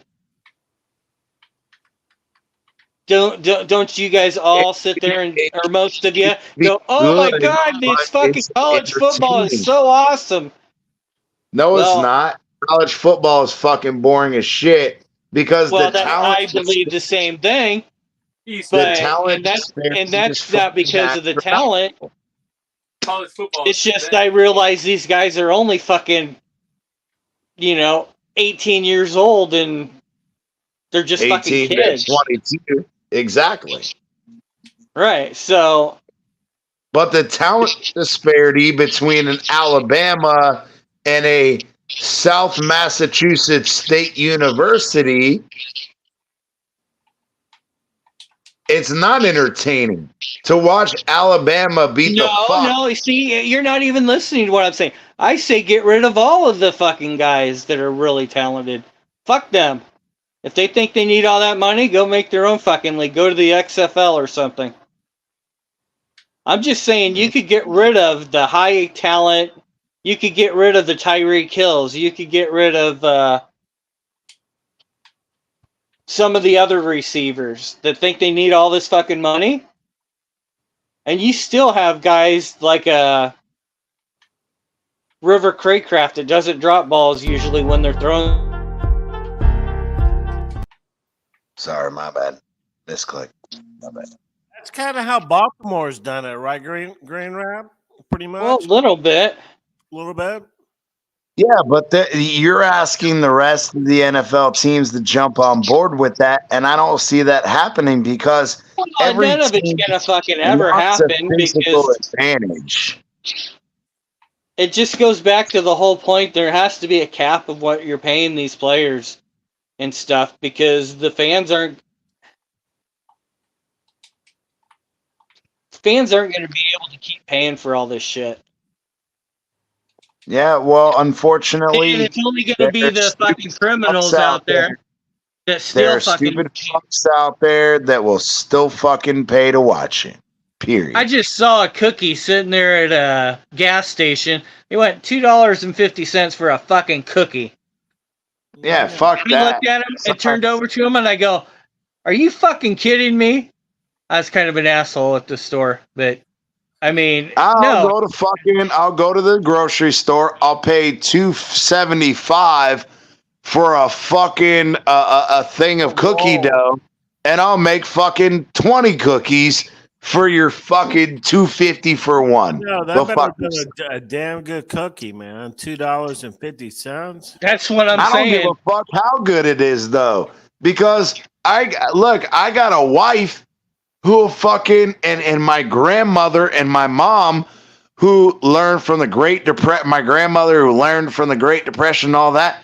Don't you guys all sit there and, or most of you, go, oh my Good, God, but this fucking it's college football is entertaining. so awesome. No, it's Well, not. College football is fucking boring as shit because the talent, I believe the same thing, the but talent and disparity is that's not fucking because of the astronomical. talent. College football. It's just I realize these guys are only fucking, 18 years old and they're just fucking 18 to kids. 22. Exactly. Right. So, But the talent disparity between an Alabama and a South Massachusetts State University, it's not entertaining to watch Alabama beat the fuck. no, see, you're not even listening to what I'm saying. I say get rid of all of the fucking guys that are really talented. Fuck them. If they think they need all that money, go make their own fucking league. Go to the XFL or something. I'm just saying you could get rid of the high talent. You could get rid of the Tyreek Hills. You could get rid of some of the other receivers that think they need all this fucking money. And you still have guys like River Craycraft that doesn't drop balls usually when they're throwing. Sorry, my bad. Misclick. My bad. That's kind of how Baltimore's done it, right? Green Rap, pretty much. Well, a little bit. A little bit. Yeah, but you're asking the rest of the NFL teams to jump on board with that, and I don't see that happening because every none of it's team gonna fucking ever wants a happen physical because advantage. it just goes back to the whole point. There has to be a cap of what you're paying these players and stuff because the fans aren't going to be able to keep paying for all this shit. Yeah, well, unfortunately, And it's only going to be the fucking criminals out there that still there are fucking stupid fucks out there that will still fucking pay to watch it. Period. I just saw a cookie sitting there at a gas station. It went $2.50 for a fucking cookie. Yeah, fuck I that. looked at him and turned over to him, and I go, "Are you fucking kidding me?" I was kind of an asshole at the store, but I mean, I'll go to the grocery store. I'll pay $2.75 for a fucking a thing of cookie dough, and I'll make fucking 20 cookies for your fucking $2.50 for one. No, that better be a damn good cookie, man. $2.50. That's what I'm saying. I don't give a fuck how good it is, though, because I got a wife who fucking and my grandmother and my mom who learned from the Great Depression. My grandmother who learned from the Great Depression and all that.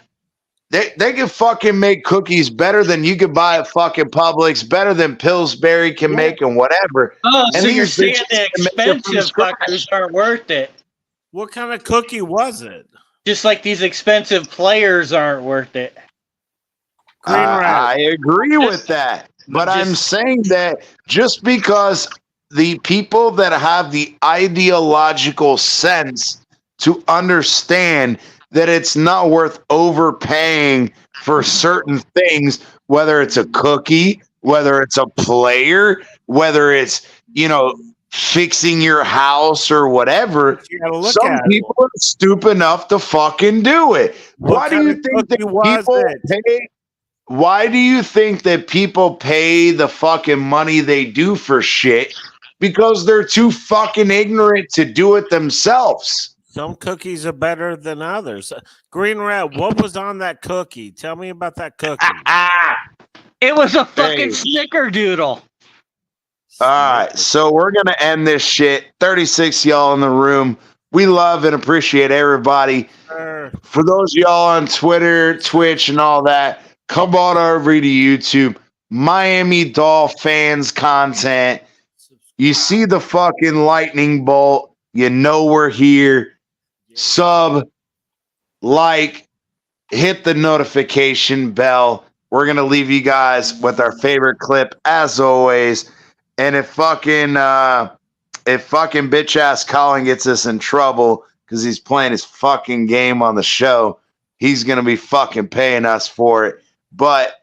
They can fucking make cookies better than you could buy at fucking Publix, better than Pillsbury can make and whatever. Oh, and so you're saying the expensive fuckers aren't worth it. What kind of cookie was it? Just like these expensive players aren't worth it. I agree with that. But I'm saying that just because the people that have the ideological sense to understand that it's not worth overpaying for certain things, whether it's a cookie, whether it's a player, whether it's, fixing your house or whatever, some people are stupid enough to fucking do it. Why do you think that people pay the fucking money they do for shit? Because they're too fucking ignorant to do it themselves. Some cookies are better than others. Green Rat, what was on that cookie? Tell me about that cookie. It was a fucking snickerdoodle. All right, so we're going to end this shit. 36 y'all in the room. We love and appreciate everybody. For those of y'all on Twitter, Twitch, and all that, come on over to YouTube. Miami Dolphins content. You see the fucking lightning bolt. You know we're here. Sub, like, hit the notification bell. We're going to leave you guys with our favorite clip, as always. And if fucking bitch ass Colin gets us in trouble because he's playing his fucking game on the show, he's going to be fucking paying us for it. But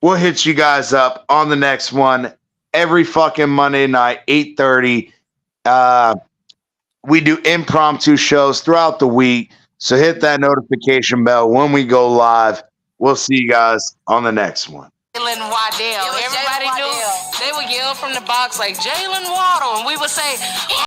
We'll hit you guys up on the next one every fucking Monday night, 8:30. We do impromptu shows throughout the week. So hit that notification bell when we go live. We'll see you guys on the next one. Jalen Waddell. Everybody knew they would yell from the box like Jalen Waddle, and we would say,